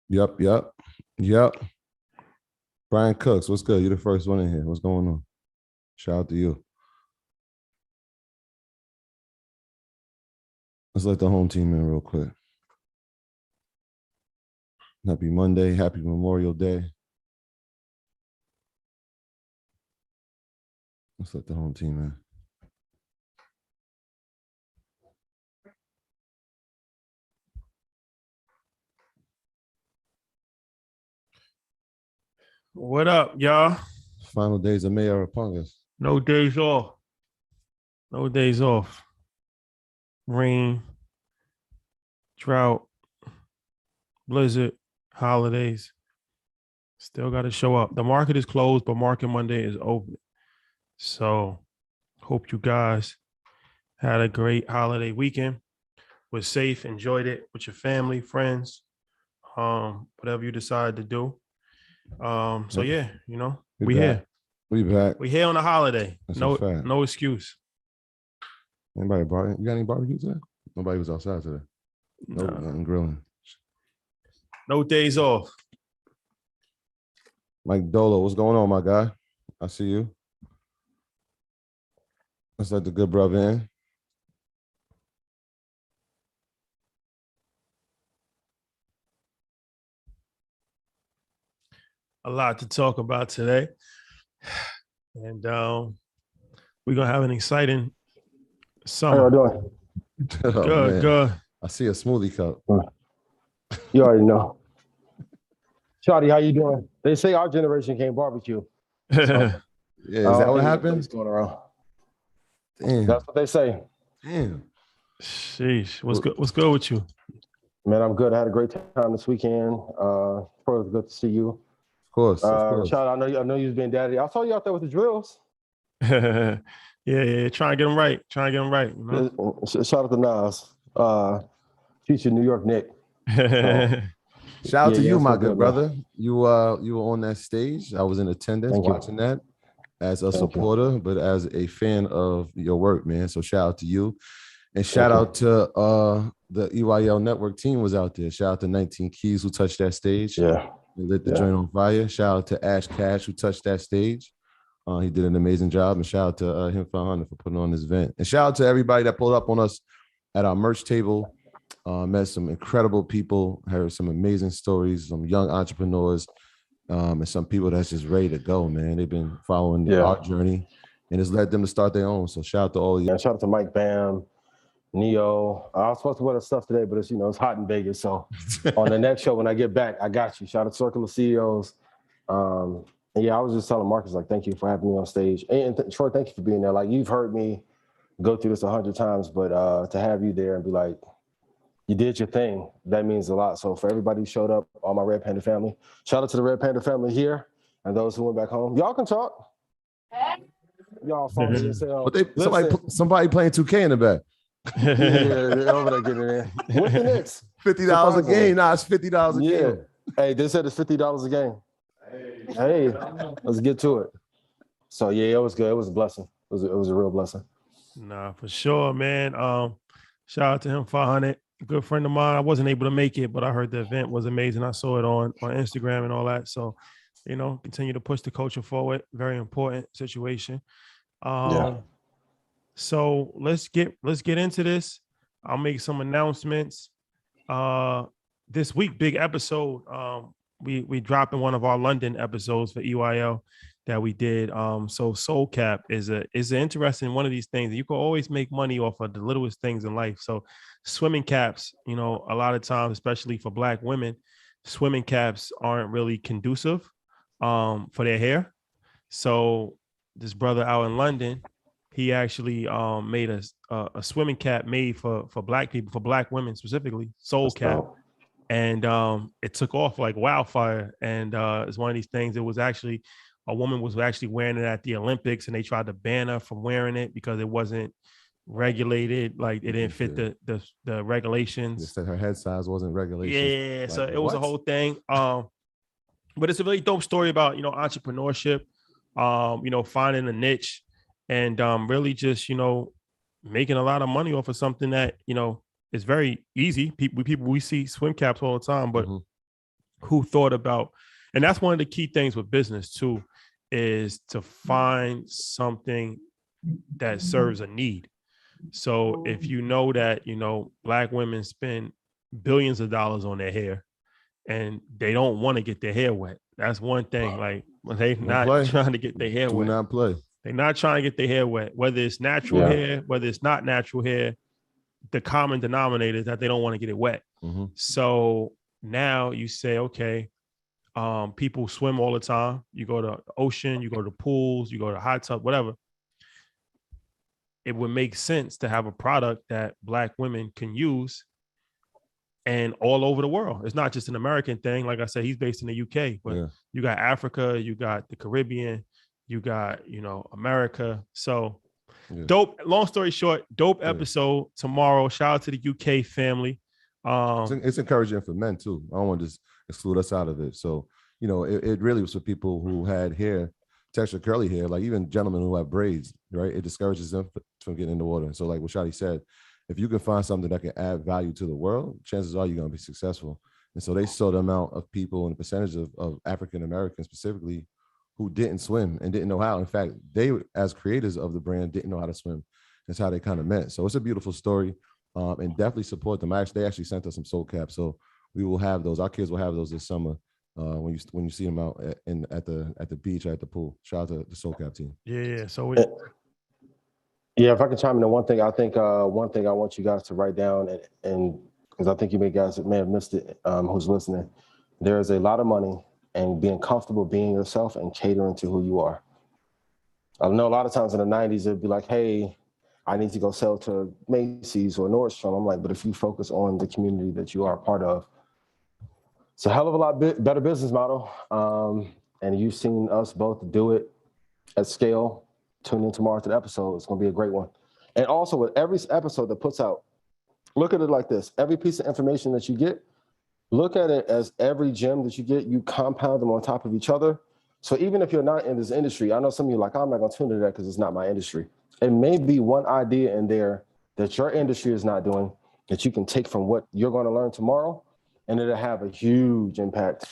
Yep. Brian Cooks, what's good? You're the first one in here. What's going on? Shout out to you. Let's let the home team in real quick. Happy Monday. Happy Memorial Day. Let's let the home team in. What up, y'all? Final days of May are upon us. No days off. No days off. Rain, drought, blizzard, holidays. Still got to show up. The market is closed, but Market Monday is open. So hope you guys had a great holiday weekend. Was safe, enjoyed it with your family, friends, whatever you decide to do. So yeah, we here. We back. We here on a holiday. That's no excuse. Anybody barbecue? You got any barbecue today? Nobody was outside today. Nope, nothing grilling. No days off. Mike Dolo, what's going on, my guy? I see you. Let's let the good brother in. A lot to talk about today. And we're going to have an exciting summer. How y'all doing? Good. I see a smoothie cup. You already know. Shawty, how you doing? They say our generation can't barbecue. Yeah, is that what happened? What's going around? Damn. That's what they say. Damn. Sheesh. What's good with you? Man, I'm good. I had a great time this weekend. Probably good to see you. Of course. Rashad, I know you was being daddy. I saw you out there with the drills. yeah. Trying to get them right. Shout out to Nas. Future New York Knick. Shout out to you, my good brother. You were on that stage. I was in attendance watching that as a supporter, but as a fan of your work, man. So shout out to you. And shout out to the EYL network team was out there. Shout out to 19 Keys who touched that stage. Yeah. They lit the joint on fire. Shout out to Ash Cash who touched that stage. He did an amazing job. And shout out to him 500 for putting on this event. And shout out to everybody that pulled up on us at our merch table. Met some incredible people, heard some amazing stories, some young entrepreneurs, and some people that's just ready to go, man. They've been following our journey and it's led them to start their own. So shout out to all of you. And shout out to Mike Bam, Neo. I was supposed to wear the stuff today, but it's hot in Vegas. So on the next show, when I get back, I got you. Shout out to Circle of CEOs. And I was just telling Marcus, like, thank you for having me on stage. And Troy, thank you for being there. Like, you've heard me go through this 100 times, but to have you there and be like, you did your thing, that means a lot. So for everybody who showed up, all my Red Panda family, shout out to the Red Panda family here and those who went back home. Y'all can talk. Y'all phone yourself. Somebody playing 2K in the back. yeah, over there getting in. With the Knicks. $50 a game. Nah, it's $50 a game. Hey, they said it's $50 a game. Hey, let's get to it. So it was good. It was a blessing. It was a real blessing. Nah, for sure, man. Shout out to him, 500. Good friend of mine. I wasn't able to make it, but I heard the event was amazing. I saw it on Instagram and all that. So, continue to push the culture forward. Very important situation. So let's get into this. I'll make some announcements. This week, big episode. We dropping one of our London episodes for EYL that we did. So Soul Cap is an interesting one of these things. You can always make money off of the littlest things in life. So swimming caps, a lot of times, especially for Black women, swimming caps aren't really conducive for their hair. So this brother out in London, he actually made a swimming cap made for Black people, for Black women specifically, Soul Cap. And it took off like wildfire. And it's one of these things. It was actually a woman was actually wearing it at the Olympics, and they tried to ban her from wearing it because it wasn't regulated. Like it didn't fit the regulations. They said her head size wasn't regulated. Yeah, like, so it was a whole thing. But it's a really dope story about entrepreneurship, finding a niche, and really just making a lot of money off of something that is very easy. People we see swim caps all the time, but who thought about, and that's one of the key things with business too, is to find something that serves a need. So if you know that, Black women spend billions of dollars on their hair and they don't want to get their hair wet. That's one thing. Like when they're not trying to get their hair wet. Do not play. They're not trying to get their hair wet, whether it's natural hair, whether it's not natural hair. The common denominator is that they don't want to get it wet. Mm-hmm. So now you say, okay, people swim all the time. You go to the ocean, you go to pools, you go to hot tub, whatever. It would make sense to have a product that Black women can use and all over the world. It's not just an American thing. Like I said, he's based in the UK, but you got Africa, you got the Caribbean, you got, America. So dope. Long story short, dope episode tomorrow. Shout out to the UK family. It's encouraging for men too. I don't want to just exclude us out of it. So, it really was for people who had hair, texture curly hair, like even gentlemen who have braids, right? It discourages them from getting in the water. And so like what Shadi said, if you can find something that can add value to the world, chances are you're going to be successful. And so they saw the amount of people and the percentage of African-Americans specifically who didn't swim and didn't know how. In fact, they, as creators of the brand, didn't know how to swim. That's how they kind of met. So it's a beautiful story, and definitely support them. They actually sent us some soul caps. So we will have those. Our kids will have those this summer when you see them out at the beach or at the pool. Shout out to the soul cap team. Yeah. So if I can chime in on one thing, I think one thing I want you guys to write down, and because I think you guys may have missed it, who's listening, there is a lot of money and being comfortable being yourself and catering to who you are. I know a lot of times in the 90s, it'd be like, hey, I need to go sell to Macy's or Nordstrom. I'm like, but if you focus on the community that you are a part of, it's a hell of a lot better business model. And you've seen us both do it at scale. Tune in tomorrow to the episode. It's going to be a great one. And also with every episode that puts out, look at it like this. Every piece of information that you get, look at it as every gem that you get, you compound them on top of each other. So even if you're not in this industry, I know some of you are like, I'm not going to tune into that because it's not my industry. It may be one idea in there that your industry is not doing that you can take from what you're going to learn tomorrow, and it'll have a huge impact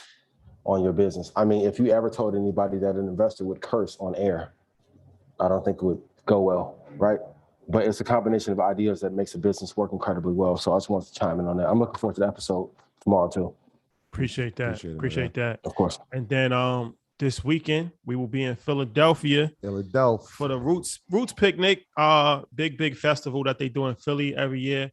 on your business. I mean, if you ever told anybody that an investor would curse on air, I don't think it would go well, right? But it's a combination of ideas that makes a business work incredibly well. So I just wanted to chime in on that. I'm looking forward to the episode tomorrow too. Appreciate that. Of course. And then this weekend we will be in Philadelphia for the Roots Picnic, big festival that they do in Philly every year.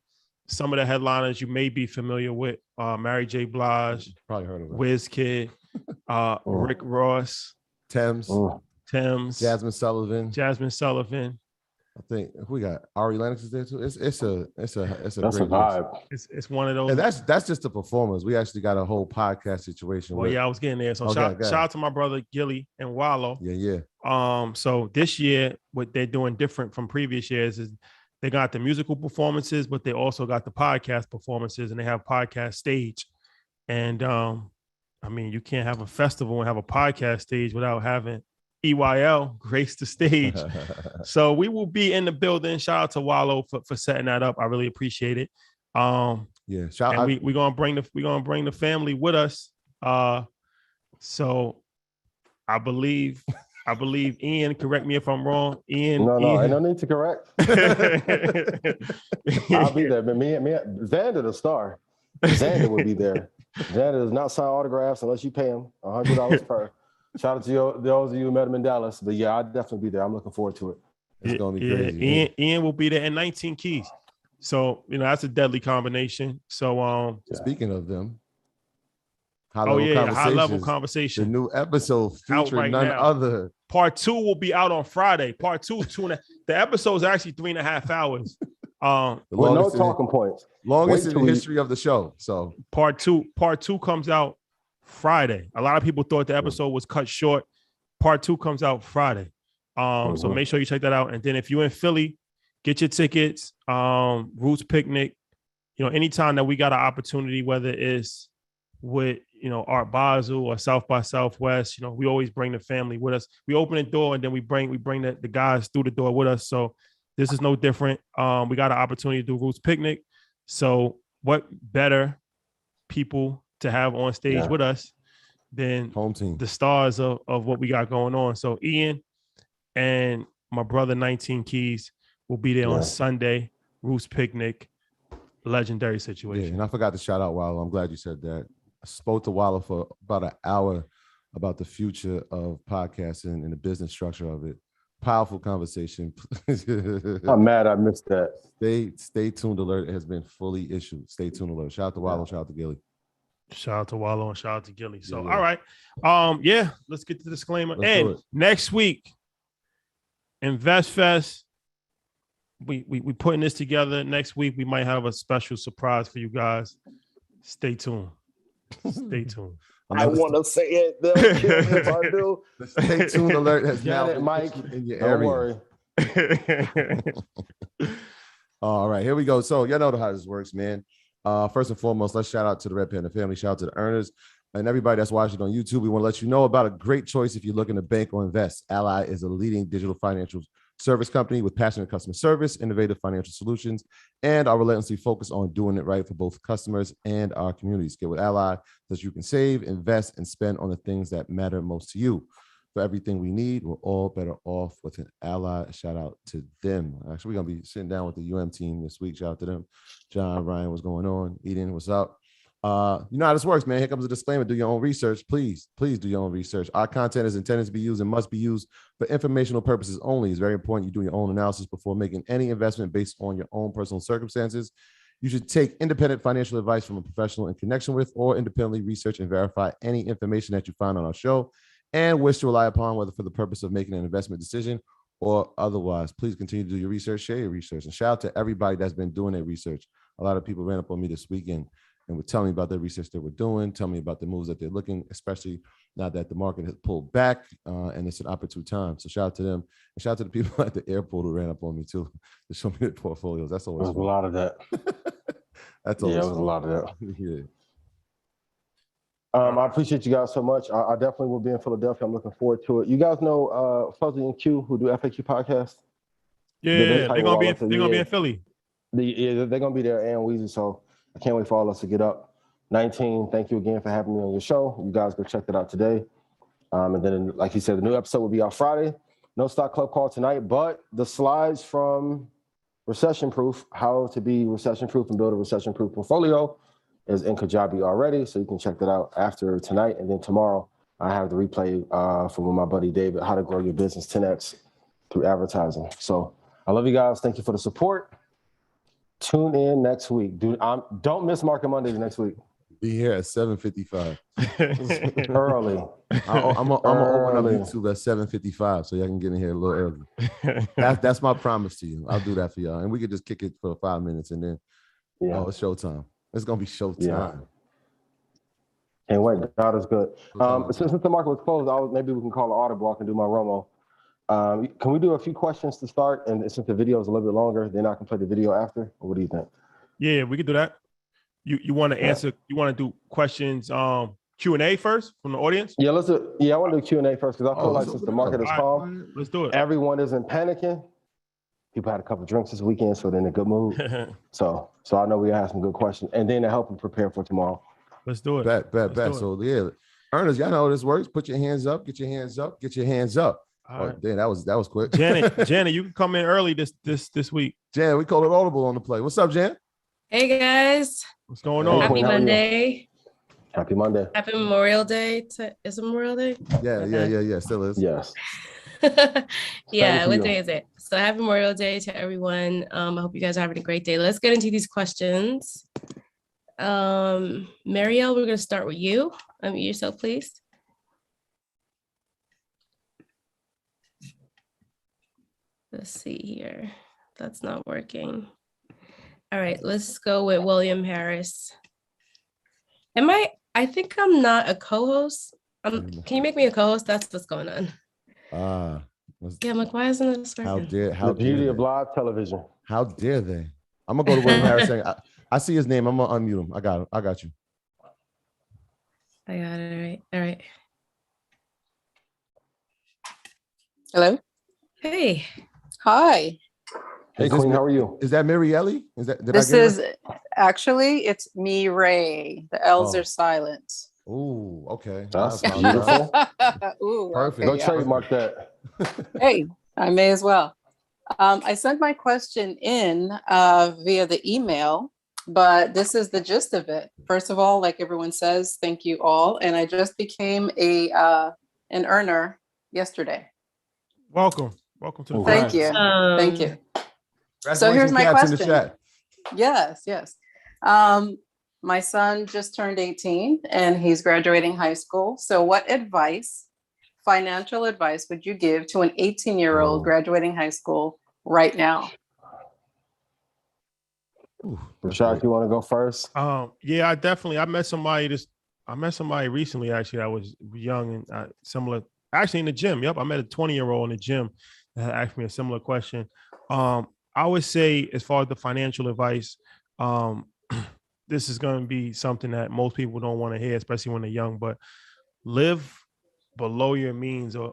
Some of the headliners you may be familiar with: Mary J. Blige, probably heard of it. WizKid, Rick Ross, Thames, Jasmine Sullivan. I think we got Ari Lennox is there too. It's a great vibe. It's one of those. And that's just the performers. We actually got a whole podcast situation. Well, I was getting there. So shout out to my brother Gilly and Wallow. Yeah. So this year, what they're doing different from previous years is they got the musical performances, but they also got the podcast performances, and they have podcast stage. And I mean, you can't have a festival and have a podcast stage without having EYL grace the stage. So we will be in the building. Shout out to Wallow for setting that up. I really appreciate it. Shout out. We're gonna bring the family with us. So I believe Ian, correct me if I'm wrong. Ian. I no need to correct. I'll be there. But me, Xander the star. Xander will be there. Xander does not sign autographs unless you pay him $100 per. Shout out to those of you who met him in Dallas. But yeah, I'll definitely be there. I'm looking forward to it. It's going to be crazy. Ian will be there in 19 Keys. So, that's a deadly combination. So, speaking of them, high level conversation. The new episode featuring none other. Part 2 will be out on Friday. Part 2, the episode is actually 3.5 hours. With no talking points. Longest in the history of the show. So part two comes out Friday. A lot of people thought the episode was cut short. Part 2 comes out Friday. So make sure you check that out. And then if you're in Philly, get your tickets. Roots Picnic. Anytime that we got an opportunity, whether it's with Art Basel or South by Southwest, we always bring the family with us. We open the door and then we bring the guys through the door with us. So this is no different. We got an opportunity to do Roots Picnic. So what better people to have on stage with us than Home team. the stars of what we got going on. So Ian and my brother 19 Keys will be there on Sunday. Roots Picnic, legendary situation. Yeah, and I forgot to shout out Wallo. I'm glad you said that. I spoke to Wallo for about an hour about the future of podcasting and the business structure of it. Powerful conversation. I'm mad I missed that. Stay tuned alert has been fully issued. Stay tuned alert. Shout out to Wallo, shout out to Gilly. Shout out to Wallo and shout out to Gilly. So, Yeah. all right. Let's get to the disclaimer. And next week, Invest Fest. We putting this together. Next week, we might have a special surprise for you guys. Stay tuned. Stay tuned. I want to say it. They'll kill me if I do. The stay tuned alert has now Get it, Mike. in your Don't area. worry. All right, here we go. So y'all know how this works, man. First and foremost, let's shout out to the Red Panda family. Shout out to the earners and everybody that's watching on YouTube. We want to let you know about a great choice if you're looking to bank or invest. Ally is a leading digital financial service company with passionate customer service, innovative financial solutions, and our relentlessly focus on doing it right for both customers and our communities. Get with Ally so that you can save, invest, and spend on the things that matter most to you. For everything we need, we're all better off with an Ally. Shout out to them. Actually, we're going to be sitting down with the UM team this week. Shout out to them. John, Ryan, what's going on? Eden, what's up? You know how this works, man. Here comes a disclaimer. Do your own research. Please do your own research. Our content is intended to be used and must be used for informational purposes only. It's very important you do your own analysis before making any investment based on your own personal circumstances. You should take independent financial advice from a professional in connection with or independently research and verify any information that you find on our show and wish to rely upon, whether for the purpose of making an investment decision or otherwise. Please continue to do your research, share your research, and shout out to everybody that's been doing their research. A lot of people ran up on me this weekend and would tell me about the research that we're doing, tell me about the moves that they're looking, especially now that the market has pulled back and it's an opportune time. So shout out to them and shout out to the people at the airport who ran up on me too to show me their portfolios. That's always There's a lot of that. That's always it was a lot of that. Yeah. I appreciate you guys so much. I definitely will be in Philadelphia. I'm looking forward to it. You guys know Fuzzy and Q who do FAQ podcast? Yeah, they're gonna be in Philly. They're gonna be there and Weezy. So I can't wait for all of us to get up. 19, thank you again for having me on your show. You guys go check that out today. And then, like you said, the new episode will be out Friday. No stock club call tonight, but the slides from Recession Proof, how to be recession proof and build a recession proof portfolio, is in Kajabi already. So you can check that out after tonight. And then tomorrow, I have the replay from my buddy David, how to grow your business 10x through advertising. So I love you guys. Thank you for the support. Tune in next week. Don't miss Market Mondays next week. Be here at 7:55. Early. I'm gonna open up YouTube at 7:55 so y'all can get in here a little early. That's my promise to you. I'll do that for y'all. And we could just kick it for 5 minutes and then it's showtime. It's gonna be showtime. Yeah. Can't wait. God is good. Since the market was closed, maybe we can call an audible. I can do my Romo. Can we do a few questions to start? And since the video is a little bit longer, then I can play the video after. Or what do you think? Yeah, we can do that. You want to answer? You want to do questions? Q&A first from the audience? Yeah, let's do. Yeah, I want to do Q&A first because I feel like since the market is calm, let's do it. Everyone isn't panicking. People had a couple drinks this weekend, so they're in a good mood. so I know we have some good questions, and then to help them prepare for tomorrow. Let's do it. Bet. So yeah, earners, y'all know how this works. Put your hands up. Get your hands up. Get your hands up. Right. Damn, that was quick. Janet, you can come in early this week. Jan, we call it audible on the play. What's up, Jan? Hey guys. What's going on? Happy Monday. Happy Monday. Happy Memorial Day. Is it Memorial Day? Yeah. Still is. Yes. Yeah. What day is it? So happy Memorial Day to everyone. I hope you guys are having a great day. Let's get into these questions. Marielle, we're going to start with you. Unmute yourself, please. Let's see here. That's not working. All right, let's go with William Harris. I think I'm not a co-host. Can you make me a co-host? That's what's going on. Yeah, I'm like, why isn't this working? How the beauty of live television. How dare they? I'm gonna go to William Harris saying, I see his name. I'm gonna unmute him. I got you. I got it. All right. Hello. Hey. Hi. Hey, Queen, how are you? Is that Marielle? Is that This is actually, it's me, Ray. The L's are silent. Oh, okay. That's beautiful. Ooh, perfect. Go trademark that. Hey, I may as well. I sent my question in via the email, but this is the gist of it. First of all, like everyone says, thank you all. And I just became an earner yesterday. Welcome to the Thank you. Thank you. So here's my question. In the chat. Yes. My son just turned 18 and he's graduating high school. So what financial advice would you give to an 18-year-old graduating high school right now? Rashad, you want to go first? Yeah, I met somebody recently actually that was young and similar, actually in the gym. Yep, I met a 20-year-old in the gym that asked me a similar question. I would say, as far as the financial advice, this is going to be something that most people don't want to hear, especially when they're young, but live below your means or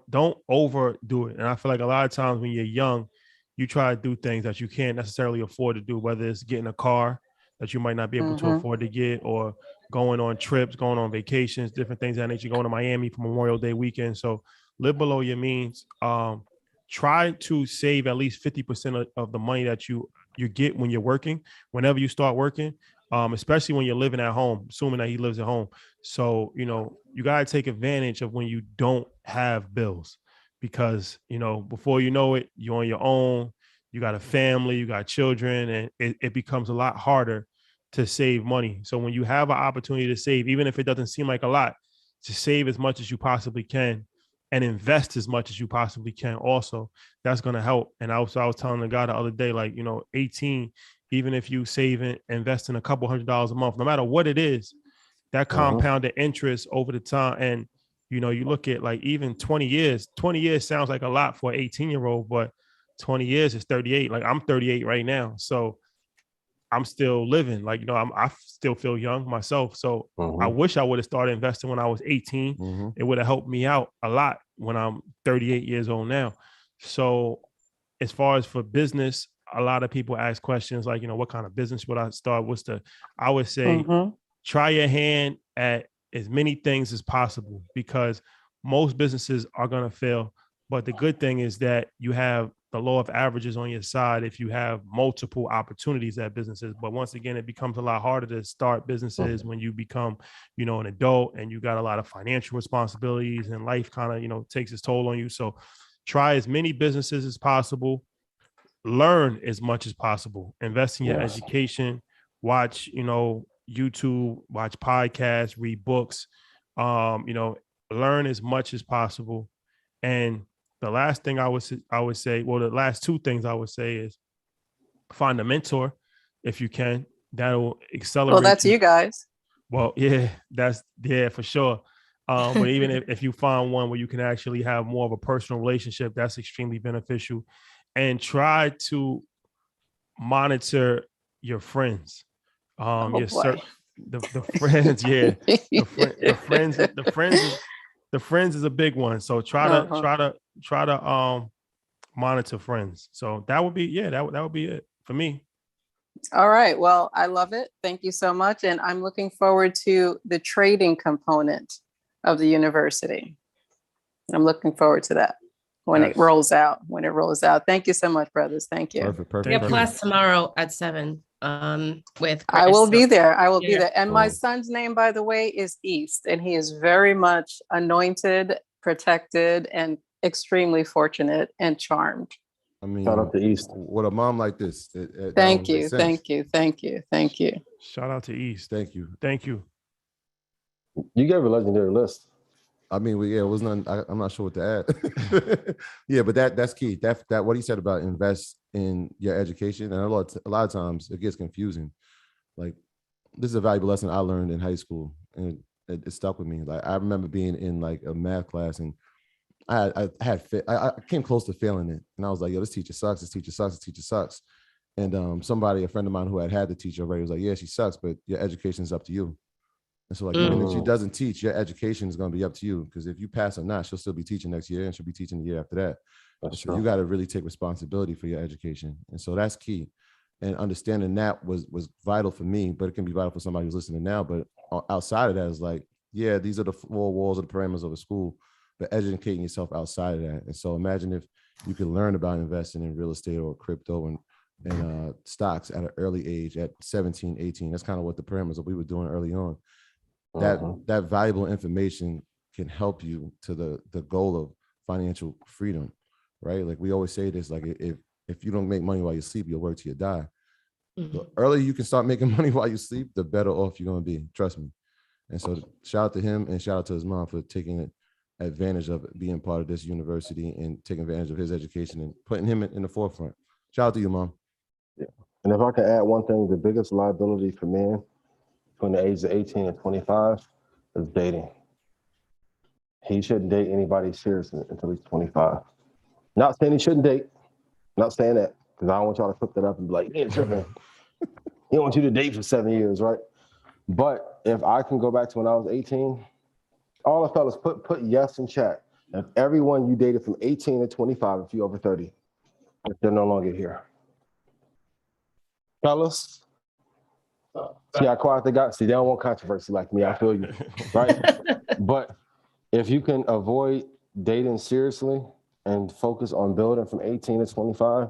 don't overdo it. And I feel like a lot of times when you're young, you try to do things that you can't necessarily afford to do, whether it's getting a car that you might not be able to afford to get, or going on trips, going on vacations, different things that nature, going to Miami for Memorial Day weekend. So live below your means. Try to save at least 50% of the money that you get when you're working, whenever you start working, especially when you're living at home, assuming that he lives at home. So, you got to take advantage of when you don't have bills, because, before you know it, you're on your own, you got a family, you got children, and it becomes a lot harder to save money. So when you have an opportunity to save, even if it doesn't seem like a lot, to save as much as you possibly can and invest as much as you possibly can also, that's going to help. And I was telling the guy the other day, like, 18, even if you save and invest in a couple $100s a month, no matter what it is, that compounded interest over the time. And, you look at like even 20 years sounds like a lot for an 18-year-old, but 20 years is 38. Like I'm 38 right now. So I'm still living, like, I still feel young myself. So I wish I would have started investing when I was 18. It would have helped me out a lot when I'm 38 years old now. So as far as for business, a lot of people ask questions like, what kind of business would I start? I would say, try your hand at as many things as possible, because most businesses are going to fail. But the good thing is that you have the law of averages on your side if you have multiple opportunities at businesses. But once again, it becomes a lot harder to start businesses when you become, an adult and you got a lot of financial responsibilities and life kind of, takes its toll on you. So try as many businesses as possible, learn as much as possible, invest in your education, watch, YouTube, watch podcasts, read books, learn as much as possible. And the last thing I would say, well, the last two things I would say is find a mentor if you can. That'll accelerate. Well, that's you guys. Well, yeah, for sure. But even if you find one where you can actually have more of a personal relationship, that's extremely beneficial. And try to monitor your friends. The friends, yeah, the friends is a big one. So try to monitor friends. So that would be, that would be it for me. All right. Well, I love it. Thank you so much. And I'm looking forward to the trading component of the university. I'm looking forward to that when it rolls out. Thank you so much, brothers. Thank you. Perfect. We have class tomorrow at 7. With Chris. I will be there. Be there. And my son's name, by the way, is East, and he is very much anointed, protected, and extremely fortunate and charmed. I mean, shout out to East. With a mom like this. Thank you. Shout out to East. Thank you. You gave a legendary list. I mean, it was none. I'm not sure what to add. Yeah, but that's key. That what he said about invest in your education, and a lot of times it gets confusing. Like, this is a valuable lesson I learned in high school, and it stuck with me. Like, I remember being in like a math class, and I came close to failing it, and I was like, "Yo, this teacher sucks. This teacher sucks." And a friend of mine who had the teacher already was like, "Yeah, she sucks, but your education is up to you." And so, like, even if she doesn't teach, your education is going to be up to you, because if you pass or not, she'll still be teaching next year, and she'll be teaching the year after that. So you got to really take responsibility for your education. And so that's key. And understanding that was vital for me, but it can be vital for somebody who's listening now. But outside of that is like, yeah, these are the four walls or the parameters of a school, but educating yourself outside of that. And so imagine if you could learn about investing in real estate or crypto and stocks at an early age, at 17, 18. That's kind of what the parameters that we were doing early on. That valuable information can help you to the goal of financial freedom, right? Like we always say this, like if you don't make money while you sleep, you'll work till you die. The earlier you can start making money while you sleep, the better off you're going to be. Trust me. And so shout out to him and shout out to his mom for taking advantage of being part of this university and taking advantage of his education and putting him in the forefront. Shout out to you, Mom. Yeah. And if I can add one thing, the biggest liability for men between the ages of 18 and 25 is dating. He shouldn't date anybody seriously until he's 25. Not saying he shouldn't date. Not saying that, because I don't want y'all to flip that up and be like, yeah, tripping. He don't want you to date for 7 years, right? But if I can go back to when I was 18, all the fellas put yes in chat. If everyone you dated from 18 to 25, if you're over 30, if they're no longer here. Fellas, see how quiet they got? See, they don't want controversy like me, I feel you, right? But if you can avoid dating seriously and focus on building from 18 to 25,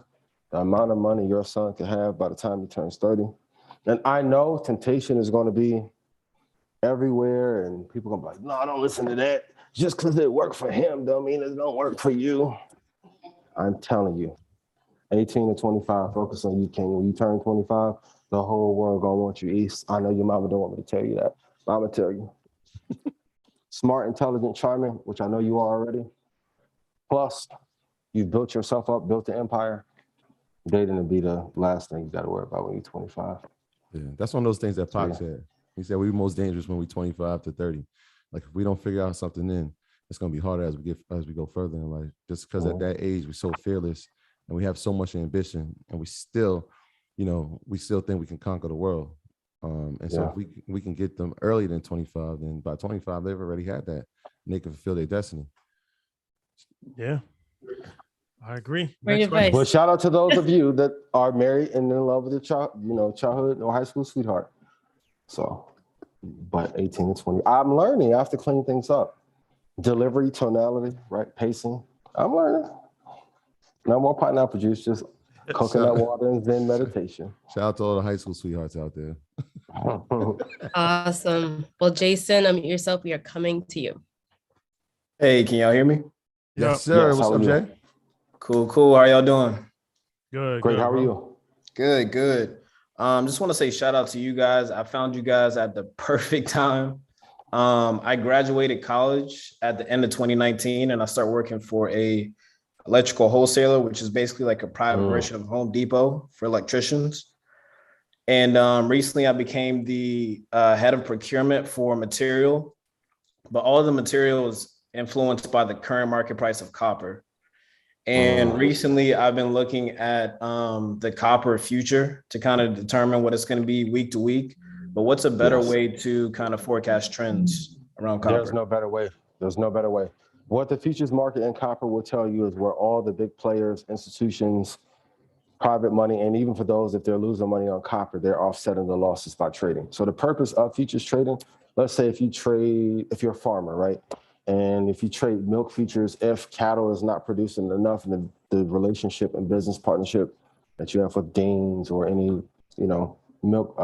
the amount of money your son can have by the time he turns 30. And I know temptation is going to be everywhere and people going to be like, no, don't listen to that. Just because it worked for him don't mean it don't work for you. I'm telling you, 18 to 25, focus on you, King. When you turn 25, the whole world going to want you east. I know your mama don't want me to tell you that, but I'm going to tell you. Smart, intelligent, charming, which I know you are already. Plus, you've built yourself up, built an empire. Dating will be the last thing you got to worry about when you're 25. Yeah, that's one of those things that Pac said. He said we're most dangerous when we're 25 to 30. Like if we don't figure out something then, it's gonna be harder as we go further in life. Just because at that age we're so fearless and we have so much ambition, and we still think we can conquer the world. So if we can get them earlier than 25, then by 25 they've already had that, and they can fulfill their destiny. Yeah. I agree. Great advice. But shout out to those of you that are married and in love with your childhood or high school sweetheart. So, but 18 to 20, I'm learning. I have to clean things up. Delivery, tonality, right? Pacing. I'm learning. No more pineapple juice, just coconut water and Zen meditation. Shout out to all the high school sweethearts out there. Awesome. Well, Jason, unmute yourself. We are coming to you. Hey, can y'all hear me? Yes, sir. Yes, what's up, Jay? Cool. How y'all doing? Good. Great. How are bro. you? Good. Just want to say shout out to you guys. I found you guys at the perfect time. I graduated college at the end of 2019, and I started working for a electrical wholesaler, which is basically like a private version of Home Depot for electricians. And recently I became the head of procurement for material, but all of the material is influenced by the current market price of copper. And recently I've been looking at the copper future to kind of determine what it's going to be week to week. But what's a better way to kind of forecast trends around copper? There's no better way. What the futures market in copper will tell you is where all the big players, institutions, private money, and even for those, if they're losing money on copper, they're offsetting the losses by trading. So the purpose of futures trading, let's say if you're a farmer, right? And if you trade milk futures, if cattle is not producing enough and the relationship and business partnership that you have with Deans or any, milk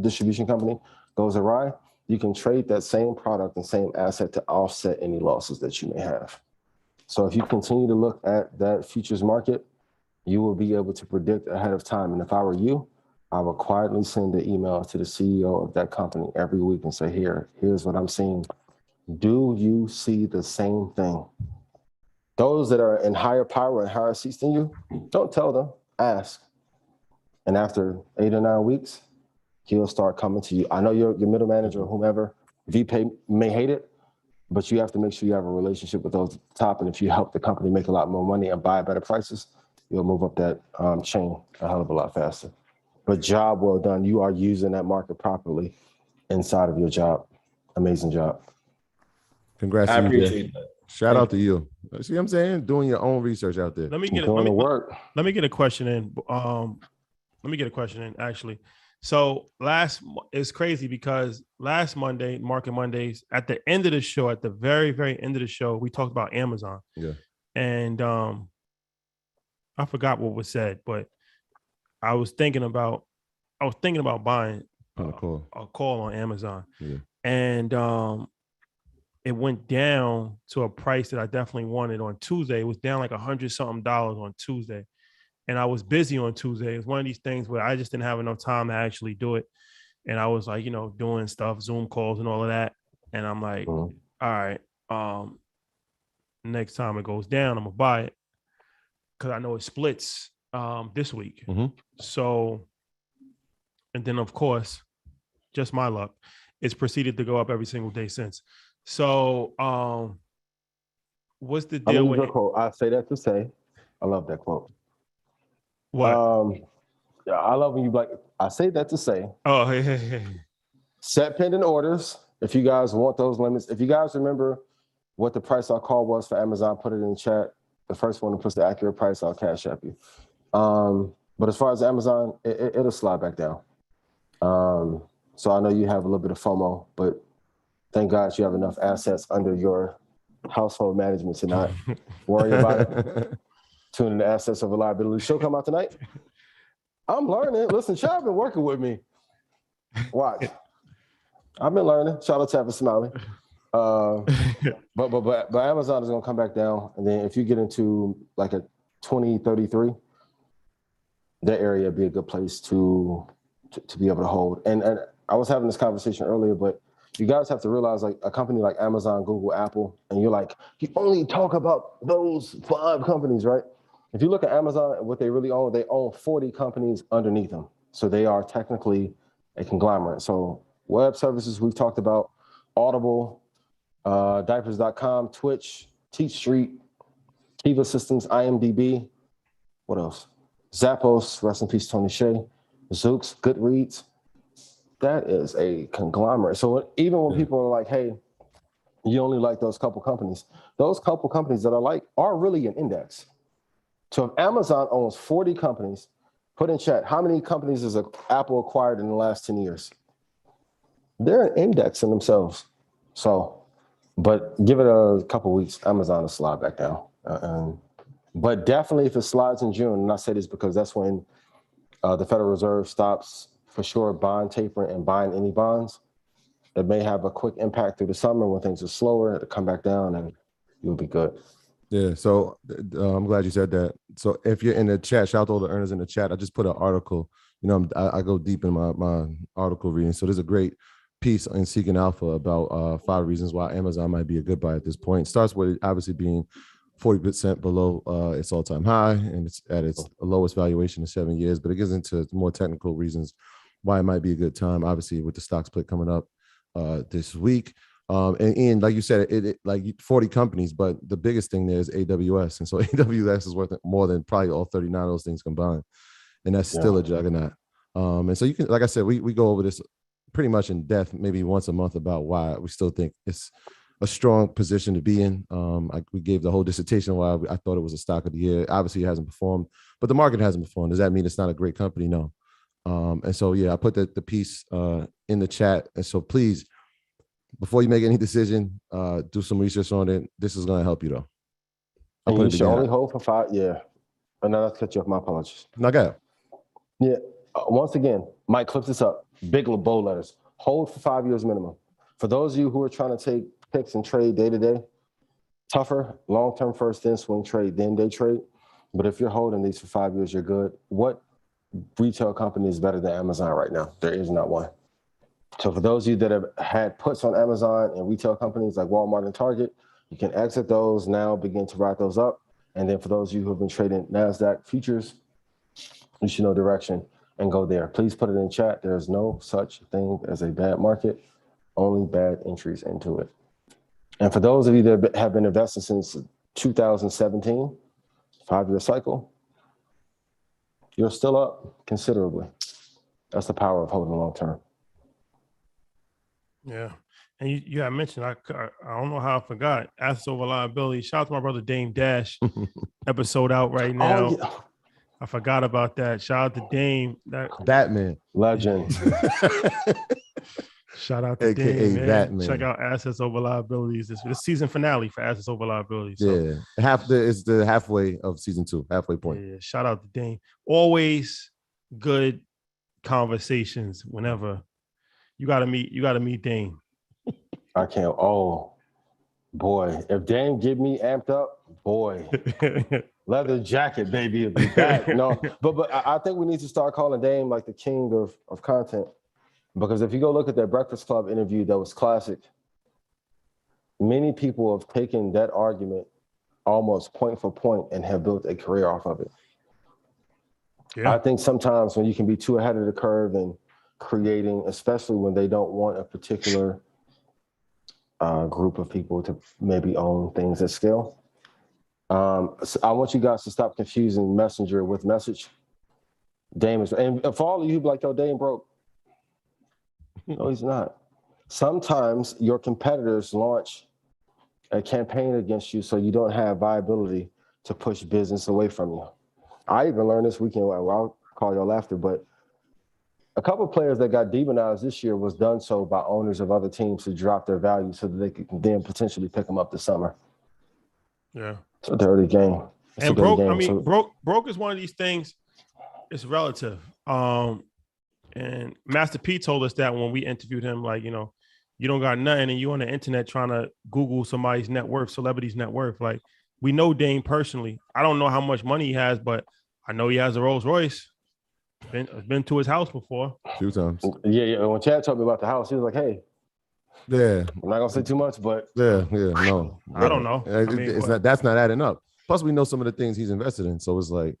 distribution company goes awry, you can trade that same product and same asset to offset any losses that you may have. So if you continue to look at that futures market, you will be able to predict ahead of time. And if I were you, I would quietly send an email to the CEO of that company every week and say, here's what I'm seeing. Do you see the same thing? Those that are in higher power and higher seats than you, don't tell them, ask. And after 8 or 9 weeks, he'll start coming to you. I know your middle manager or whomever, VP may hate it, but you have to make sure you have a relationship with those at the top. And if you help the company make a lot more money and buy better prices, you'll move up that chain a hell of a lot faster. But job well done. You are using that market properly inside of your job. Amazing job. Congrats. I appreciate that. Shout out to you. See what I'm saying? Doing your own research out there. Let me get doing the work. Let me get a question in. Actually. So it's crazy because last Monday, Market Mondays, at the end of the show, at the very, very end of the show, we talked about Amazon. Yeah. And I forgot what was said, but I was thinking about buying a call on Amazon. Yeah. And it went down to a price that I definitely wanted on Tuesday. It was down like $100-something on Tuesday. And I was busy on Tuesday. It was one of these things where I just didn't have enough time to actually do it. And I was like, doing stuff, Zoom calls and all of that. And I'm like, all right, next time it goes down, I'm gonna buy it. Cause I know it splits this week. So, and then of course, just my luck, it's proceeded to go up every single day since. So what's the deal with quote? I say that to say, I love that quote. What? I love when you like. I say that to say. Oh, hey. Set pending orders. If you guys want those limits, if you guys remember what the price our call was for Amazon, put it in the chat. The first one that puts the accurate price, I'll cash app you. But as far as Amazon, it'll slide back down. So I know you have a little bit of FOMO, but thank God you have enough assets under your household management to not worry about it. Tuning the Assets of Reliability show come out tonight. I'm learning. Listen, y'all been working with me. Watch. I've been learning. Shout out to Tavis Smiley. But Amazon is gonna come back down. And then if you get into like a 2033, that area would be a good place to be able to hold. And I was having this conversation earlier, but you guys have to realize like a company like Amazon, Google, Apple, and you're like, you only talk about those 5 companies, right? If you look at Amazon, what they really own, they own 40 companies underneath them. So they are technically a conglomerate. So web services we've talked about, Audible, diapers.com, Twitch, Teach Street, Kiva Systems, IMDb, what else? Zappos, rest in peace, Tony Shea, Zooks, Goodreads. That is a conglomerate. So even when people are like, hey, you only like those couple companies that I like are really an index. So if Amazon owns 40 companies, put in chat, how many companies has Apple acquired in the last 10 years? They're an index in themselves. So, but give it a couple weeks, Amazon will slide back down. But definitely if it slides in June, and I say this because that's when the Federal Reserve stops for sure bond tapering and buying any bonds. It may have a quick impact through the summer when things are slower, it'll come back down and you'll be good. Yeah, so I'm glad you said that. So if you're in the chat, shout out to all the earners in the chat. I just put an article. I go deep in my article reading. So there's a great piece in Seeking Alpha about 5 reasons why Amazon might be a good buy at this point. It starts with obviously being 40% below its all-time high, and it's at its lowest valuation in 7 years. But it gets into more technical reasons why it might be a good time. Obviously, with the stock split coming up this week. And Ian, like you said, it like 40 companies, but the biggest thing there is AWS. And so AWS is worth more than probably all 39 of those things combined. And that's still a juggernaut. And so you can, like I said, we go over this pretty much in depth, maybe once a month, about why we still think it's a strong position to be in. We gave the whole dissertation why I thought it was a stock of the year. Obviously, it hasn't performed, but the market hasn't performed. Does that mean it's not a great company? No. And so, I put the piece in the chat. And so please, before you make any decision, do some research on it. This is going to help you, though. And you should only hold for 5. Yeah. And now let's cut you off. My apologies. No, go ahead. Yeah. Once again, Mike, clip this up. Big bold letters. Hold for 5 years minimum. For those of you who are trying to take picks and trade day to day, tougher, long-term first, then swing trade, then day trade. But if you're holding these for 5 years, you're good. What retail company is better than Amazon right now? There is not one. So for those of you that have had puts on Amazon and retail companies like Walmart and Target, you can exit those now, begin to write those up. And then for those of you who have been trading NASDAQ futures, you should know direction and go there. Please put it in chat. There's no such thing as a bad market, only bad entries into it. And for those of you that have been investing since 2017, 5-year cycle, you're still up considerably. That's the power of holding long term. Yeah. And you had mentioned, I don't know how I forgot, assets over liability. Shout out to my brother Dame Dash, episode out right now. Oh, yeah. I forgot about that. Shout out to Dame. Batman. Legend. Shout out to AKA Dame, man. Batman. Check out assets over liabilities. This season finale for assets over liabilities. So, Yeah, it's the halfway of season 2, halfway point. Yeah, shout out to Dame. Always good conversations whenever you gotta meet Dame. I can't. Oh, boy. If Dame get me amped up, boy. Leather jacket, baby, will be back. No, but I think we need to start calling Dame like the king of content. Because if you go look at that Breakfast Club interview that was classic, many people have taken that argument almost point for point and have built a career off of it. Yeah. I think sometimes when you can be too ahead of the curve and creating, especially when they don't want a particular group of people to maybe own things at scale. So I want you guys to stop confusing messenger with message. Dame is, and for all of you who be like, yo, Dame broke. No, he's not. Sometimes your competitors launch a campaign against you so you don't have viability to push business away from you. I even learned this weekend, well, I'll call y'all after, but a couple of players that got demonized this year was done so by owners of other teams to drop their value so that they could then potentially pick them up this summer. Yeah. It's a dirty game. And broke is one of these things, it's relative. And Master P told us that when we interviewed him, like, you know, you don't got nothing and you on the internet trying to Google somebody's net worth, celebrity's net worth. Like, we know Dame personally. I don't know how much money he has, but I know he has a Rolls Royce. Been to his house before. A few times. Yeah. When Chad told me about the house, he was like, hey. Yeah. I'm not gonna say too much, but no. I don't know. That's not adding up. Plus, we know some of the things he's invested in. So it's like,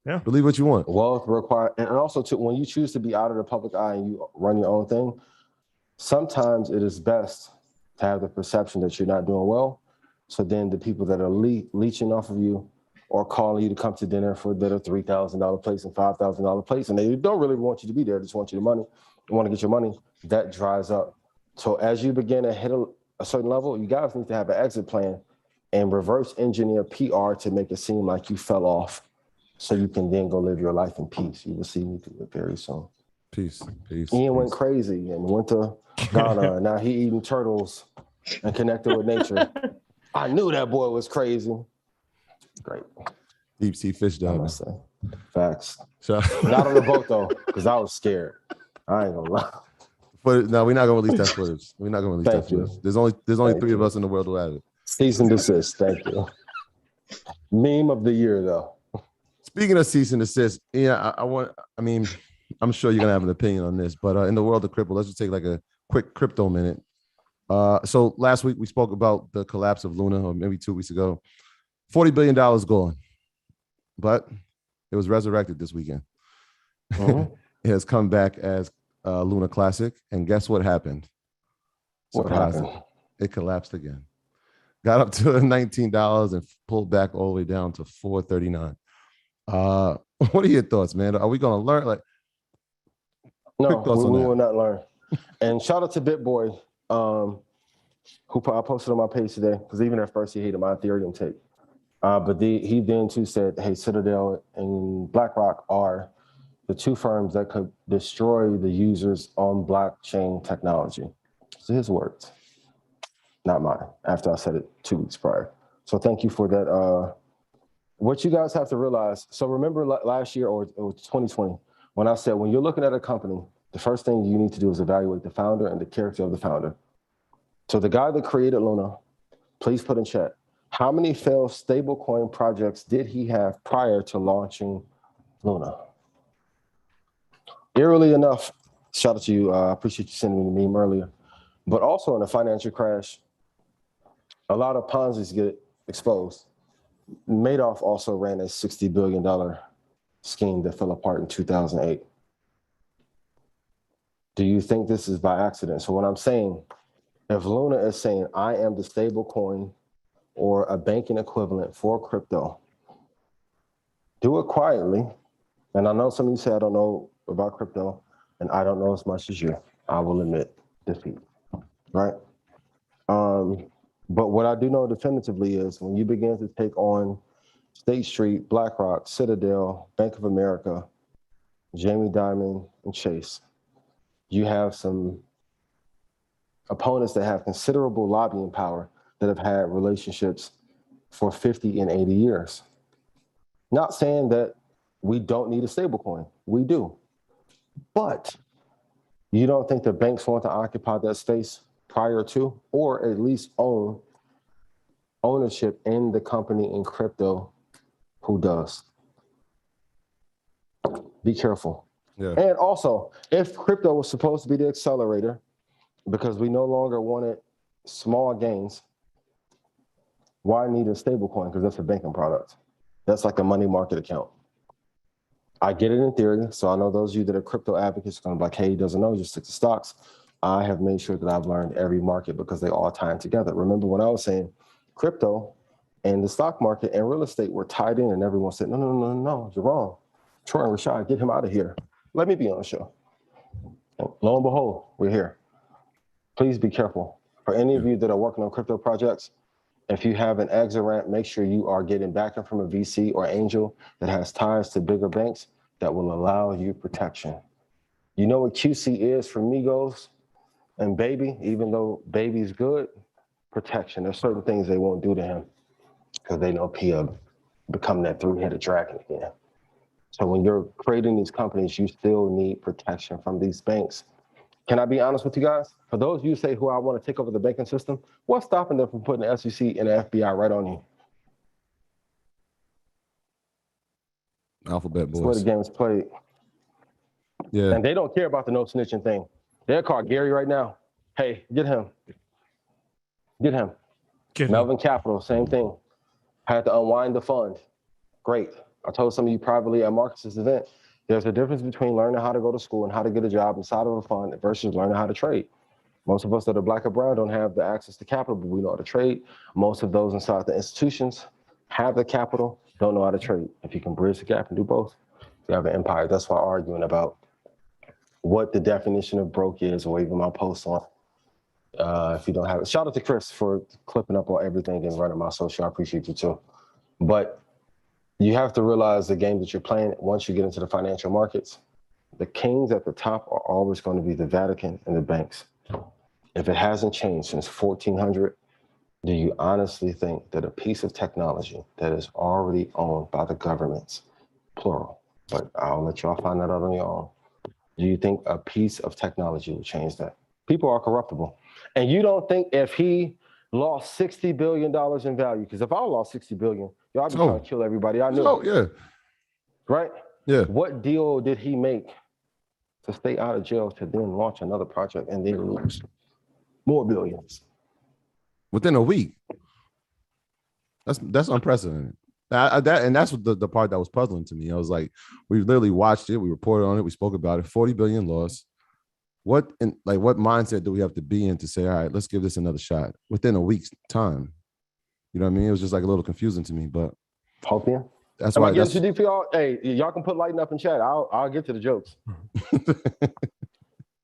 yeah, believe what you want. Wealth require, and also when you choose to be out of the public eye and you run your own thing, sometimes it is best to have the perception that you're not doing well. So then the people that are leeching off of you or calling you to come to dinner for that are $3,000 plates and $5,000 plates, and they don't really want you to be there, just want you the money, want to get your money, that dries up. So as you begin to hit a certain level, you guys need to have an exit plan and reverse engineer PR to make it seem like you fell off. So you can then go live your life in peace. You will see me do it very soon. Peace. Ian went crazy and went to Ghana, and now he eating turtles and connected with nature. I knew that boy was crazy. Great. Deep sea fish down. Facts. Not on the boat though, because I was scared. I ain't gonna lie. But no, we're not gonna release that footage. We're not gonna release that footage. There's only 3 of us in the world who have it. Cease and desist. Thank you. Meme of the year though. Speaking of cease and desist, yeah, I'm sure you're gonna have an opinion on this, but in the world of crypto, let's just take like a quick crypto minute. So last week we spoke about the collapse of Luna, or maybe 2 weeks ago. $40 billion gone, but it was resurrected this weekend. It has come back as Luna Classic, and guess what happened? What happened? It collapsed again. Got up to $19 and pulled back all the way down to $4.39. What are your thoughts, man? Are we going to learn? Like, no, we will not learn. And shout out to BitBoy, who I posted on my page today, because even at first he hated my Ethereum take. But he then too said, hey, Citadel and BlackRock are the 2 firms that could destroy the users on blockchain technology. So his words, not mine, after I said it 2 weeks prior. So thank you for that. What you guys have to realize, so remember last year or 2020, when I said, when you're looking at a company, the first thing you need to do is evaluate the founder and the character of the founder. So the guy that created Luna, please put in chat, how many failed stablecoin projects did he have prior to launching Luna? Eerily enough, shout out to you. I appreciate you sending me the meme earlier. But also in a financial crash, a lot of Ponzi's get exposed. Madoff also ran a $60 billion scheme that fell apart in 2008. Do you think this is by accident? So what I'm saying, if Luna is saying, I am the stable coin or a banking equivalent for crypto, do it quietly. And I know some of you say, I don't know about crypto, and I don't know as much as you. I will admit defeat. right? But what I do know definitively is when you begin to take on State Street, BlackRock, Citadel, Bank of America, Jamie Dimon, and Chase, you have some opponents that have considerable lobbying power that have had relationships for 50 and 80 years. Not saying that we don't need a stablecoin. We do. But you don't think the banks want to occupy that space prior to, or at least ownership in the company in crypto who does? Be careful. Yeah. And also, if crypto was supposed to be the accelerator, because we no longer wanted small gains, why need a stablecoin? Because that's a banking product. That's like a money market account. I get it in theory. So I know those of you that are crypto advocates are going to be like, hey, he doesn't know, just stick to stocks. I have made sure that I've learned every market because they all tie in together. Remember when I was saying crypto and the stock market and real estate were tied in, and everyone said, no, you're wrong. Troy and Rashad, get him out of here. Let me be on the show. And lo and behold, we're here. Please be careful. For any of you that are working on crypto projects, if you have an exit ramp, make sure you are getting backing from a VC or angel that has ties to bigger banks that will allow you protection. You know what QC is for Migos and Baby, even though Baby's good, protection. There's certain things they won't do to him because they know Pia become that three-headed dragon again. So when you're creating these companies, you still need protection from these banks. Can I be honest with you guys? For those of you who say who I want to take over the banking system, what's stopping them from putting the SEC and the FBI right on you? Alphabet That's where the boys. game is played. Yeah. And they don't care about the no snitching thing. They'll call Gary right now. Hey, get him. Get him. Melvin Capital, same thing. Had to unwind the fund. Great. I told some of you privately at Marcus's event, there's a difference between learning how to go to school and how to get a job inside of a fund versus learning how to trade. Most of us that are Black or brown don't have the access to capital, but we know how to trade. Most of those inside the institutions have the capital, don't know how to trade. If you can bridge the gap and do both, you have an empire. That's why I'm arguing about what the definition of broke is, or even my post on. If you don't have it, shout out to Chris for clipping up on everything and running my social. I appreciate you too. But you have to realize the game that you're playing once you get into the financial markets. The kings at the top are always going to be the Vatican and the banks. If it hasn't changed since 1400, do you honestly think that a piece of technology that is already owned by the governments, plural, but I'll let y'all find that out on your own, do you think a piece of technology will change that? People are corruptible. And you don't think if he lost $60 billion in value, because if I lost $60 billion, y'all be trying to kill everybody I knew. Oh, yeah. Right? Yeah. What deal did he make to stay out of jail to then launch another project and then lose more billions? Within a week. That's unprecedented. And that's what the part that was puzzling to me. I was like, we literally watched it, we reported on it, we spoke about it, 40 billion loss. What mindset do we have to be in to say, all right, let's give this another shot within a week's time? You know what I mean? It was just like a little confusing to me, but Hopian. That's Am why. I getting too deep for y'all? Hey, y'all can put lighten up in chat. I'll get to the jokes.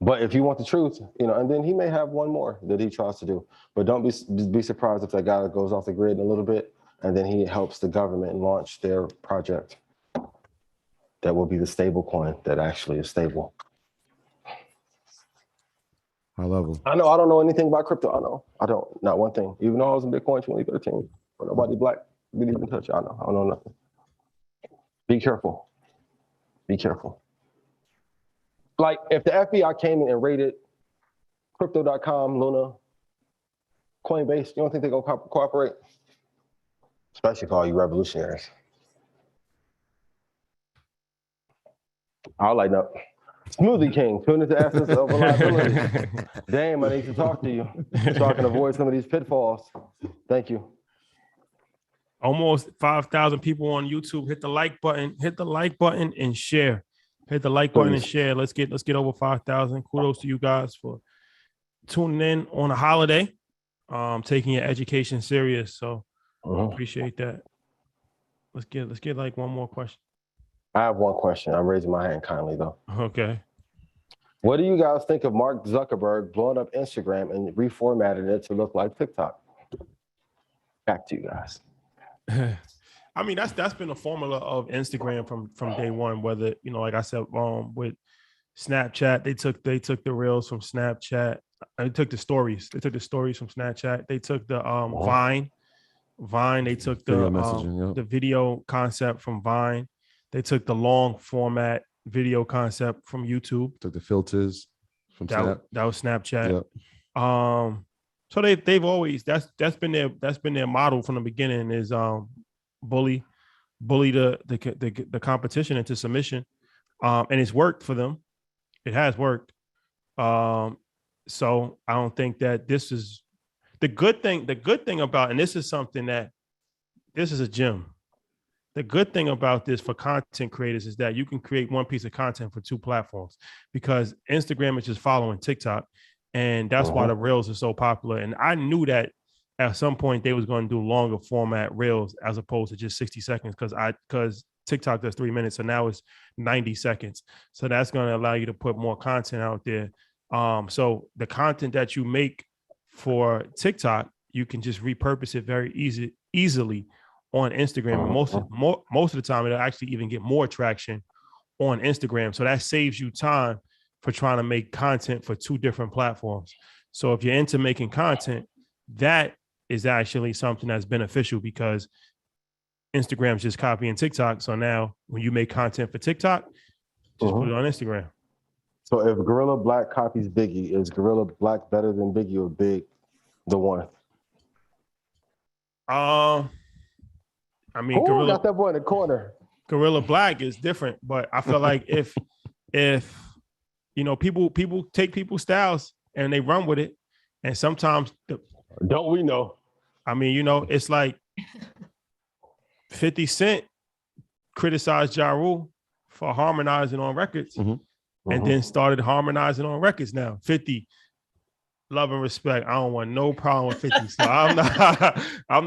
But if you want the truth, and then he may have one more that he tries to do. But don't be surprised if that guy goes off the grid in a little bit, and then he helps the government launch their project. That will be the stable coin that actually is stable. High level. I know I don't know anything about crypto. I don't. Not one thing. Even though I was in Bitcoin 2013, but nobody black didn't even touch it. I don't know nothing. Be careful. Be careful. Like if the FBI came in and raided crypto.com, Luna, Coinbase, you don't think they're going to cooperate? Especially for all you revolutionaries. I'll lighten up. Smoothie King, tune into Essence of Reliability. Damn, I need to talk to you so I can avoid some of these pitfalls. Thank you. Almost 5,000 people on YouTube. Hit the like button. Hit the like button and share. Hit the like button and share. Let's get over 5,000. Kudos to you guys for tuning in on a holiday, taking your education serious. So appreciate that. Let's get like one more question. I have one question. I'm raising my hand kindly though. Okay. What do you guys think of Mark Zuckerberg blowing up Instagram and reformatting it to look like TikTok? Back to you guys. I mean, that's been a formula of Instagram from day one. Whether, like I said, with Snapchat, they took the reels from Snapchat. They took the stories. They took the stories from Snapchat. They took the Vine. They took the video concept from Vine. They took the long format video concept from YouTube. Took the filters from Snap. That was Snapchat. Yep. So they've always that's been their model from the beginning is bully the competition into submission, and it's worked for them. It has worked. So I don't think that this is the good thing. The good thing about, and this is something that this is a gem. The good thing about this for content creators is that you can create one piece of content for two platforms, because Instagram is just following TikTok. And that's why the reels are so popular. And I knew that at some point they was going to do longer format reels as opposed to just 60 seconds because TikTok does 3 minutes. So now it's 90 seconds. So that's going to allow you to put more content out there. So the content that you make for TikTok, you can just repurpose it very easily on Instagram. And most of the time, it'll actually even get more traction on Instagram. So that saves you time for trying to make content for two different platforms. So if you're into making content, that is actually something that's beneficial because Instagram's just copying TikTok. So now when you make content for TikTok, just put it on Instagram. So if Gorilla Black copies Biggie, is Gorilla Black better than Biggie or Big the one? I mean, got that boy in the corner. Gorilla Black is different, but I feel like if people take people's styles and they run with it, and sometimes don't we know? I mean, it's like 50 Cent criticized Ja Rule for harmonizing on records, and then started harmonizing on records. Now 50, love and respect. I don't want no problem with 50. So I'm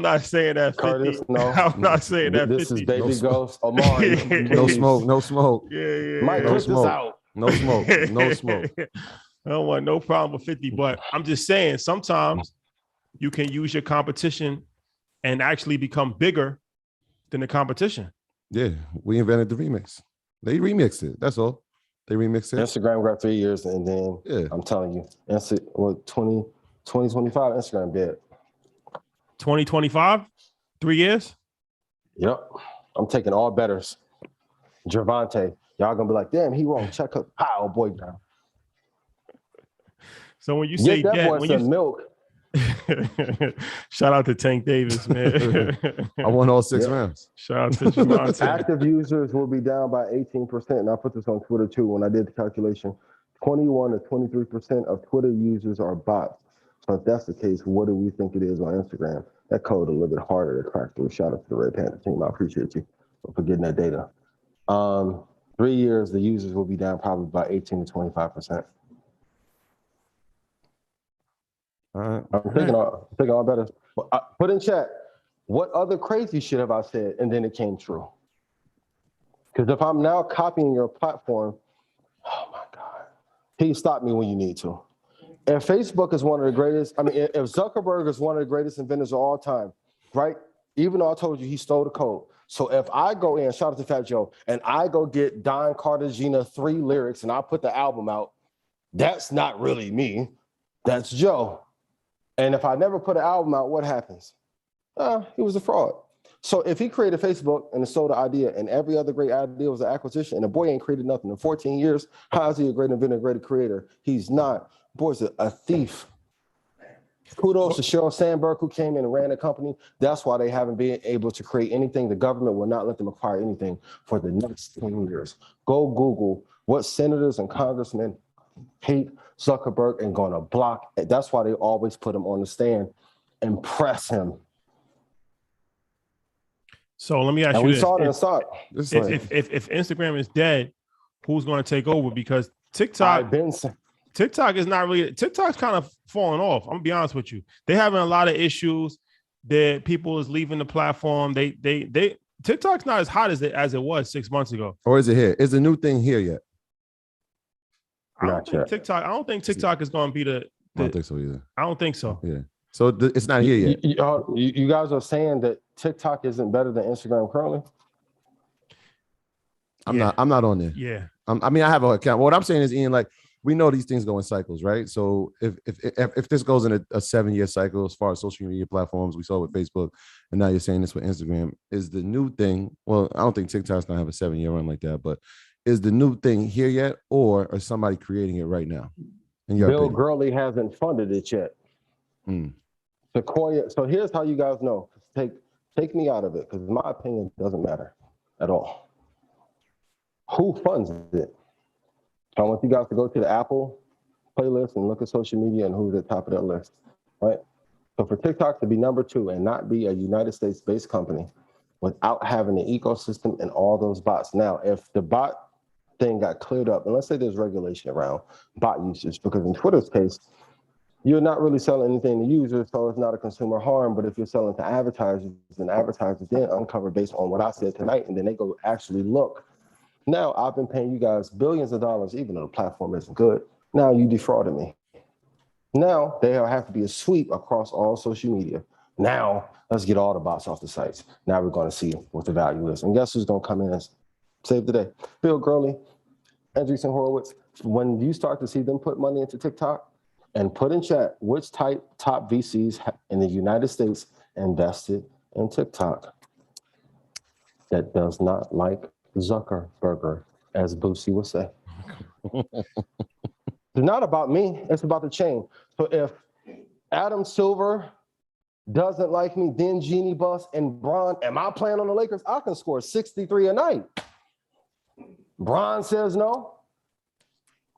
not saying that 50. Curtis, no. I'm not saying that 50. This is Baby Ghost. Omari. No smoke. Yeah. Mike, no clip smoke. this out. No smoke. I don't want no problem with 50, but I'm just saying sometimes you can use your competition and actually become bigger than the competition. Yeah, we invented the remix. They remixed it. That's all. They remixed it. Instagram got 3 years, and then I'm telling you, 2025 Instagram dead. 2025, 3 years. Yep, I'm taking all betters. Gervonta, y'all gonna be like, damn, he wrong. Check up, pow, boy down. So when you say that dead, boy some milk. Shout out to Tank Davis, man. I won all 6 rounds. Shout out to Gervonta. Active users will be down by 18%. And I put this on Twitter too when I did the calculation. 21 to 23% of Twitter users are bots. So if that's the case, what do we think it is on Instagram? That code a little bit harder to crack through. Shout out to the Red Panther team. I appreciate you for getting that data. 3 years, the users will be down probably by 18 to 25%. I'm thinking all better. Put in chat, what other crazy shit have I said? And then it came true. Because if I'm now copying your platform, oh my God, please stop me when you need to. If Facebook is one of the greatest, if Zuckerberg is one of the greatest inventors of all time, right? Even though I told you he stole the code. So if I go in, shout out to Fat Joe, and I go get Don Cartagena 3 lyrics and I put the album out, that's not really me. That's Joe. And if I never put an album out, what happens? He was a fraud. So if he created Facebook and sold the idea and every other great idea was an acquisition and the boy ain't created nothing in 14 years, how is he a great inventor, a great creator? He's not. Boy's a thief. Kudos to Sheryl Sandberg, who came in and ran the company. That's why they haven't been able to create anything. The government will not let them acquire anything for the next 10 years. Go Google what senators and congressmen hate Zuckerberg and going to block. That's why they always put him on the stand and press him. So let me ask you this. If Instagram is dead, who's going to take over? Because TikTok is not really, TikTok's kind of falling off. I'm gonna be honest with you. They're having a lot of issues that people is leaving the platform. TikTok's not as hot as it was 6 months ago. Or is it here? Is the new thing here yet? I don't think TikTok is going to be the. I don't think so either. I don't think so. Yeah. So it's not here yet. You guys are saying that TikTok isn't better than Instagram currently? I'm not on there. Yeah. I mean, I have an account. What I'm saying is, Ian, like, we know these things go in cycles, right? So if this goes in a 7-year cycle as far as social media platforms, we saw with Facebook, and now you're saying this with Instagram, is the new thing. Well, I don't think TikTok's gonna have a 7-year run like that, but is the new thing here yet, or is somebody creating it right now? Bill Gurley hasn't funded it yet. Sequoia. So here's how you guys know. Take me out of it, because my opinion doesn't matter at all. Who funds it? I want you guys to go to the Apple playlist and look at social media and who's at the top of that list, right? So for TikTok to be number 2 and not be a United States-based company without having the ecosystem and all those bots. Now, if the bot thing got cleared up, and let's say there's regulation around bot usage, because in Twitter's case, you're not really selling anything to users, so it's not a consumer harm. But if you're selling to advertisers, then advertisers then uncover based on what I said tonight, and then they go actually look. Now, I've been paying you guys billions of dollars, even though the platform isn't good. Now you defrauded me. Now there have to be a sweep across all social media. Now let's get all the bots off the sites. Now we're going to see what the value is. And guess who's going to come in and save the day? Bill Gurley, Andreessen Horowitz. When you start to see them put money into TikTok, and put in chat which top VCs in the United States invested in TikTok that does not like Zuckerberg, as Boosie would say. It's not about me, it's about the chain. So if Adam Silver doesn't like me, then Jeannie Buss and Bron, am I playing on the Lakers? I can score 63 a night. Bron says no.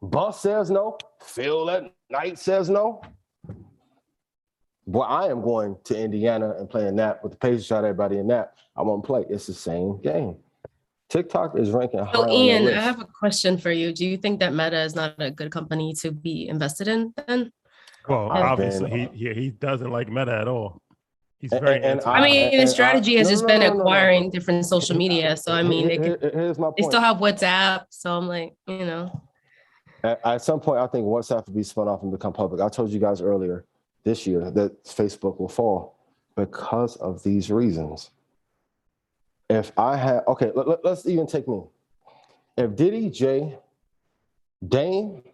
Buss says no. Phil that night says no. Boy, I am going to Indiana and playing that with the Pacers shot everybody in that. I won't play. It's the same game. TikTok is ranking high. So, Ian, I have a question for you. Do you think that Meta is not a good company to be invested in? Well, obviously, he doesn't like Meta at all. He's very. The strategy has just been acquiring different social media. So, I mean, here's my point. They still have WhatsApp. So I'm like, At some point, I think WhatsApp will be spun off and become public. I told you guys earlier this year that Facebook will fall because of these reasons. If I had, let's even take me. If Diddy, Jay, Dame,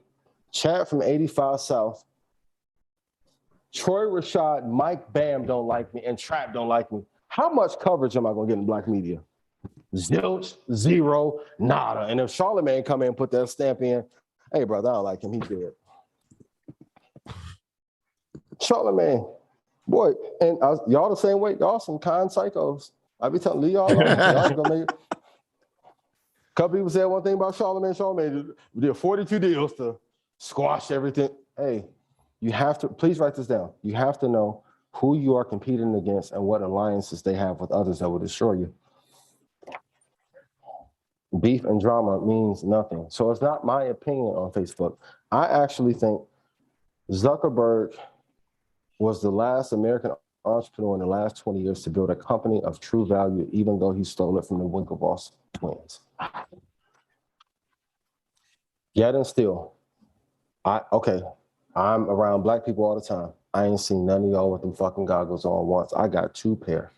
Chad from 85 South, Troy Rashad, Mike Bam don't like me, and Trap don't like me, how much coverage am I going to get in black media? Zilch, zero, nada. And if Charlamagne come in and put that stamp in, hey, brother, I don't like him. He's dead. Charlamagne, boy, and y'all the same way. Y'all some kind psychos. I be telling y'all gonna make. Couple people said one thing about Charlamagne. Charlamagne did 42 deals to squash everything. Hey, you have to, please write this down. You have to know who you are competing against and what alliances they have with others that will destroy you. Beef and drama means nothing. So it's not my opinion on Facebook. I actually think Zuckerberg was the last American entrepreneur in the last 20 years to build a company of true value, even though he stole it from the Winklevoss twins. Yet and still, I'm around black people all the time. I ain't seen none of y'all with them fucking goggles on once. I got 2 pair.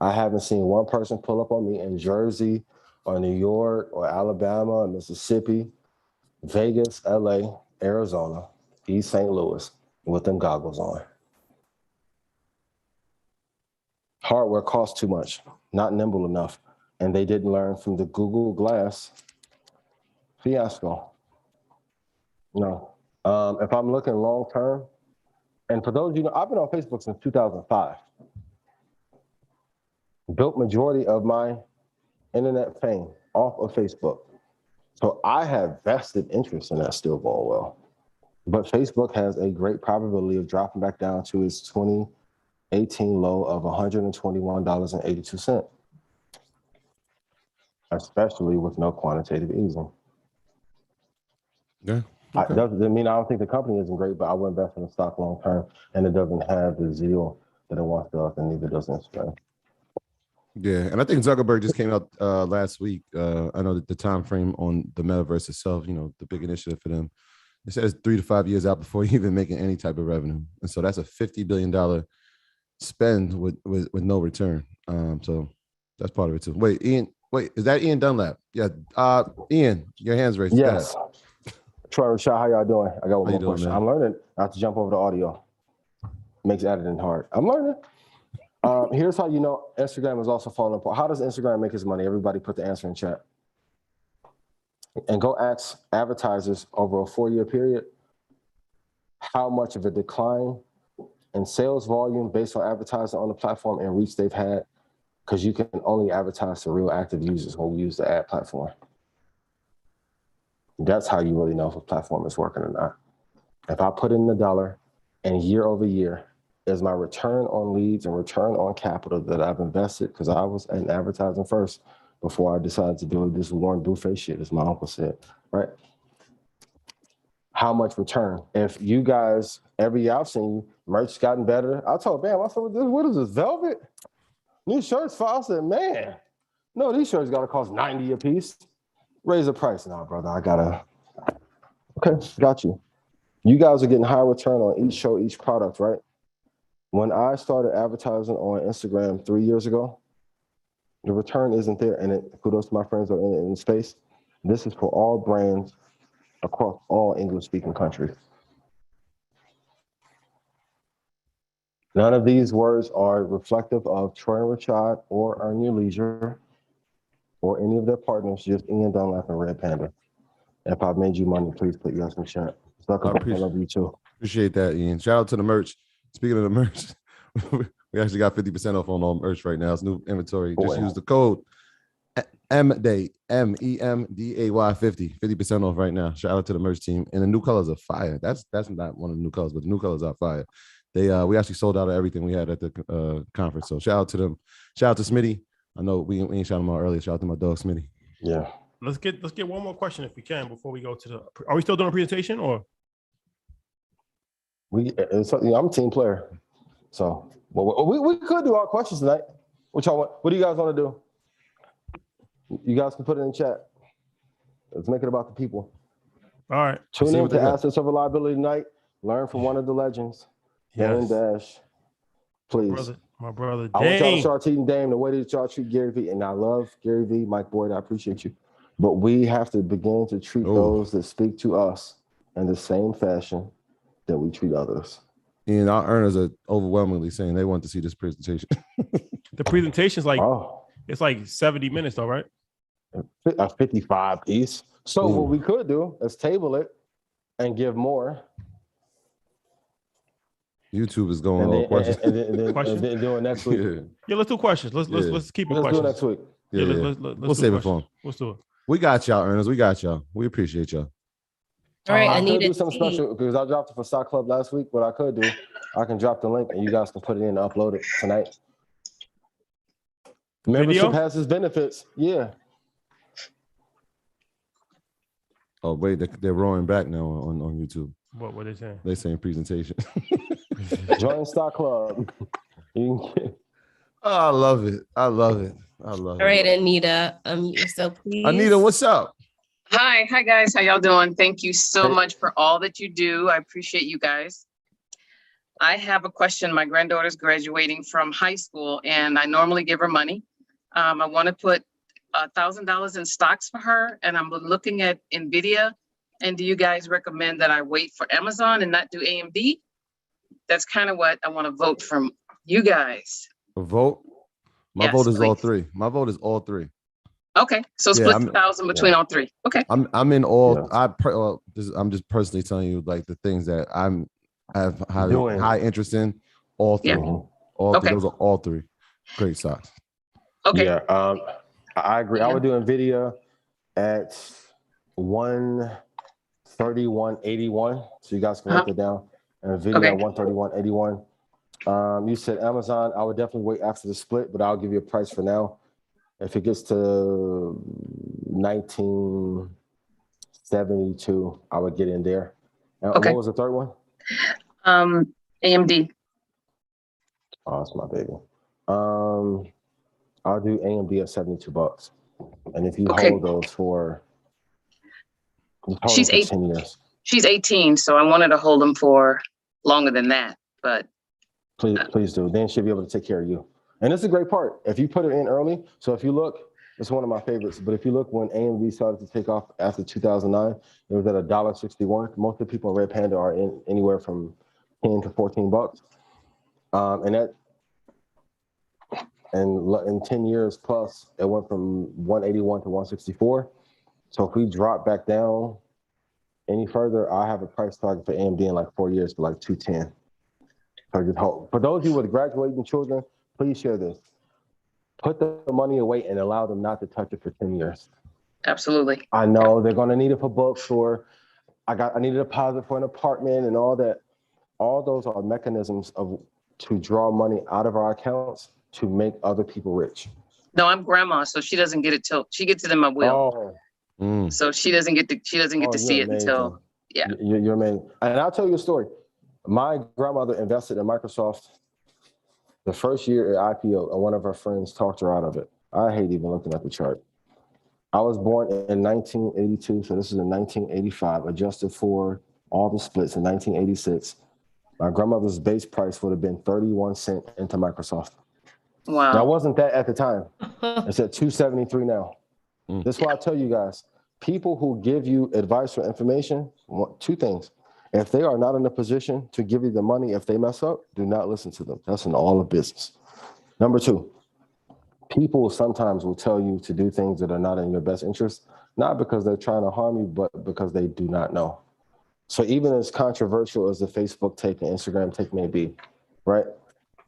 I haven't seen one person pull up on me in Jersey or New York or Alabama or Mississippi, Vegas, LA, Arizona, East St. Louis with them goggles on. Hardware costs too much, not nimble enough, and they didn't learn from the Google Glass fiasco. No. If I'm looking long term, and for those of you know, I've been on Facebook since 2005. Built majority of my internet fame off of Facebook. So I have vested interest in that still going well. But Facebook has a great probability of dropping back down to its 2018 low of $121.82, especially with no quantitative easing. Yeah. Okay. Doesn't mean I don't think the company isn't great, but I would invest in the stock long term, and it doesn't have the zeal that it once does, and neither does Instagram. Yeah, and I think Zuckerberg just came out last week. I know that the time frame on the metaverse itself, the big initiative for them, It says 3 to 5 years out before you even making any type of revenue. And so that's a $50 billion spend with no return. So that's part of it too. Wait, Ian, is that Ian Dunlap? Yeah. Ian, your hand's raised. Yes. Troy Rashad, how y'all doing? I got one more question. Man? I'm learning not to jump over the audio. Makes editing hard. I'm learning. Here's how you know Instagram is also falling apart. How does Instagram make its money? Everybody put the answer in chat. And go ask advertisers over a 4-year period how much of a decline in sales volume based on advertising on the platform and reach they've had, because you can only advertise to real active users when we use the ad platform. That's how you really know if a platform is working or not. If I put in $1 and year over year, is my return on leads and return on capital that I've invested, because I was in advertising first before I decided to do this Warren Buffett shit, as my uncle said, right? How much return? If you guys, every year I've seen merch gotten better. I told Bam, I said, what is this, velvet? New shirts, I said, man, no, these shirts gotta cost $90 a piece. Raise the price now, brother. Okay, got you. You guys are getting high return on each show, each product, right? When I started advertising on Instagram 3 years ago, the return isn't there. And kudos to my friends who are in the space. This is for all brands across all English-speaking countries. None of these words are reflective of Troy and Rashad or Earn Your Leisure or any of their partners, just Ian Dunlap and Red Panda. If I've made you money, please put yes in the chat. Zuckerberg, I love you too. Appreciate that, Ian. Shout out to the merch. Speaking of the merch, we actually got 50% off on all merch right now. It's new inventory. Just use the code MEMDAY 50% off right now. Shout out to the merch team. And the new colors are fire. That's not one of the new colors, but the new colors are fire. We actually sold out of everything we had at the conference. So shout out to them. Shout out to Smitty. I know we ain't shouting him out earlier. Shout out to my dog Smitty. Yeah. Let's get one more question if we can before we go to the. Are we still doing a presentation or? I'm a team player, so we could do our questions tonight. What do you guys want to do? You guys can put it in chat. Let's make it about the people. All right. Tune in to Assets of Reliability tonight. Learn from one of the legends. Yes. Dash, please. My brother. I want y'all to start treating Dame the way that y'all treat Gary Vee, and I love Gary Vee, Mike Boyd. I appreciate you, but we have to begin to treat those that speak to us in the same fashion that we treat others. And our earners are overwhelmingly saying they want to see this presentation. The presentation's like it's like 70 minutes though, right? A 55 piece. So what we could do is table it and give more. YouTube is going all questions. And then do it next week. Yeah, let's do questions. Let's keep it questions. Let's do it next week. We'll save it for them. Let's do it. We got y'all, earners. We got y'all. We appreciate y'all. All right, I could do something special because I dropped it for Stock Club last week. What I could do, I can drop the link and you guys can put it in and upload it tonight. Membership has its benefits. Yeah. Oh, wait, they're roaring back now on YouTube. What were they saying? They're saying presentation. Join Stock Club. I love it. I love it. All right, Anita, yourself, please. Anita, what's up? Hi guys, how y'all doing? Thank you so much for all that you do. I appreciate you guys. I have a question. My granddaughter's graduating from high school and I normally give her money. I want to put $1,000 in stocks for her and I'm looking at NVIDIA. And do you guys recommend that I wait for Amazon and not do AMD? That's kind of what I want to vote from you guys. A vote? My vote is all three. My vote is all three. Okay, so split 1,000 between all three. Okay, I'm in all. I'm just personally telling you like the things that I have high interest in. All three. All three. Those are all three. Great stocks. Okay. Yeah, I agree. I would do NVIDIA at 131.81. So you guys can write that down. And NVIDIA at 131.81. You said Amazon. I would definitely wait after the split, but I'll give you a price for now. If it gets to 1972, I would get in there. What was the third one? AMD. Oh, that's my baby. I'll do AMD at $72. And if you hold those for, she's 10 years. She's 18, so I wanted to hold them for longer than that. But please do. Then she'll be able to take care of you. And it's a great part. If you put her in early, so if you look, it's one of my favorites. But if you look when AMD started to take off after 2009, it was at $1.61. Most of the people in Red Panda are in anywhere from $10 to $14. And that, and in 10 years plus, it went from 181 to 164. So if we drop back down any further, I have a price target for AMD in like 4 years for like 210. So just hope. For those of you with graduating children, please share this. Put the money away and allow them not to touch it for 10 years. Absolutely. I know they're going to need it for books, or I need a deposit for an apartment and all that. All those are mechanisms to draw money out of our accounts to make other people rich. No, I'm grandma, so she doesn't get it till she gets it in my will. Oh. So she doesn't get to see it until You're amazing. And I'll tell you a story. My grandmother invested in Microsoft the first year at IPO, and one of her friends talked her out of it. I hate even looking at the chart. I was born in 1982, so this is in 1985, adjusted for all the splits in 1986. My grandmother's base price would have been 31 cents into Microsoft. Wow. Now, wasn't that at the time? It's at 273 now. That's why I tell you guys, people who give you advice or information want two things. If they are not in a position to give you the money if they mess up, do not listen to them. That's in all of business. Number two, people sometimes will tell you to do things that are not in your best interest, not because they're trying to harm you, but because they do not know. So even as controversial as the Facebook take and Instagram take may be, right?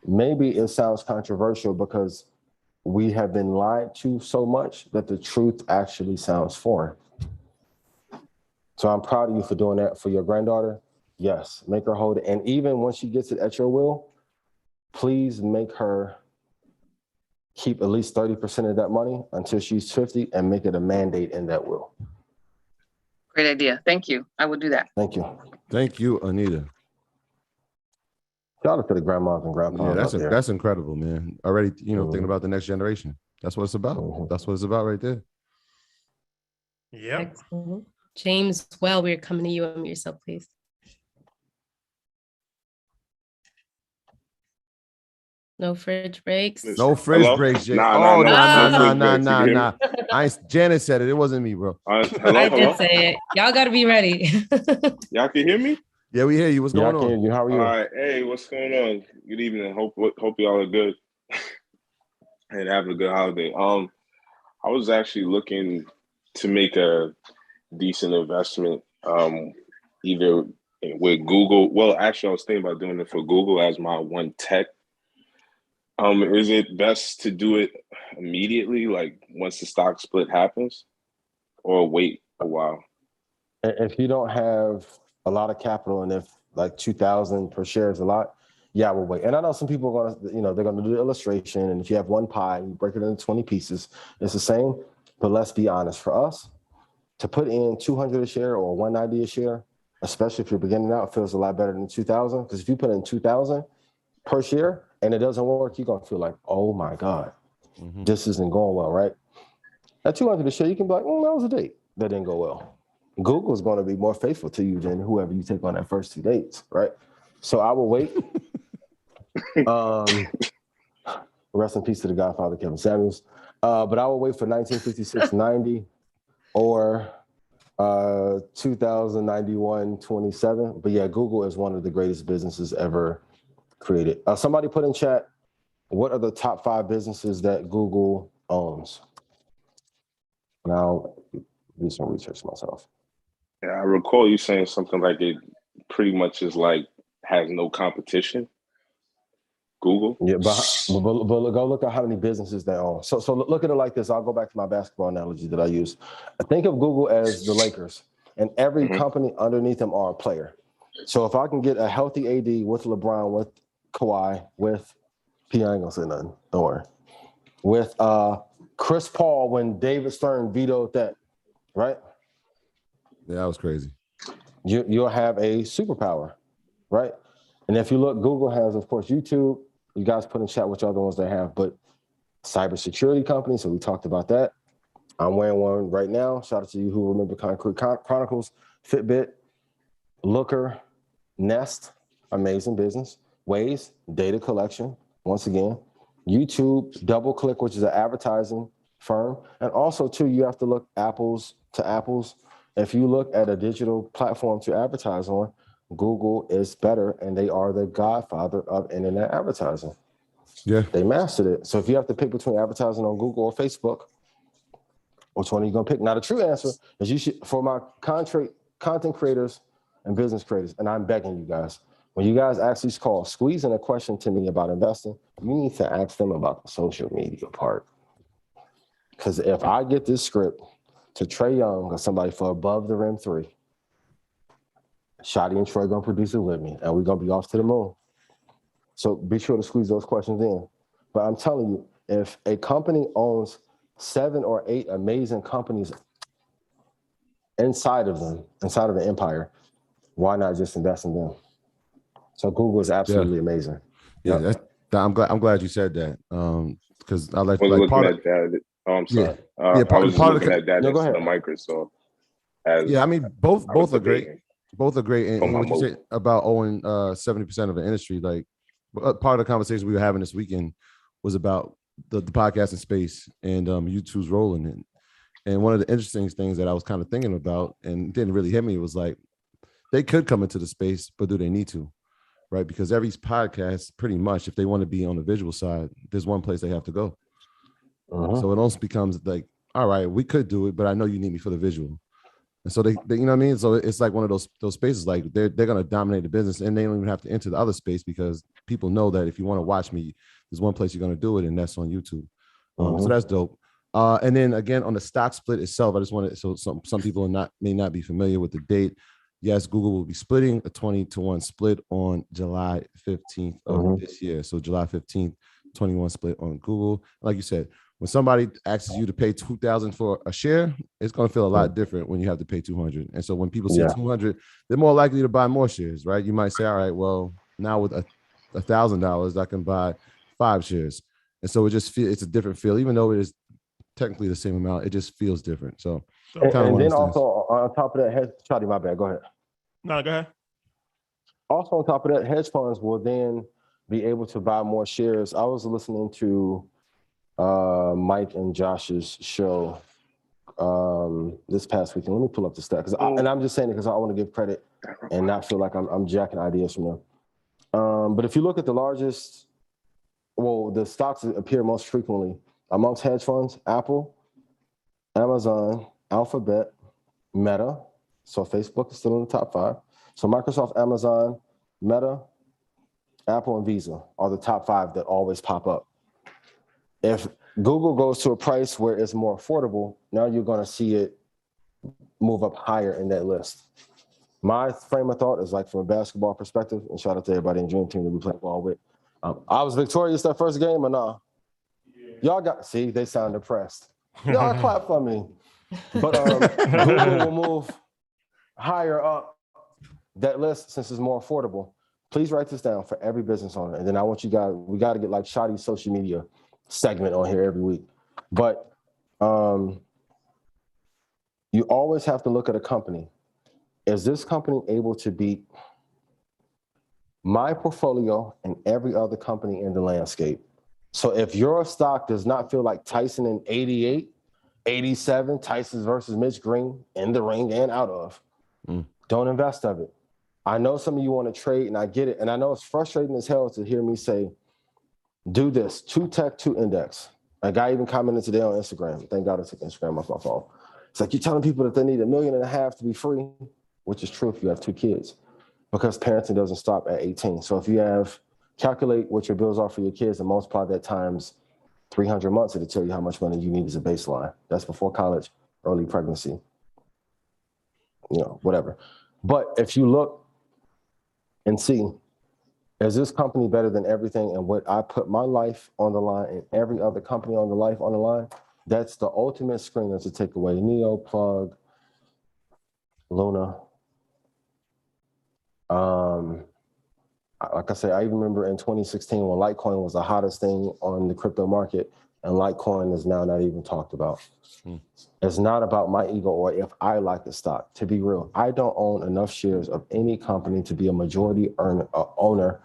Maybe it sounds controversial because we have been lied to so much that the truth actually sounds foreign. So I'm proud of you for doing that for your granddaughter. Yes, make her hold it. And even when she gets it at your will, please make her keep at least 30% of that money until she's 50 and make it a mandate in that will. Great idea. Thank you. I will do that. Thank you. Thank you, Anita. Shout out to the grandmas and grandpas. Yeah, that's incredible, man. Already, thinking about the next generation. That's what it's about. That's what it's about right there. Yeah. Excellent. James, well, we're coming to you. Unmute yourself, please. No fridge breaks. No fridge breaks, Jay. Nah. Janet said it. It wasn't me, bro. Hello. Did say it. Y'all got to be ready. Y'all can hear me? Yeah, we hear you. What's going on? How are you? All right. Hey, what's going on? Good evening. Hope y'all are good and having a good holiday. I was actually looking to make a decent investment, either with Google. Well, actually, I was thinking about doing it for Google as my one tech. Is it best to do it immediately, like once the stock split happens, or wait a while? If you don't have a lot of capital and if like 2,000 per share is a lot, yeah, we'll wait. And I know some people are gonna, they're gonna do the illustration, and if you have one pie, you break it into 20 pieces, it's the same. But let's be honest, for us to put in 200 a share or 190 a share, especially if you're beginning out, feels a lot better than 2,000. Because if you put in 2,000 per share and it doesn't work, you're gonna feel like, oh my God, this isn't going well, right? At 200 a share, you can be like, that was a date that didn't go well. Google is going to be more faithful to you than whoever you take on that first 2 dates, right? So I will wait. Rest in peace to the Godfather, Kevin Samuels. But I will wait for 1956.90 or 2091.27. But yeah, Google is one of the greatest businesses ever created. Somebody put in chat, what are the top 5 businesses that Google owns? Now, do some research myself. Yeah, I recall you saying something like it pretty much is like has no competition. Google. Yeah, but go look at how many businesses they own. So look at it like this. I'll go back to my basketball analogy that I use. Think of Google as the Lakers, and every company underneath them are a player. So if I can get a healthy AD with LeBron, with Kawhi, with I ain't gonna say nothing. Don't worry. With Chris Paul when David Stern vetoed that, right? Yeah, that was crazy. You'll have a superpower, right? And if you look, Google has, of course, YouTube. You guys put in chat which other ones they have, but cybersecurity companies, so we talked about that. I'm wearing one right now. Shout out to you who remember Concrete Chronicles, Fitbit. Looker, Nest, amazing business. Waze, data collection, once again. YouTube, DoubleClick, which is an advertising firm. And also, too, you have to look apples to apples. If you look at a digital platform to advertise on, Google is better, and they are the godfather of internet advertising. Yeah. They mastered it. So if you have to pick between advertising on Google or Facebook, which one are you going to pick? Now, the true answer is you should, for my content creators and business creators, and I'm begging you guys, when you guys ask these calls, squeeze in a question to me about investing, you need to ask them about the social media part. Because if I get this script to Trey Young or somebody for Above the Rim 3, Shotty and Troy going to produce it with me, and we're going to be off to the moon. So be sure to squeeze those questions in. But I'm telling you, if a company owns 7 or 8 amazing companies inside of the empire, why not just invest in them? So Google is absolutely amazing. Yeah, I'm glad you said that. Because I like part of that. Oh, I'm sorry. Part I was just looking of at that as the Microsoft. I mean, both are great. Both are great. And what you said about owing 70% of the industry, like part of the conversation we were having this weekend was about the podcasting space and YouTube's role in it. And one of the interesting things that I was kind of thinking about and didn't really hit me was like, they could come into the space, but do they need to? Right? Because every podcast, pretty much, if they want to be on the visual side, there's one place they have to go. So it almost becomes like, all right, we could do it, but I know you need me for the visual. And so they you know what I mean? So it's like one of those spaces, like they're going to dominate the business, and they don't even have to enter the other space because people know that if you want to watch me, there's one place you're going to do it, and that's on YouTube. So that's dope. And then again, on the stock split itself, I just wanted, so some people may not be familiar with the date. Yes, Google will be splitting a 20-1 split on July 15th of this year. So July 15th, 21 split on Google. Like you said, when somebody asks you to pay $2,000 for a share, it's going to feel a lot different when you have to pay $200. And so when people see $200, they're more likely to buy more shares, right? You might say, all right, well, now with $1,000, I can buy 5 shares. And so it's a different feel, even though it is technically the same amount, it just feels different. So and then also on top of that, Shotty, my bad, go ahead. No, go ahead. Also on top of that, hedge funds will then be able to buy more shares. I was listening to Mike and Josh's show this past weekend. Let me pull up the stat, and I'm just saying it because I want to give credit and not feel like I'm jacking ideas from them. But if you look at the stocks that appear most frequently amongst hedge funds: Apple, Amazon, Alphabet, Meta. So Facebook is still in the top 5. So Microsoft, Amazon, Meta, Apple, and Visa are the top 5 that always pop up. If Google goes to a price where it's more affordable, now you're going to see it move up higher in that list. My frame of thought is like from a basketball perspective, and shout out to everybody in Dream Team that we play ball with. I was victorious that first game or no? Y'all they sound depressed. Y'all clap for me. But Google will move higher up that list since it's more affordable. Please write this down for every business owner. And then I want you guys, we got to get like Shotty's social media segment on here every week. But you always have to look at a company. Is this company able to beat my portfolio and every other company in the landscape? So if your stock does not feel like Tyson in 88, 87, Tyson versus Mitch Green in the ring and out of, don't invest of it. I know some of you want to trade, and I get it. And I know it's frustrating as hell to hear me say, do this, 2 tech, 2 index. A guy even commented today on Instagram. Thank God I took Instagram off my phone. It's like, you're telling people that they need $1.5 million to be free, which is true if you have 2 kids, because parenting doesn't stop at 18. So if you calculate what your bills are for your kids and multiply that times 300 months, it'll tell you how much money you need as a baseline. That's before college, early pregnancy, whatever. But if you look and see, is this company better than everything and what I put my life on the line and every other company on the line? That's the ultimate screener to take away Neo, Plug, Luna. Like I said, I even remember in 2016 when Litecoin was the hottest thing on the crypto market, And Litecoin is now not even talked about. It's not about my ego or if I like the stock. To be real, I don't own enough shares of any company to be a majority owner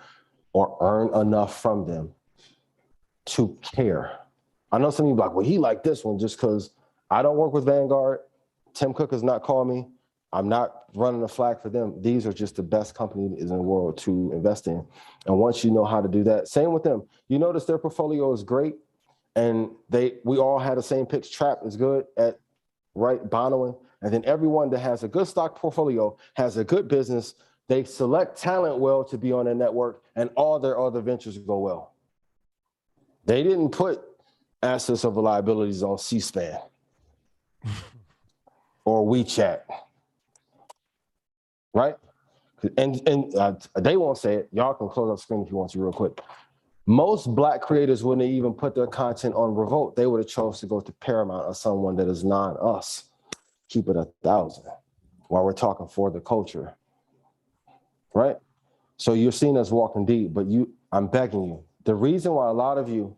or earn enough from them to care. I know some of you are like, well, he liked this one just because I don't work with Vanguard. Tim Cook has not called me. I'm not running a flag for them. These are just the best companies in the world to invest in. And once you know how to do that, same with them. You notice their portfolio is great. And we all had the same picks. Trap is good at Bonowin. And then everyone that has a good stock portfolio has a good business. They select talent well to be on their network, and all their other ventures go well. They didn't put assets of liabilities on C-SPAN or WeChat, right? And they won't say it. Y'all can close up screen if you want to real quick. Most Black creators wouldn't even put their content on Revolt. They would have chose to go to Paramount or someone that is non-us. Keep it 1,000 while we're talking for the culture, right? So you're seeing us walking deep, but I'm begging you. The reason why a lot of you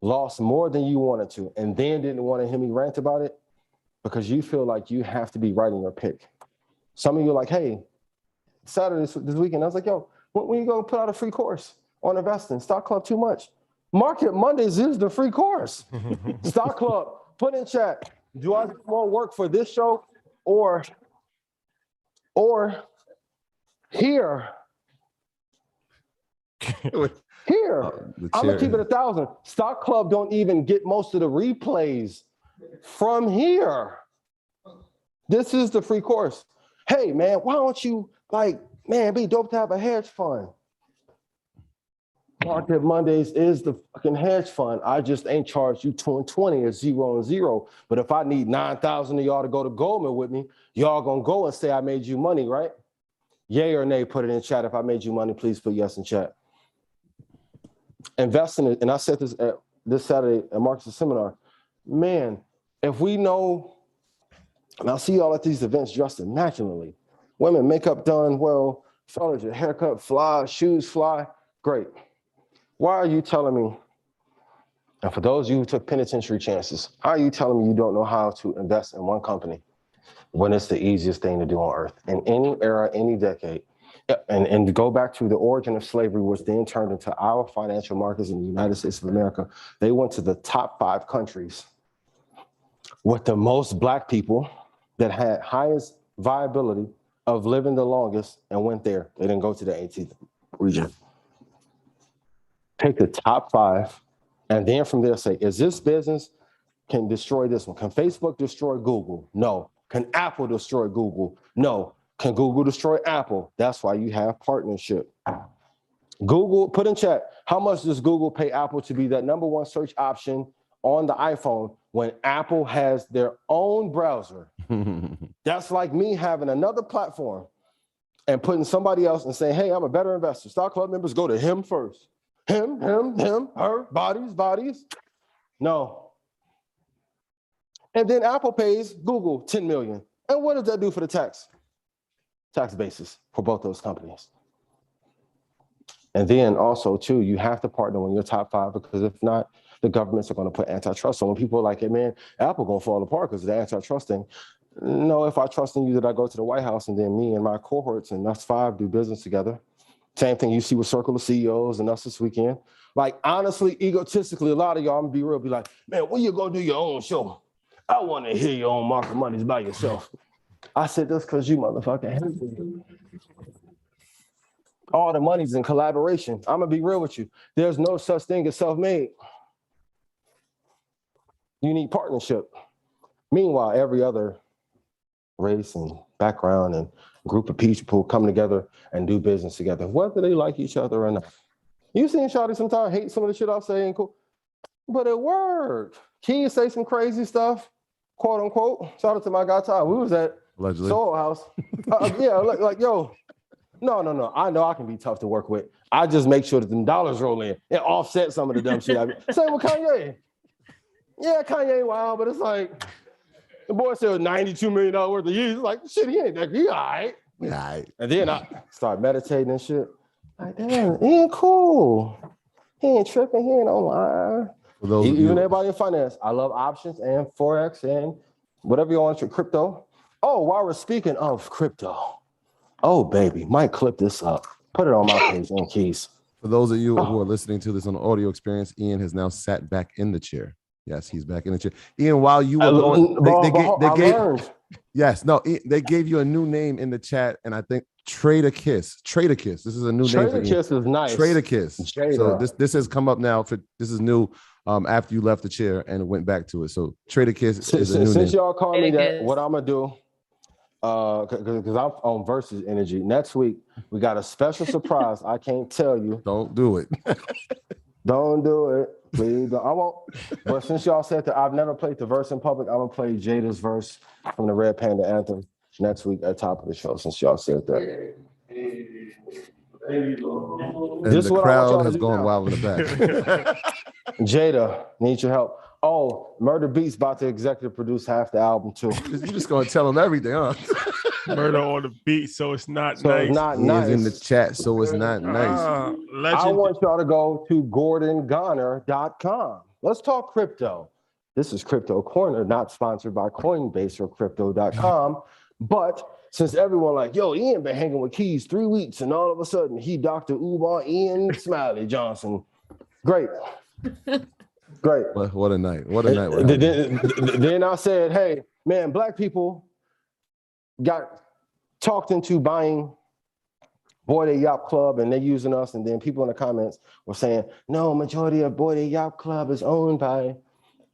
lost more than you wanted to and then didn't want to hear me rant about it, because you feel like you have to be writing your pick. Some of you are like, hey, Saturday this weekend, I was like, yo, when you going to put out a free course on investing? Stock Club too much. Market Mondays is the free course. Stock Club, put in chat, do I do more work for this show or here? Here, I'm gonna keep it 1,000. Stock Club don't even get most of the replays from here. This is the free course. Hey man, why don't you be dope to have a hedge fund? Market Mondays is the fucking hedge fund. I just ain't charged you 20 or 0 and 0. But if I need 9,000 of y'all to go to Goldman with me, y'all gonna go and say I made you money, right? Yay or nay, put it in chat. If I made you money, please put yes in chat. Investing, and I said this Saturday at Marcus' seminar, man, if we know, and I'll see y'all at these events dressed immaculately. Women, makeup done well, fellas, your haircut fly, shoes fly, great. Why are you telling me, and for those of you who took penitentiary chances, how are you telling me you don't know how to invest in one company when it's the easiest thing to do on earth in any era, any decade? And to go back to the origin of slavery, which then turned into our financial markets in the United States of America, they went to the top 5 countries with the most Black people that had highest viability of living the longest and went there. They didn't go to the 18th region. Take the top 5, and then from there say, is this business can destroy this one? Can Facebook destroy Google? No. Can Apple destroy Google? No. Can Google destroy Apple? That's why you have partnership. Google, put in chat, how much does Google pay Apple to be that #1 search option on the iPhone when Apple has their own browser? That's like me having another platform and putting somebody else and saying, hey, I'm a better investor. Stock Club members go to him first. Him, her, bodies. No. And then Apple pays Google $10 million. And what does that do for the tax basis for both those companies? And then also, too, you have to partner when you're top 5, because if not, the governments are going to put antitrust. So when people are like, hey, man, Apple going to fall apart because of the antitrust thing. No, if I trust in you that I go to the White House and then me and my cohorts and us 5 do business together. Same thing you see with Circle of CEOs and us this weekend. Like, honestly, egotistically, a lot of y'all, I'm going to be real, be like, man, when you go do your own show? I want to hear your own Market Mondays by yourself. I said, that's because you motherfucking hate me. All the money's in collaboration. I'm going to be real with you. There's no such thing as self-made. You need partnership. Meanwhile, every other race and background and group of people come together and do business together, whether they like each other or not. You seen Shawty sometimes hate some of the shit I'm saying, cool, but it worked. Key say some crazy stuff, quote unquote. Shout out to my guy Ty. We was at Allegedly. Soul House. Yeah, like yo, no. I know I can be tough to work with. I just make sure that them dollars roll in and offset some of the dumb shit. Same with Kanye. Yeah, Kanye wild, but it's like the boy said $92 million worth of years. Like, shit, he ain't that good. He all right. All right. And then I start meditating and shit. Like, damn, he ain't cool. He ain't tripping. He ain't online. For those Even everybody in finance, I love options and Forex and whatever you want to crypto. Oh, while we're speaking of crypto, oh, baby, might clip this up. Put it on my page in keys. For those of you who are listening to this on the audio experience, Ian has now sat back in the chair. Yes, he's back in the chair. Ian, while you were going, they gave you a new name in the chat, and I think Trader Kiss. Trader Kiss. This is a new name for Ian. Trader Kiss is nice. Trader Kiss. Jada. So this has come up now. This is new after you left the chair and went back to it. So Trader Kiss is a new name. Since y'all call me that, what I'm gonna do, because I'm on Versus Energy. Next week we got a special surprise. I can't tell you. Don't do it. Don't do it. Please, I won't. But since y'all said that I've never played the verse in public, I'm gonna play Jada's verse from the Red Panda Anthem next week at top of the show. Since y'all said that, and this the crowd has gone wild in the back. Jada, need your help. Oh, Murder Beats about to executive produce half the album too. You're just gonna tell them everything, huh? Murder on the beat, so it's not nice. It's not He's nice. in the chat, so it's not nice. I want y'all to go to GordonGonner.com. Let's talk crypto. This is Crypto Corner, not sponsored by Coinbase or Crypto.com. But since everyone like, yo, Ian been hanging with Keys 3 weeks, and all of a sudden he Dr. Umar Ian Smiley Johnson. Great. Great. What a night. What a night. Then I said, hey, man, black people got talked into buying Boy They Yacht Club, and they're using us. And then people in the comments were saying, no, majority of Boy They Yacht Club is owned by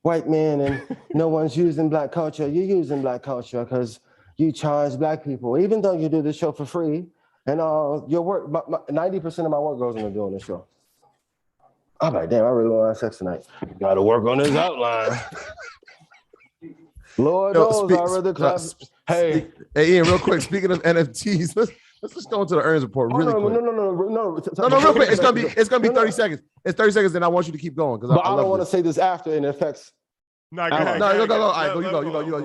white men, and no one's using black culture. You're using black culture because you charge black people, even though you do this show for free. And your work, 90% of my work goes into doing this show. I'm like, damn, I really want to have sex tonight. Got to work on this outline. Lord knows I read the class. Hey, Ian, real quick. Speaking of NFTs, let's just go into the earnings report really quick. No, real quick. It's gonna be 30 seconds. It's 30 seconds, and I want you to keep going because I don't want to say this after and it affects. No, go. All right, you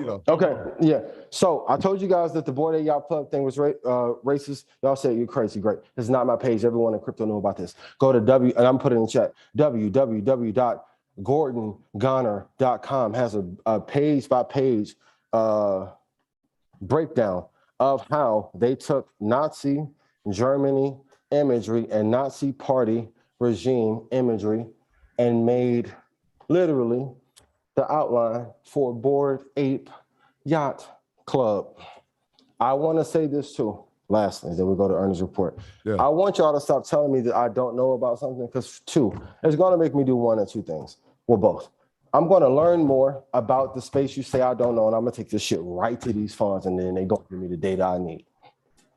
go. Okay, yeah. So I told you guys that the Boy They Yacht Club thing was racist. Y'all said you're crazy. Great. This is not my page. Everyone in crypto know about this. Go to and I'm putting it in the chat. www.GordonGonner.com has a page-by-page breakdown of how they took Nazi Germany imagery and Nazi party regime imagery and made literally the outline for Bored Ape Yacht Club. I want to say this too, lastly, then we go to earnings report. Yeah. I want y'all to stop telling me that I don't know about something, because it's going to make me do one or two things. Well, both. I'm going to learn more about the space you say I don't know, and I'm going to take this shit right to these funds, and then they go give me the data I need.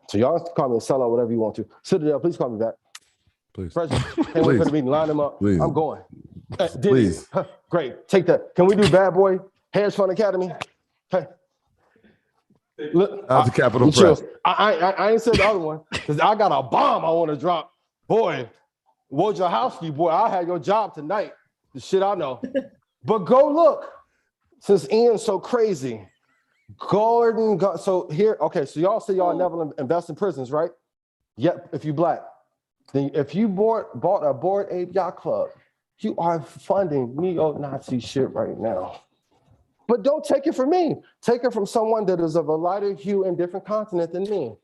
So y'all call me a sellout, whatever you want to. Citadel, please call me back. Please. President, can't wait for the meeting. Line them up. Please. I'm going. Please. Great. Take that. Can we do Bad Boy Hedge Fund Academy? Hey. Look, out the Capitol Press. I ain't said the other one because I got a bomb I want to drop. Boy, Wojciechowski, boy, I had your job tonight. The shit I know. But go look. Since Ian's so crazy, so here, okay, so y'all say y'all never invest in prisons, right? Yep, if you black. Then if you bought a Bored Ape Yacht Club, you are funding neo-Nazi shit right now. But don't take it from me. Take it from someone that is of a lighter hue and different continent than me.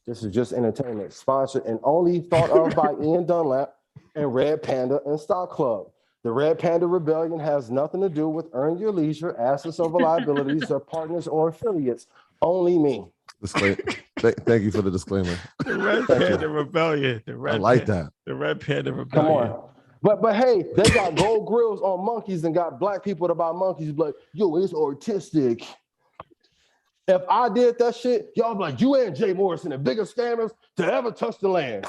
This is just entertainment, sponsored and only thought of by Ian Dunlap and Red Panda and Stock Club. The Red Panda Rebellion has nothing to do with earn your leisure, assets over liabilities, or partners or affiliates. Only me. Thank you for the disclaimer. The Red Panda Rebellion. I like that. The Red Panda Rebellion. Come on. But hey, they got gold grills on monkeys and got black people about monkeys. But yo, it's artistic. If I did that shit, y'all be like, you and Jay Morrison, the biggest scammers to ever touch the land.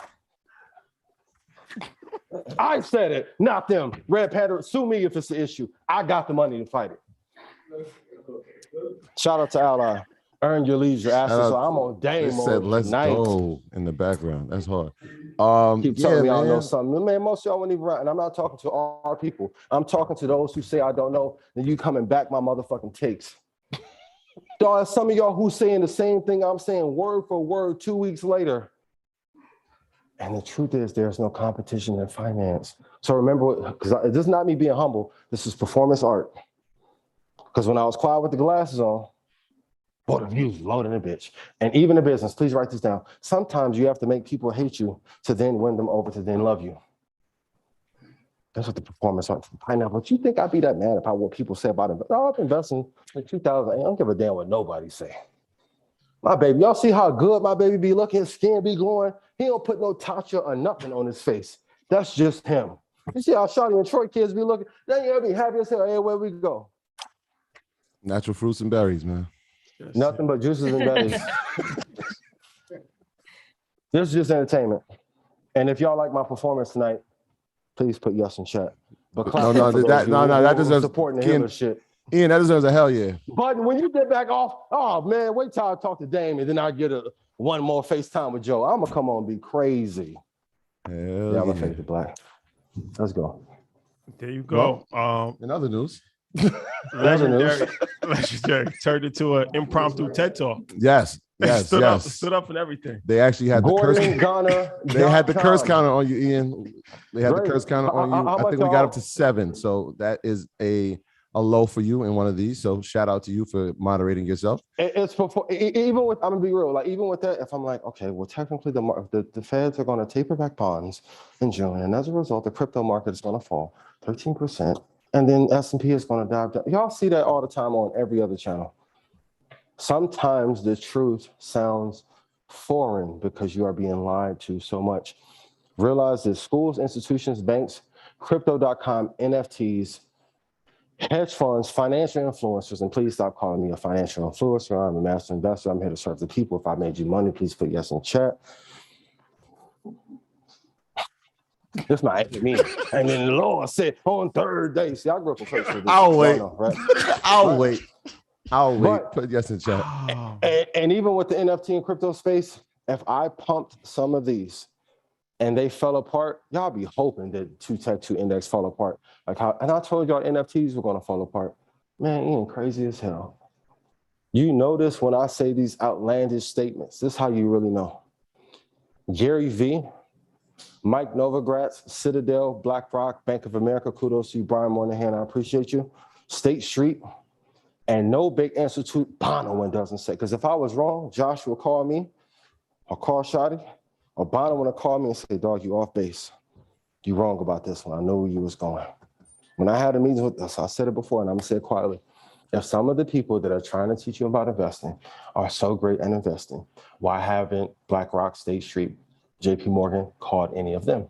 I said it, not them. Red Panda, sue me if it's an issue. I got the money to fight it. Shout out to Ally. Earn your leisure, assets. So I'm on Dame mode. Said, let's go in the background. That's hard. Keep telling me I don't know something. Man, most of y'all wouldn't even run. And I'm not talking to all our people. I'm talking to those who say I don't know. Then you come and back my motherfucking takes. Dog, some of y'all who saying the same thing I'm saying word for word 2 weeks later. And the truth is, there's no competition in finance. So remember, because this is not me being humble, this is performance art. Because when I was quiet with the glasses on, boy, the views loading a bitch. And even in business, please write this down. Sometimes you have to make people hate you to then win them over to then love you. That's what the performance art from Pineapple. But you think I'd be that mad about what people say about it? Oh, I've invested in 2000. I don't give a damn what nobody say. My baby, y'all see how good my baby be looking? His skin be glowing. He don't put no Tatcha or nothing on his face. That's just him. You see how Shawty and Troy kids be looking? Then you'll be happy as hell everywhere we go. Natural fruits and berries, man. Nothing but juices and berries. This is just entertainment. And if y'all like my performance tonight, please put yes in chat. But that deserves supporting the Hiller shit. Ian, that deserves a hell yeah. But when you get back off, oh man, wait till I talk to Dame and then I get one more FaceTime with Joe. I'm gonna come on and be crazy. Hell I'm gonna fade to black. Let's go. There you go. In other news. Legendary turned into an impromptu TED talk. Yes. Stood up and everything. They actually had Gordon, the curse. They had the curse counter on you, Ian. They had the curse counter on you. I think we got up to 7. So that is a low for you in one of these. So shout out to you for moderating yourself. It's even with, I'm gonna be real, like even with that, if I'm like, okay, well technically the feds are gonna taper back bonds in June, and as a result, the crypto market is gonna fall 13%, and then S&P is gonna dive down. Y'all see that all the time on every other channel. Sometimes the truth sounds foreign because you are being lied to so much. Realize that schools, institutions, banks, crypto.com, NFTs, hedge funds, financial influencers, and please stop calling me a financial influencer. I'm a master investor. I'm here to serve the people. If I made you money, please put yes in chat. This might be me. And then the Lord said on third day. See, I grew up in church. I'll wait. Right? I'll wait. Put yes in chat. And even with the NFT and crypto space, if I pumped some of these and they fell apart, y'all be hoping that 2 Tech 2 Index fall apart. Like how, and I told y'all NFTs were gonna fall apart. Man, Ian, crazy as hell. You notice when I say these outlandish statements, this is how you really know. Gary V, Mike Novogratz, Citadel, BlackRock, Bank of America, kudos to you, Brian Moynihan, I appreciate you. State Street, and no big institute, Bonawyn doesn't say. Because if I was wrong, Josh will call me, or call Shotty, or Bonawyn will call me and say, dog, you off base. You wrong about this one. I know where you was going. When I had a meeting with us, I said it before, and I'm gonna say it quietly. If some of the people that are trying to teach you about investing are so great at investing, why haven't BlackRock, State Street, JP Morgan called any of them?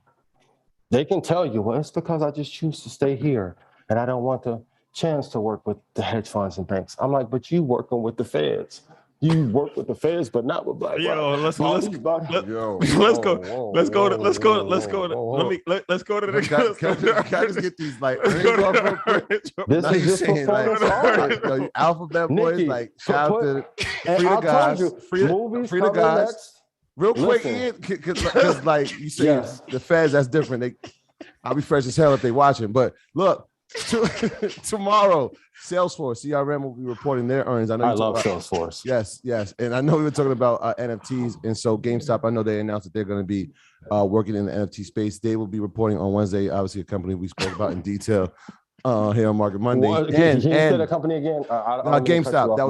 They can tell you, well, it's because I just choose to stay here and I don't want the chance to work with the hedge funds and banks. I'm like, but you working with the feds. You work with the feds, but not with BlackRock. Yo, let's go to the. Can I just get these like? This is just performance art. Alphabet boys, like shout out to free the guys, free the guys. Next. Real quick, Ian, because like you say, the feds, that's different. I'll be fresh as hell if they watching. But look, tomorrow, Salesforce CRM will be reporting their earnings. I love Salesforce. Yes, and I know we were talking about NFTs, and so GameStop. I know they announced that they're going to be working in the NFT space. They will be reporting on Wednesday. Obviously, a company we spoke about in detail here on Market Monday. Can you say the company again? GameStop. That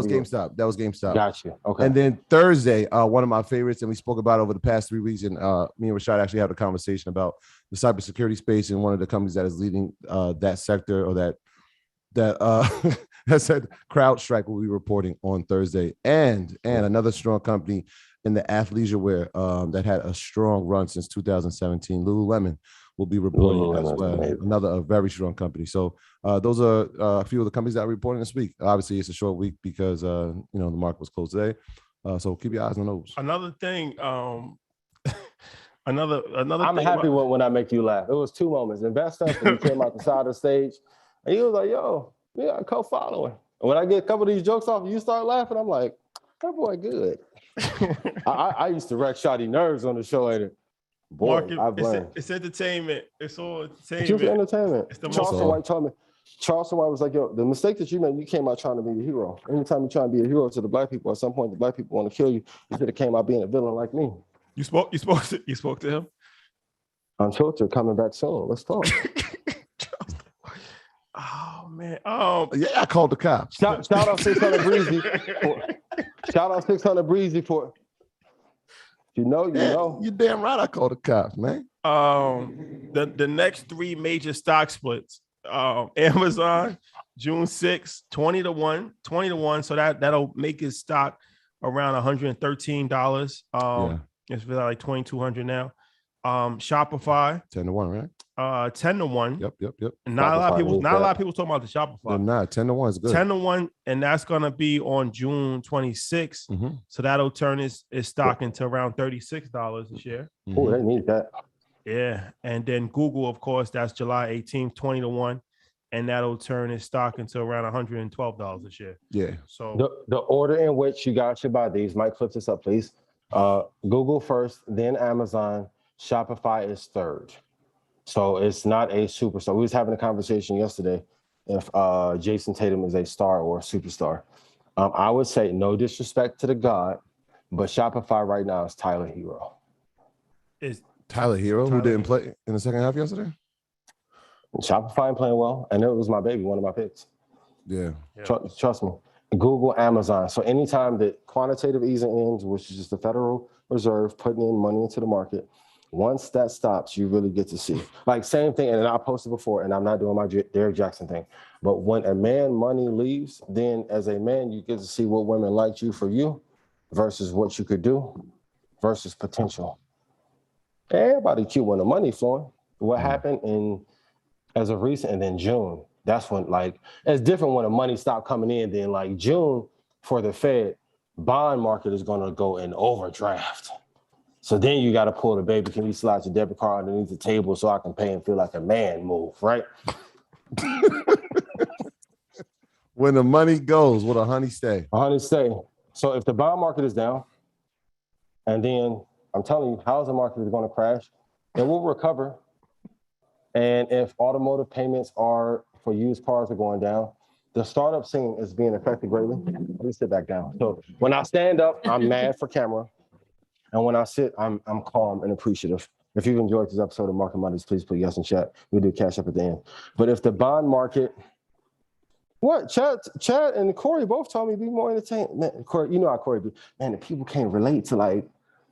was GameStop. Got you. Okay. And then Thursday, one of my favorites, and we spoke about over the past 3 weeks, and me and Rashad actually had a conversation about the cybersecurity space, and one of the companies that is leading that sector, or that said CrowdStrike will be reporting on Thursday, and another strong company in the athleisure wear that had a strong run since 2017, Lululemon, will be reporting as well. Another very strong company. So those are a few of the companies that are reporting this week. Obviously, it's a short week because the market was closed today. So keep your eyes on those. Another thing. Another. I'm happy when I make you laugh. It was 2 moments. Invest Us, when you came out the side of the stage, and he was like, "Yo, we got a co-following." And when I get a couple of these jokes off, you start laughing. I'm like, "That boy good." I used to wreck Shotty nerves on the show later. Boy, I've learned. It's entertainment. It's all entertainment. It's just entertainment. Charleston White told me. Charleston White was like, "Yo, the mistake that you made, you came out trying to be a hero. Anytime you try to be a hero to the black people, at some point the black people want to kill you. You should have came out being a villain like me." You spoke to him? Unfiltered coming back soon. Let's talk. Oh man. Yeah, I called the cops. Shout out 600 Breezy. Shout out 600 Breezy for. You know. You're damn right. I called the cops, man. The next three major stock splits. Amazon, June 6th, 20-1. So that'll make his stock around $113. It's like $2,200 now. Shopify 10-1, right? 10-1. Yep. And not a lot of people talking about the Shopify. They're not 10-1 is good. 10-1, and that's gonna be on June 26th. Mm-hmm. So that'll turn his stock into around $36 a share. Oh, they need that. Yeah, and then Google, of course, that's July 18th, 20-1, and that'll turn his stock into around $112 a share. Yeah. So the order in which you guys should buy these, Mike, flip this up, please. Google first, then Amazon. Shopify is third. So it's not a superstar. We was having a conversation yesterday if Jason Tatum is a star or a superstar. I would say no disrespect to the God, but Shopify right now is Tyler Hero. Is Tyler Hero, who didn't play in the second half yesterday? Shopify ain't playing well, and it was my baby, one of my picks. Yeah. Trust me. Google, Amazon. So anytime that quantitative easing ends, which is just the Federal Reserve putting in money into the market, once that stops, you really get to see. Like same thing, and I posted before, and I'm not doing my Derek Jackson thing, but when a man money leaves, then as a man, you get to see what women liked you for you versus what you could do versus potential. Everybody cute when the money flowing. What happened as of recent, and then June, that's when it's different when the money stopped coming in. Then like June for the Fed, bond market is gonna go in overdraft. So then you got to pull the baby, can you slide your debit card underneath the table so I can pay and feel like a man move, right? When the money goes, will the honey stay? A honey stay. So if the bond market is down, and then I'm telling you, housing market is going to crash, it will recover. And if automotive payments for used cars are going down, the startup scene is being affected greatly. Let me sit back down. So when I stand up, I'm mad for camera. And when I sit, I'm calm and appreciative. If you've enjoyed this episode of Market Mondays, please put yes in chat. We'll do cash up at the end. But if the bond market, Chad and Corey both told me to be more entertained. Man, Corey, you know how Corey be. Man, the people can't relate to all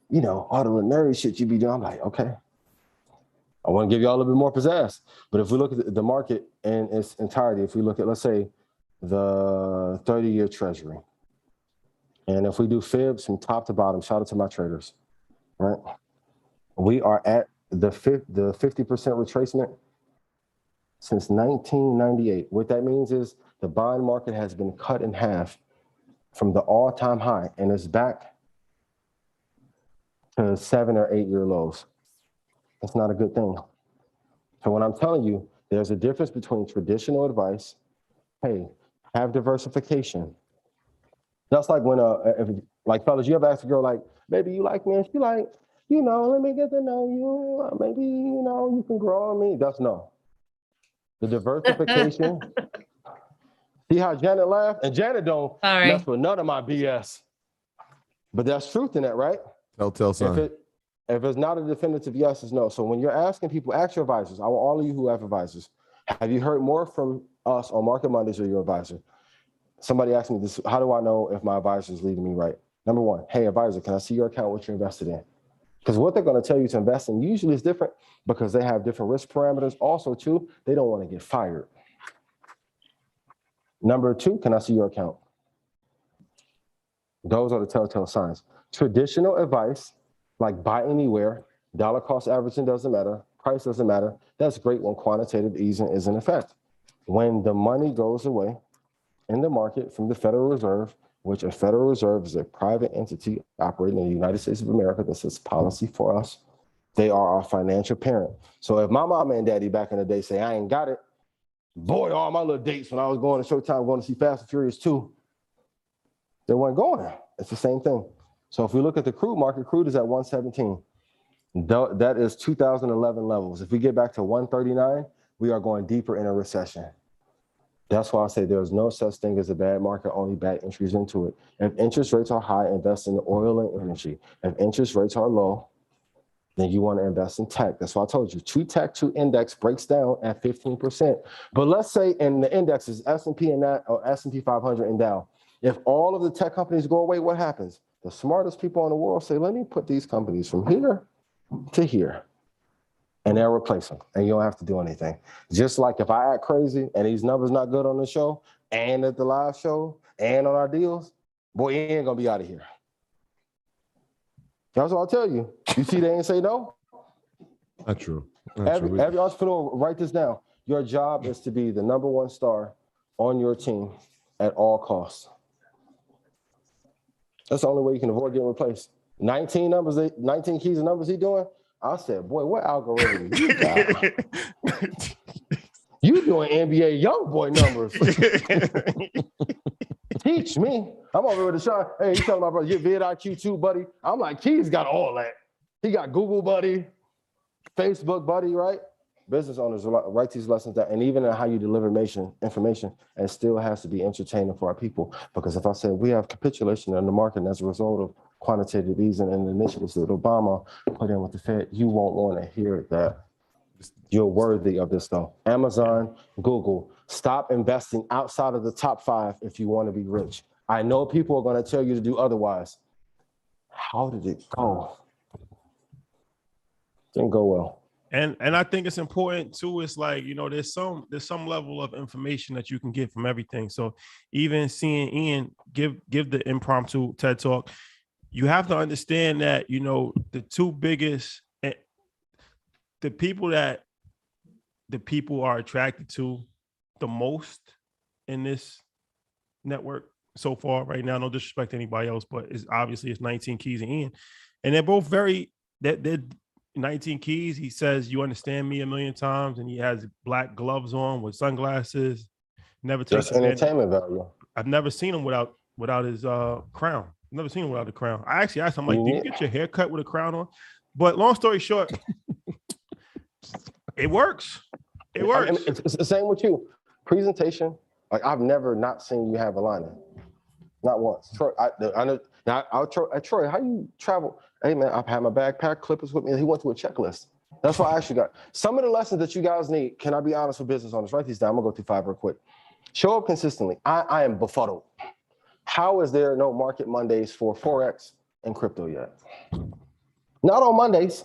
the nerd shit you be doing. I'm like, okay. I want to give y'all a little bit more pizzazz. But if we look at the market in its entirety, if we look at, let's say, the 30-year treasury, and if we do fibs from top to bottom, shout out to my traders, right? We are at the 50% retracement since 1998. What that means is the bond market has been cut in half from the all-time high, and it's back to 7 or 8 year lows. That's not a good thing. So when I'm telling you, there's a difference between traditional advice, hey, have diversification. That's like when, fellas, you ever ask a girl, like, baby, you like me? And she like, let me get to know you. Maybe, you can grow on me. That's no. The diversification. See how Janet laughed? And Janet don't mess with none of my BS. But there's truth in that, right? Tell son. If it's not a definitive yes, it's no. So when you're asking people, ask your advisors. I want all of you who have advisors. Have you heard more from us on Market Mondays or your advisor? Somebody asked me this, how do I know if my advisor is leading me right? Number one, hey, advisor, can I see your account, what you're invested in? Because what they're going to tell you to invest in usually is different because they have different risk parameters. Also, too, they don't want to get fired. Number two, can I see your account? Those are the telltale signs. Traditional advice, like buy anywhere, dollar cost averaging doesn't matter, price doesn't matter. That's great when quantitative easing is in effect. When the money goes away in the market from the Federal Reserve, which a Federal Reserve is a private entity operating in the United States of America that sets policy for us. They are our financial parent. So if my mama and daddy back in the day say, I ain't got it, boy, all my little dates when I was going to Showtime, going to see Fast and Furious 2, they weren't going. It's the same thing. So if we look at the crude market, crude is at 117. That is 2011 levels. If we get back to 139, we are going deeper in a recession. That's why I say there's no such thing as a bad market, only bad entries into it. If interest rates are high, invest in oil and energy. If interest rates are low, then you want to invest in tech. That's why I told you, 2 tech, 2 index breaks down at 15%. But let's say, and the index is S&P and that, or S&P 500 and Dow. If all of the tech companies go away, what happens? The smartest people in the world say, let me put these companies from here to here. And they'll replace them. And you don't have to do anything. Just like if I act crazy and these numbers not good on the show and at the live show and on our deals, boy, you ain't gonna be out of here. That's what I'll tell you. You see, they ain't say no. Not true. Every entrepreneur, write this down. Your job is to be the #1 star on your team at all costs. That's the only way you can avoid getting replaced. 19 keys and numbers he doing. I said, boy, what algorithm you got? You doing NBA young boy numbers. Teach me. I'm over with Deshaun. Hey, you telling my brother, get vidIQ too, buddy. I'm like, Key's got all that. He got Google buddy, Facebook buddy, right? Business owners write these lessons down, and even in how you deliver information, and it still has to be entertaining for our people. Because if I say we have capitulation in the market as a result of quantitative easing and initiatives that Obama put in with the Fed, you won't want to hear that. You're worthy of this though. Amazon, Google, stop investing outside of the top 5 if you want to be rich. I know people are going to tell you to do otherwise. How did it go? Didn't go well. And I think it's important too. It's like, you know, there's some level of information that you can get from everything. So even seeing Ian give the impromptu TED Talk, you have to understand that, you know, the 2 biggest, the people are attracted to the most in this network so far right now. No disrespect to anybody else, but it's 19 Keys and Ian, and they're both they're 19 Keys. He says, "You understand me" a million times, and he has black gloves on with sunglasses. Never takes entertainment value. I've never seen him without his crown. Never seen him without the crown. I actually asked him, like, do you get your hair cut with a crown on? But long story short, it works. It works. I mean, it's the same with you. Presentation, like I've never not seen you have a line in. Not once. Troy, I know. Now, Troy, how you travel? Hey, man, I've had my backpack, clippers with me. He went through a checklist. That's why I actually got some of the lessons that you guys need. Can I be honest with business owners? Write these down. I'm going to go through 5 real quick. Show up consistently. I am befuddled. How is there no Market Mondays for Forex and crypto yet? Not on Mondays.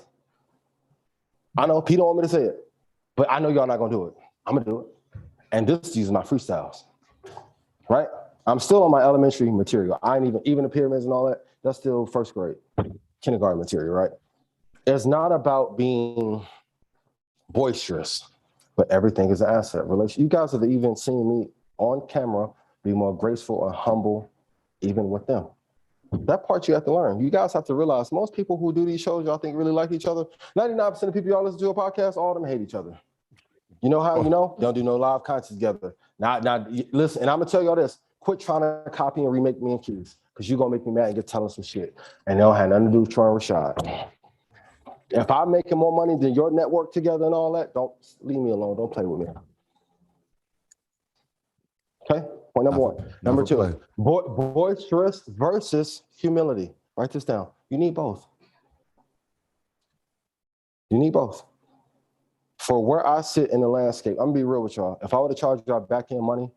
I know Pete don't want me to say it, but I know y'all not going to do it. I'm going to do it. And this is using my freestyles, right? I'm still on my elementary material. I ain't even the pyramids and all that. That's still first grade, kindergarten material, right? It's not about being boisterous, but everything is an asset. You guys have even seen me on camera be more graceful and humble, even with them. That part you have to learn. You guys have to realize most people who do these shows, y'all think really like each other. 99% of people y'all listen to a podcast, all of them hate each other. You know how, you know? Don't do no live content together. Now, listen, and I'm gonna tell y'all this. Quit trying to copy and remake me and Keys, because you're gonna make me mad and get telling some shit. And they don't have nothing to do with Troy and Rashad. If I'm making more money than your network together and all that, don't leave me alone. Don't play with me. Okay, point number 1. Number 2, boisterous versus humility. Write this down. You need both. You need both. For where I sit in the landscape, I'm gonna be real with y'all. If I would have charged y'all back end money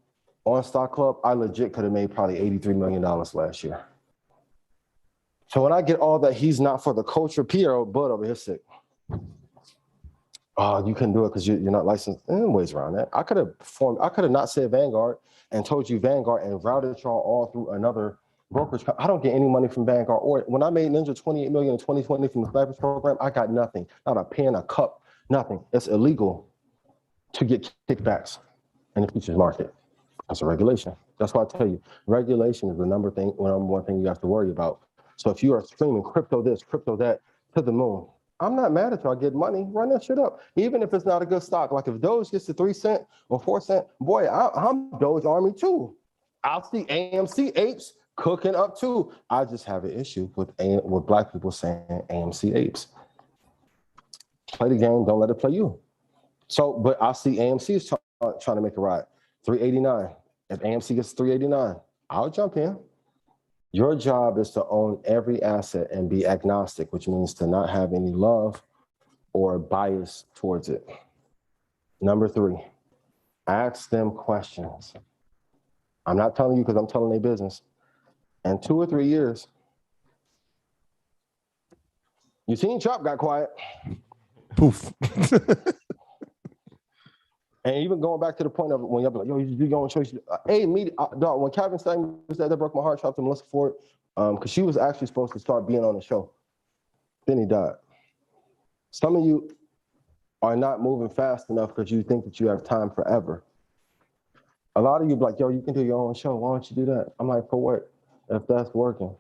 on Stock Club, I legit could have made probably $83 million last year. So when I get all that he's not for the culture, Pierre, Bud over here sick. Oh, you couldn't do it because you're not licensed. Ways around that. I could have not said Vanguard and told you Vanguard and routed y'all all through another brokerage. I don't get any money from Vanguard. Or when I made Ninja $28 million in 2020 from the Flappers program, I got nothing. Not a pen, a cup, nothing. It's illegal to get kickbacks in the futures market. That's a regulation. That's why I tell you, regulation is the number one thing you have to worry about. So if you are screaming crypto this, crypto that to the moon, I'm not mad at y'all getting money. Run that shit up. Even if it's not a good stock. Like if Doge gets to 3 cents or 4 cents, boy, I'm Doge Army too. I'll see AMC apes cooking up too. I just have an issue with black people saying AMC apes. Play the game, don't let it play you. So, but I see AMC's trying to make a ride. 389. If AMC gets 389, I'll jump in. Your job is to own every asset and be agnostic, which means to not have any love or bias towards it. Number 3, ask them questions. I'm not telling you because I'm telling their business. In 2 or 3 years, you seen Chop got quiet. Poof. And even going back to the point of when you're like, yo, you going to church. Hey, me, dog, when Calvin Stein said that broke my heart, shout out to Melissa for it. Because she was actually supposed to start being on the show. Then he died. Some of you are not moving fast enough because you think that you have time forever. A lot of you be like, yo, you can do your own show. Why don't you do that? I'm like, for what? If that's working.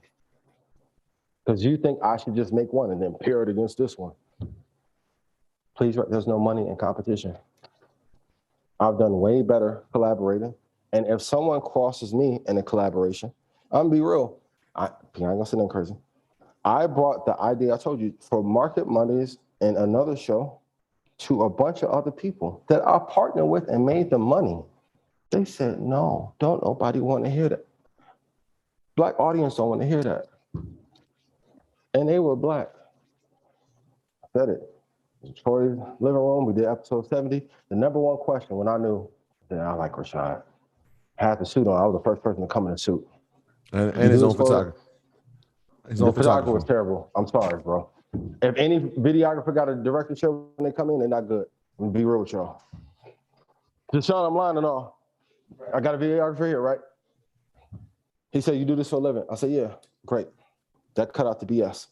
Because you think I should just make one and then pair it against this one. Please, there's no money in competition. I've done way better collaborating. And if someone crosses me in a collaboration, I'm gonna be real. I ain't gonna say nothing crazy. I brought the idea, I told you, for Market Mondays and another show to a bunch of other people that I partnered with and made the money. They said, no, don't nobody want to hear that. Black audience don't want to hear that. And they were Black. I said it. Troy's living room, we did episode 70. The number one question when I knew that I like Rashad, had the suit on, I was the first person to come in a suit. And his own photographer. The photographer was terrible. I'm sorry, bro. If any videographer got a directorship when they come in, they're not good. I'm gonna be real with y'all. Deshaun, I'm lying and all. I got a videographer here, right? He said, you do this for a living. I said, yeah, great. That cut out the BS.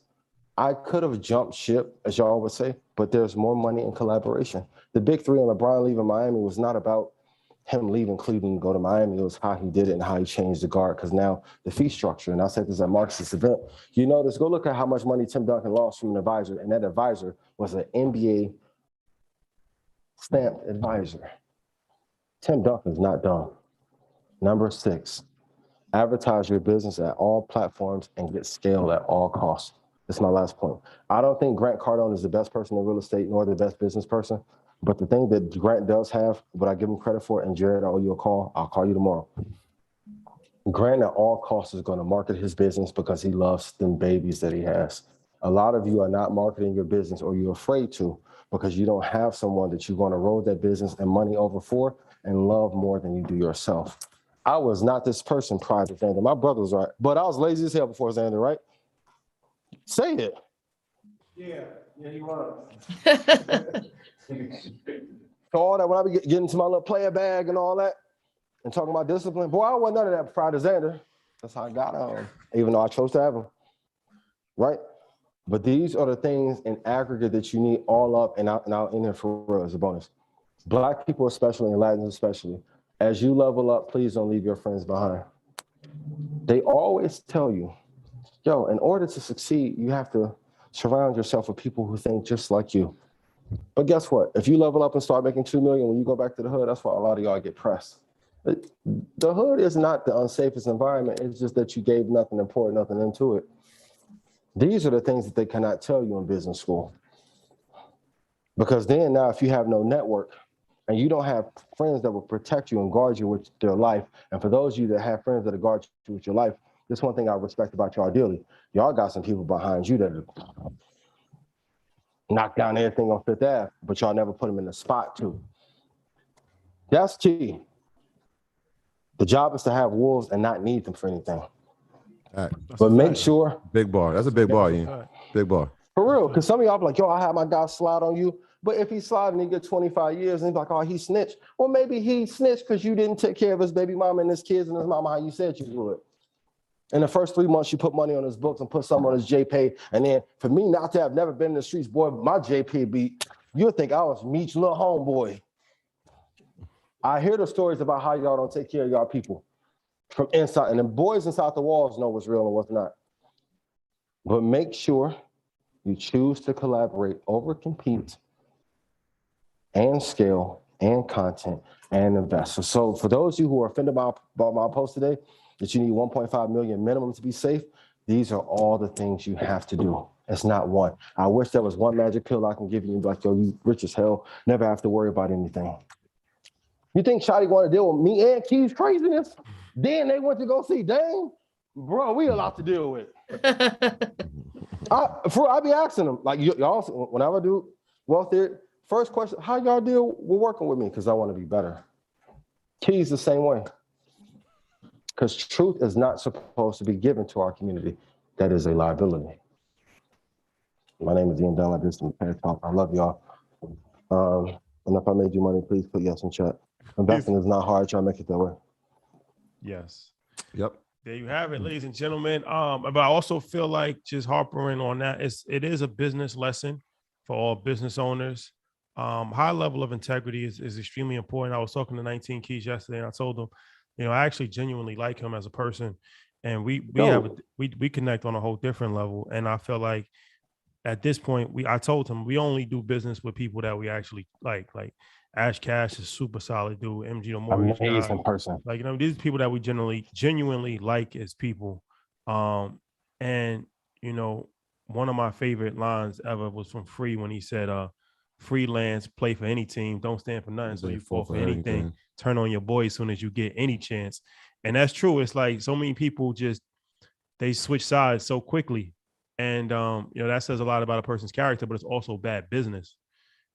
I could have jumped ship, as y'all would say, but there's more money in collaboration. The big 3 on LeBron leaving Miami was not about him leaving Cleveland to go to Miami. It was how he did it and how he changed the guard, because now the fee structure, and I said this at Marcus' event, you notice, go look at how much money Tim Duncan lost from an advisor, and that advisor was an NBA stamped advisor. Tim Duncan's not dumb. Number 6, advertise your business at all platforms and get scale at all costs. That's my last point. I don't think Grant Cardone is the best person in real estate nor the best business person, but the thing that Grant does have, what I give him credit for, and Jared, I owe you a call. I'll call you tomorrow. Grant at all costs is going to market his business because he loves them babies that he has. A lot of you are not marketing your business, or you're afraid to, because you don't have someone that you're going to roll that business and money over for and love more than you do yourself. I was not this person prior to Xander. My brother was right, but I was lazy as hell before Xander, right? Say it. Yeah, you was. So all that, when I be getting to my little player bag and all that, and talking about discipline, boy, I wasn't none of that prior to Xander. That's how I got on, even though I chose to have him, right? But these are the things in aggregate that you need all up and out in there for real as a bonus. Black people especially, and Latins especially, as you level up, please don't leave your friends behind. They always tell you, yo, in order to succeed, you have to surround yourself with people who think just like you. But guess what? If you level up and start making $2 million, when you go back to the hood, that's why a lot of y'all get pressed. The hood is not the unsafest environment. It's just that you gave nothing and poured nothing into it. These are the things that they cannot tell you in business school. Because then now, if you have no network and you don't have friends that will protect you and guard you with their life, and for those of you that have friends that guard you with your life, this one thing I respect about y'all dearly. Y'all got some people behind you that knock down everything on Fifth Ave, but y'all never put them in the spot too. That's key. The job is to have wolves and not need them for anything. But make sure. Big bar. That's a big bar, Ian. Big bar. For real, because some of y'all be like, yo, I had my guy slide on you. But if he slide and he get 25 years and he's like, oh, he snitched. Well, maybe he snitched because you didn't take care of his baby mama and his kids and his mama how you said you would. In the first 3 months, you put money on his books and put some on his JPay. And then for me not to have never been in the streets, boy, my JPay beat, you'll think I was Meech's little homeboy. I hear the stories about how y'all don't take care of y'all people from inside. And the boys inside the walls know what's real and what's not. But make sure you choose to collaborate over compete and scale and content and invest. So for those of you who are offended by my post today, that you need 1.5 million minimum to be safe, these are all the things you have to do. It's not one. I wish there was one magic pill I can give you and be like, yo, you rich as hell, never have to worry about anything. You think Shotty want to deal with me and Key's craziness? Then they went to go see Dame. bro, we a lot to deal with. I be asking them, like, y'all, whenever I do wealth theory, first question, how y'all deal with working with me? Because I want to be better. Keys the same way. Because truth is not supposed to be given to our community. That is a liability. My name is Ian Dunlap. This is the Talk. I love y'all. And if I made you money, please put yes in chat. Investing is not hard. Try to make it that way. Yes. Yep. There you have it, ladies and gentlemen. But I also feel like just harping on that, it is a business lesson for all business owners. High level of integrity is extremely important. I was talking to 19 Keys yesterday, and I told him, I actually genuinely like him as a person, and we connect on a whole different level. And I feel like at this point, I told him we only do business with people that we actually like. Like Ash Cash is super solid dude. MG the Mortgage amazing guy. person. Like, these are people that we genuinely like as people. And one of my favorite lines ever was from Free when he said, freelance, play for any team, don't stand for nothing. So you fall for anything. Turn on your boy as soon as you get any chance. And that's true. It's like so many people they switch sides so quickly. And that says a lot about a person's character, but it's also bad business.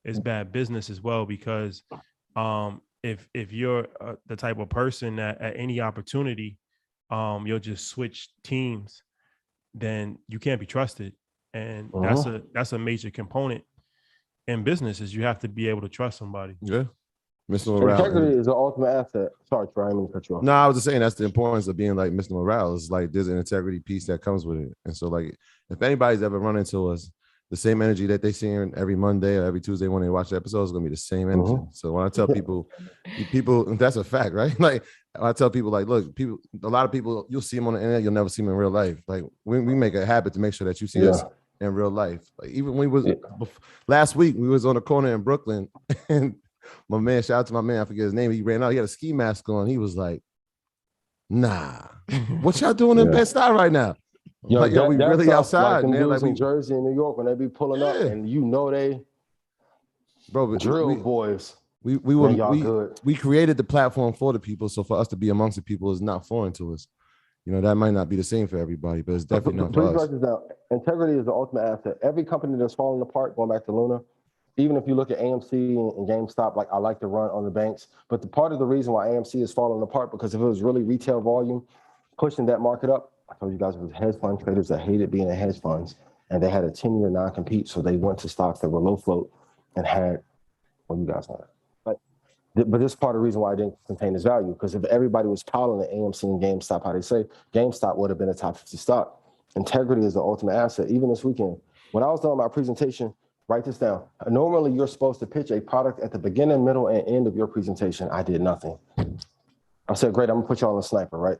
It's bad business as well, because if you're the type of person that at any opportunity you'll just switch teams, then you can't be trusted. And that's a major component in business, is you have to be able to trust somebody. Yeah. Mr. Morale. Integrity is the ultimate asset. Sorry, Troy, I didn't mean to cut you off. No, I was just saying that's the importance of being like Mr. Morale. It's like there's an integrity piece that comes with it. And so, like, if anybody's ever run into us, the same energy that they see every Monday or every Tuesday when they watch the episode is going to be the same energy. So when I tell people, that's a fact, right? Like, I tell people, like, look, a lot of people, you'll see them on the internet, you'll never see them in real life. Like, we make a habit to make sure that you see us in real life. Like, even when we was last week, we was on the corner in Brooklyn, and my man, shout out to my man, I forget his name. He ran out. He had a ski mask on. He was like, "Nah, what y'all doing in Bed-Stuy right now?" Yo, like, we really outside, like man. Like in Jersey and New York when they be pulling up, and they, drill boys. We created the platform for the people, so for us to be amongst the people is not foreign to us. That might not be the same for everybody, but it's definitely not for us. Write this down. Integrity is the ultimate asset. Every company that's falling apart, going back to Luna, even if you look at AMC and GameStop, like I like to run on the banks, but the part of the reason why AMC is falling apart, because if it was really retail volume pushing that market up, I told you guys it was hedge fund traders that hated being in hedge funds, and they had a 10-year non-compete, so they went to stocks that were low float and had, well, you guys know that. But this is part of the reason why I didn't contain this value, because if everybody was piling at AMC and GameStop, how they say, GameStop would have been a top 50 stock. Integrity is the ultimate asset. Even this weekend, when I was doing my presentation, write this down. Normally, you're supposed to pitch a product at the beginning, middle, and end of your presentation. I did nothing. I said, great, I'm gonna put you on a sniper, right?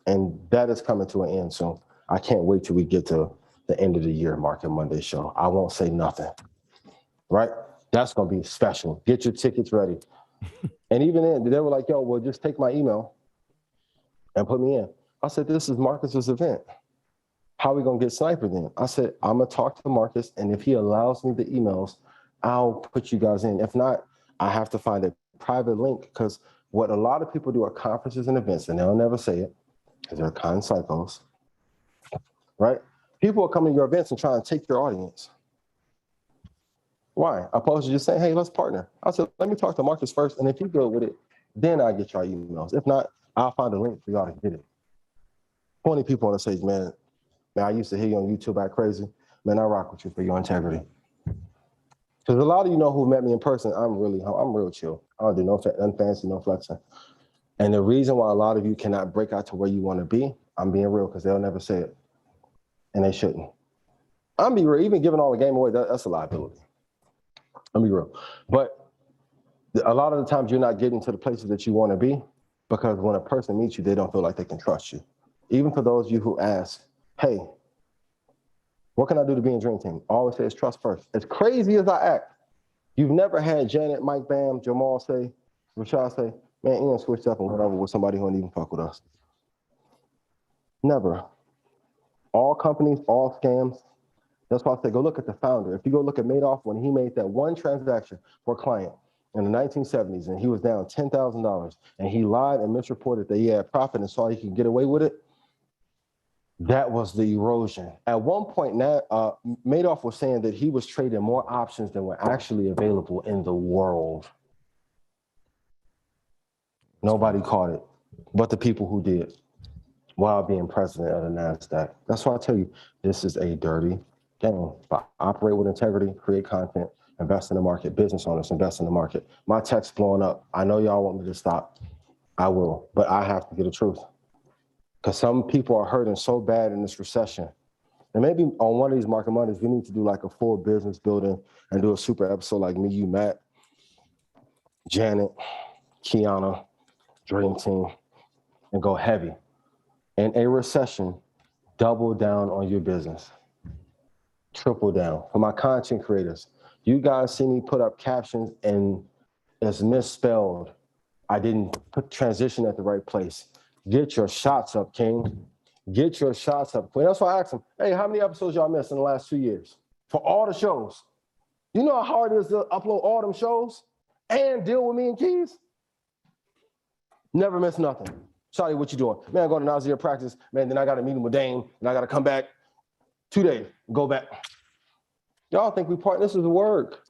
And that is coming to an end soon. I can't wait till we get to the end of the year Market Monday show. I won't say nothing, right? That's gonna be special. Get your tickets ready. And even then, they were like, yo, well, just take my email and put me in. I said, this is Marcus's event. How are we gonna get Sniper then? I said, I'm gonna talk to Marcus, and if he allows me the emails, I'll put you guys in. If not, I have to find a private link, because what a lot of people do at conferences and events, and they'll never say it, because they're kind of psychos, right? People will come to your events and try and take your audience. Why? Opposed to just saying, hey, let's partner. I said, let me talk to Marcus first, and if you go with it, then I'll get y'all emails. If not, I'll find a link for y'all to get it. 20 people on the stage, man, I used to hear you on YouTube act crazy. Man, I rock with you for your integrity. Because a lot of you know who met me in person, I'm real chill. I don't do nothing fancy, no flexing. And the reason why a lot of you cannot break out to where you want to be, I'm being real, because they'll never say it. And they shouldn't. I'm being real, even giving all the game away, that's a liability. I'm being real. But a lot of the times you're not getting to the places that you want to be, because when a person meets you, they don't feel like they can trust you. Even for those of you who ask, hey, what can I do to be in Dream Team? I always say it's trust first. As crazy as I act, you've never had Janet, Mike Bam, Jamal say, Rashad say, man, Ian switched up and went over with somebody who don't even fuck with us. Never. All companies, all scams. That's why I say go look at the founder. If you go look at Madoff, when he made that one transaction for a client in the 1970s, and he was down $10,000, and he lied and misreported that he had profit and saw he could get away with it, That was the erosion. At one point, Madoff was saying that he was trading more options than were actually available in the world. Nobody caught it, but the people who did, while being president of the NASDAQ. That's why I tell you, this is a dirty game. But operate with integrity, create content, invest in the market. Business owners, invest in the market. My text blowing up. I know y'all want me to stop. I will, but I have to get the truth. Because some people are hurting so bad in this recession. And maybe on one of these Market Mondays, we need to do like a full business building and do a super episode like me, you, Matt, Janet, Kiana, Dream Team, and go heavy. In a recession, double down on your business. Triple down. For my content creators, you guys see me put up captions and it's misspelled. I didn't put transition at the right place. Get your shots up, King. Get your shots up, Queen. That's why I asked him, hey, how many episodes y'all missed in the last 2 years? For all the shows. You know how hard it is to upload all them shows and deal with me and Keys? Never miss nothing. Shawty, what you doing? Man, I go to Nazir practice. Man, then I got a meeting with Dame, and I got to come back 2 days, go back. Y'all think we part? This is work.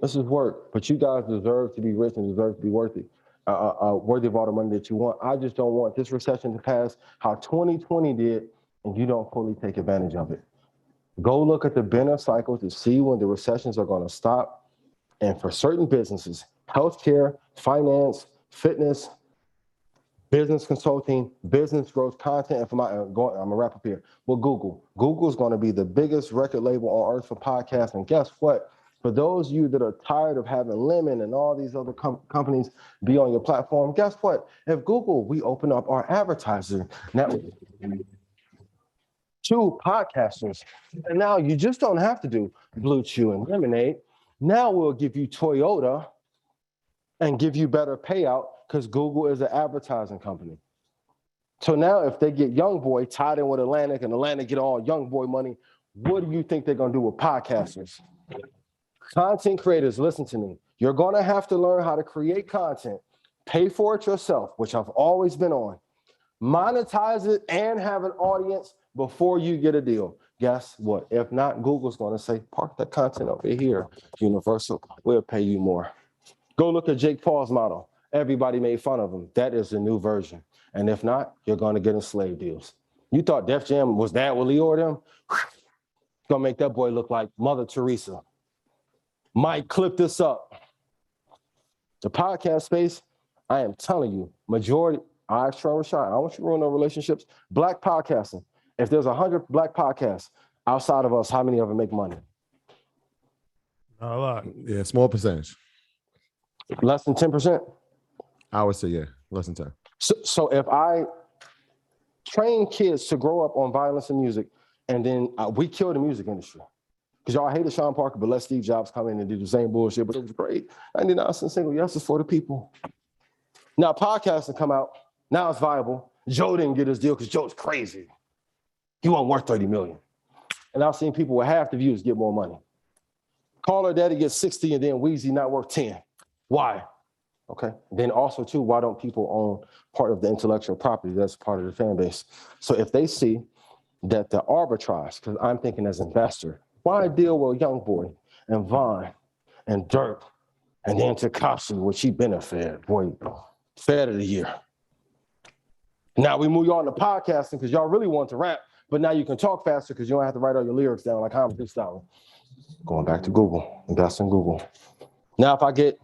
This is work. But you guys deserve to be rich and deserve to be worthy. Worthy of all the money that you want. I just don't want this recession to pass how 2020 did, and you don't fully take advantage of it. Go look at the Benner cycle to see when the recessions are going to stop. And for certain businesses, healthcare, finance, fitness, business consulting, business growth, content, and for I'm gonna wrap up here. Well, Google is going to be the biggest record label on earth for podcasts. And guess what? For those of you that are tired of having Lemon and all these other companies be on your platform, guess what? If Google, we open up our advertiser network to podcasters. And now you just don't have to do Blue Chew and Lemonade. Now we'll give you Toyota and give you better payout because Google is an advertising company. So now if they get Young Boy tied in with Atlantic and Atlantic get all Young Boy money, what do you think they're going to do with podcasters? Content creators, listen to me. You're going to have to learn how to create content, pay for it yourself, which I've always been on, monetize it and have an audience before you get a deal. Guess what? If not, Google's going to say, park that content over here, Universal. We'll pay you more. Go look at Jake Paul's model. Everybody made fun of him. That is the new version. And if not, you're going to get in slave deals. You thought Def Jam was that with Leo or them? Going to make that boy look like Mother Teresa. Mike, clip this up. The podcast space, I am telling you, majority, I asked Trevor Rashad, I don't want you to ruin no relationships. Black podcasting. If there's 100 black podcasts outside of us, how many of them make money? Not a lot. Yeah, small percentage. Less than 10%? I would say, yeah, less than 10. So if I train kids to grow up on violence and music, and then we kill the music industry. Because y'all hated Sean Parker, but let Steve Jobs come in and do the same bullshit, but it was great. 99-cent single, yes, it's for the people. Now podcasting come out, now it's viable. Joe didn't get his deal because Joe's crazy. He wasn't worth 30 million. And I've seen people with half the views get more money. Call Her Daddy gets 60 and then Weezy not worth 10. Why? Okay. Then also too, why don't people own part of the intellectual property that's part of the fan base? So if they see that the arbitrage, because I'm thinking as an investor, why deal with Young Boy and Vaughn and Dirk and then Tekashi, which he been a Fed, boy, Fed of the year. Now we move you on to podcasting because y'all really want to rap, but now you can talk faster because you don't have to write all your lyrics down like I'm freestyling. Going back to Google, invest in Google. Now if I get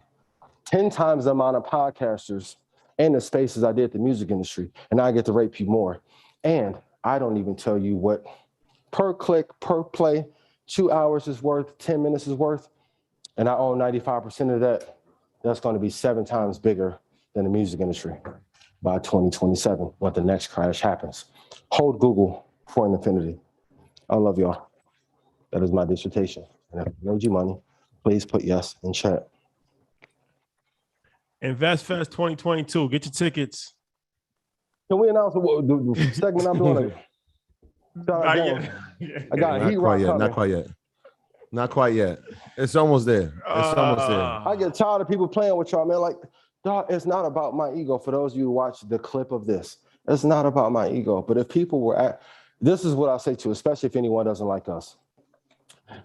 10 times the amount of podcasters in the spaces I did the music industry, and I get to rate you more. And I don't even tell you what per click, per play, 2 hours is worth, 10 minutes is worth, and I own 95% of that. That's going to be 7 times bigger than the music industry by 2027 when the next crash happens. Hold Google for an infinity. I love y'all. That is my dissertation. And if I made you money, please put yes in chat. Invest Fest 2022. Get your tickets. Can we announce the segment I'm doing? I got Heat Rock coming. Not quite yet. It's almost there. It's almost there. I get tired of people playing with y'all, man. Like, dog, it's not about my ego. For those of you who watch the clip of this, It's not about my ego. But if people were this is what I say to, especially if anyone doesn't like us.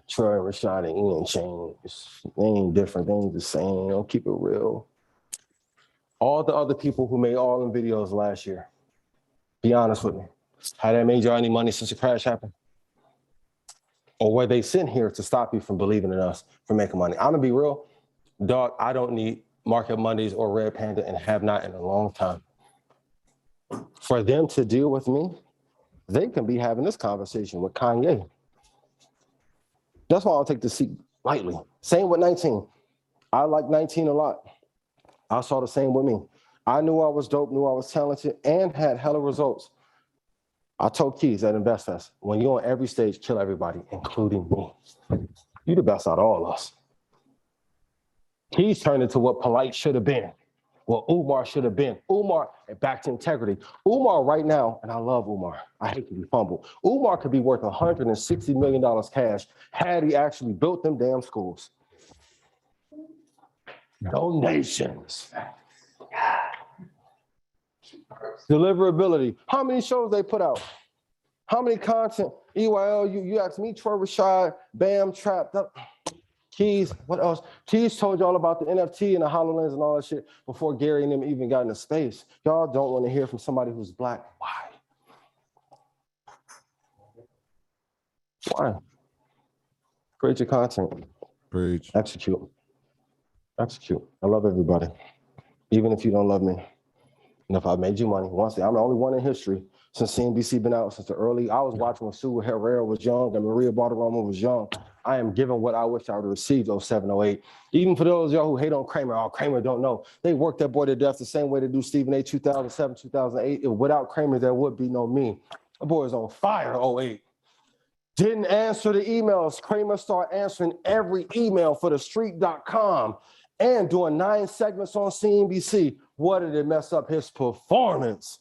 Troy, Rashad, and Ian changed. They ain't different. They ain't the same. Don't keep it real. All the other people who made all them videos last year, be honest with me. Had that made y'all any money since the crash happened? Or were they sitting here to stop you from believing in us, from making money? I'm gonna be real, dog, I don't need Market Mondays or Red Panda and have not in a long time. For them to deal with me, they can be having this conversation with Kanye. That's why I'll take the seat lightly. Same with 19. I like 19 a lot. I saw the same with me. I knew I was dope, knew I was talented, and had hella results. I told Keys at InvestFest, when you're on every stage, kill everybody, including me. You the best out of all of us. Keys turned into what Polite should have been, what Umar should have been. Umar, back to integrity. Umar right now, and I love Umar, I hate to be fumbled. Umar could be worth $160 million cash had he actually built them damn schools. Donations. Deliverability. How many shows they put out? How many content? EYL, you asked me, Troy Rashad, Bam, Trapped Up. Keys, what else? Keys told y'all about the NFT and the HoloLens and all that shit before Gary and them even got into space. Y'all don't want to hear from somebody who's black. Why? Why? Create your content. Preach. Execute. Execute. I love everybody. Even if you don't love me. And if I made you money, once I'm the only one in history since CNBC been out since the early, I was watching when Sue Herrera was young and Maria Bartiromo was young. I am giving what I wish I would have received 07, 08. Even for those of y'all who hate on Kramer, Kramer don't know. They worked that boy to death the same way they do Stephen A. 2007, 2008. Without Kramer, there would be no me. The boy is on fire 08. Didn't answer the emails. Kramer started answering every email for thestreet.com and doing 9 segments on CNBC. What did it mess up his performance?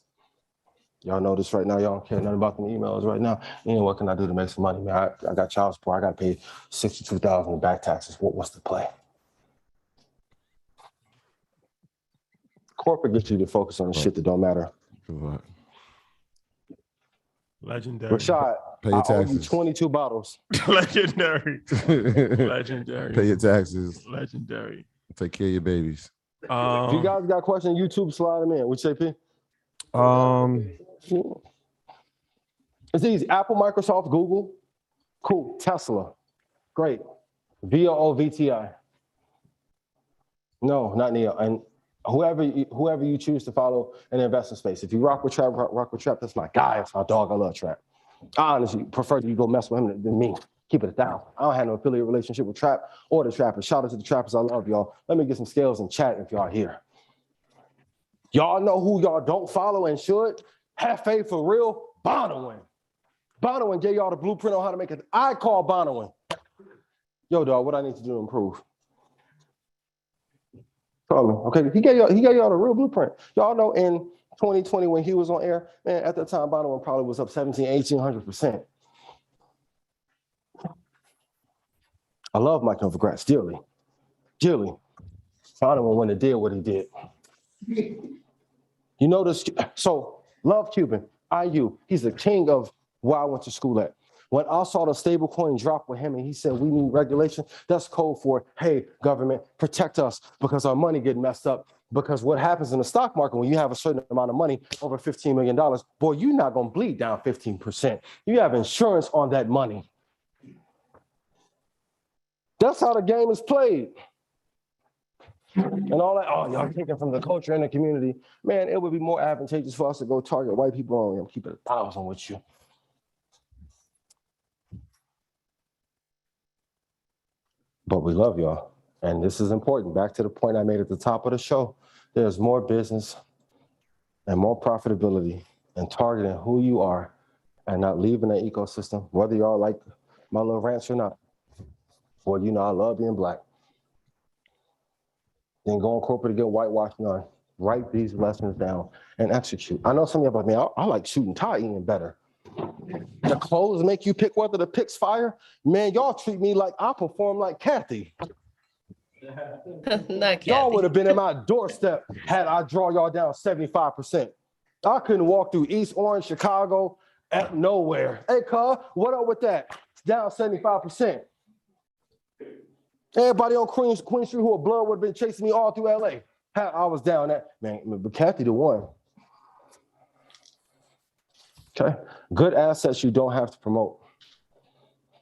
Y'all know this right now. Y'all don't care nothing about the emails right now. What can I do to make some money, man? I got child support. I got paid $62,000 in back taxes. What's the play? Corporate gets you to focus on the shit that don't matter. Legendary. Rashad, pay your I owe you taxes. 22 bottles. Legendary. Legendary. Pay your taxes. Legendary. Take care of your babies. If you guys got questions, YouTube, slide them in. What you say, P? It's easy. Apple, Microsoft, Google. Cool. Tesla. Great. VOOVTI. No, not Neo. And whoever you choose to follow in the investment space. If you rock with Trap, that's my guy. That's my dog. I love Trap. I honestly prefer that you go mess with him than me. Keep it down. I don't have no affiliate relationship with Trap or the Trappers. Shout out to the Trappers. I love y'all. Let me get some scales and chat if y'all here. Y'all know who y'all don't follow and should? Have faith for real? Bonowin. Bonowin gave y'all the blueprint on how to make it. I call Bonowin. Yo, dog, what I need to do to improve? Call me. Okay, he gave y'all the real blueprint. Y'all know in 2020 when he was on air, man, at that time, Bonowin probably was up 1,800%. I love Mike Novogratz dearly. Dearly. Bonowin wouldn't have did what he did. You know this, so love Cuban, IU, he's the king of where I went to school at. When I saw the stable coin drop with him and he said, we need regulation, that's code for, hey, government, protect us because our money getting messed up. Because what happens in the stock market when you have a certain amount of money, over $15 million, boy, you're not gonna bleed down 15%. You have insurance on that money. That's how the game is played. And all that, oh, y'all taking from the culture and the community. Man, it would be more advantageous for us to go target white people only. I'm keeping 1,000 with you. But we love y'all. And this is important. Back to the point I made at the top of the show. There's more business and more profitability in targeting who you are and not leaving that ecosystem, whether y'all like my little ranch or not. Well, you know, I love being black. Then go on corporate to get whitewashed on. Write these lessons down and execute. I know some of y'all like, man, I like shooting tie eating better. The clothes make you pick whether the pick's fire. Man, y'all treat me like I perform like Kathy. Not Kathy. Y'all would have been at my doorstep had I draw y'all down 75%. I couldn't walk through East Orange, Chicago, at nowhere. Hey, cuz, what up with that? It's down 75%. Everybody on Queen Street who a blood would have been chasing me all through LA. I was down that. Man, but Kathy the one. Okay. Good assets you don't have to promote.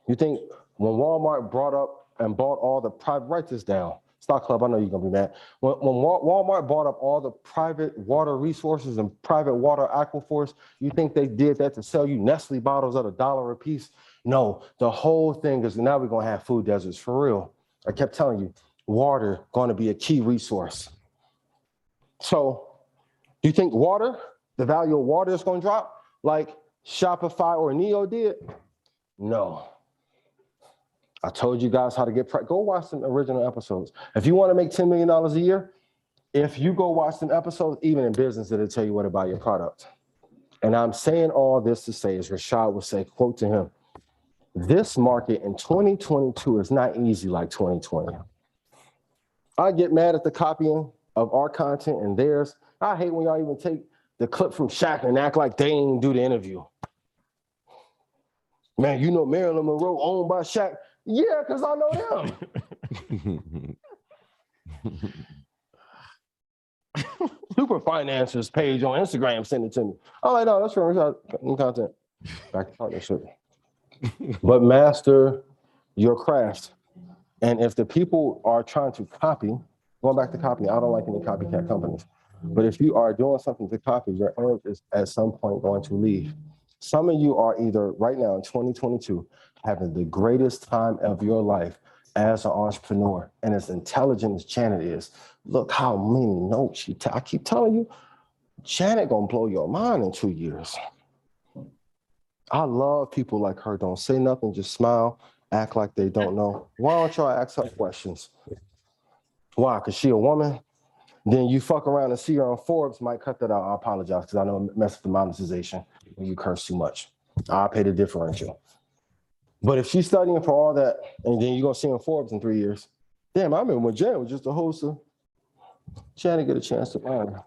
You think when Walmart brought up and bought all the private, write this down. Stock Club, I know you're gonna be mad. When Walmart bought up all the private water resources and private water aquifers, you think they did that to sell you Nestle bottles at $1 a piece? No, the whole thing is now we're gonna have food deserts for real. I kept telling you, water gonna be a key resource. So you think water, the value of water is gonna drop like Shopify or Neo did? No. I told you guys how to get, go watch some original episodes. If you want to make $10 million a year, if you go watch some episodes, even in business, it'll tell you what about your product. And I'm saying all this to say, as Rashad would say, quote to him, this market in 2022 is not easy like 2020. I get mad at the copying of our content and theirs. I hate when y'all even take the clip from Shaq and act like they ain't do the interview. Man, you know Marilyn Monroe owned by Shaq. Yeah, because I know them. Super Finances page on Instagram sent it to me. I'm like, no, that's from content. Back to partnership. But master your craft. And if the people are trying to copy, going back to copy, I don't like any copycat companies. But if you are doing something to copy, your edge is at some point going to leave. Some of you are either right now in 2022 having the greatest time of your life as an entrepreneur, and as intelligent as Janet is, look how many notes I keep telling you, Janet gonna blow your mind in 2 years. I love people like her. Don't say nothing, just smile, act like they don't know. Why don't y'all ask her questions? Why? Because she a woman? Then you fuck around and see her on Forbes, might cut that out. I apologize because I know it messes with the monetization when you curse too much. I'll pay the differential. But if she's studying for all that, and then you're going to see her on Forbes in 3 years, damn, I remember when Janet was just a host of, Janet get a chance to learn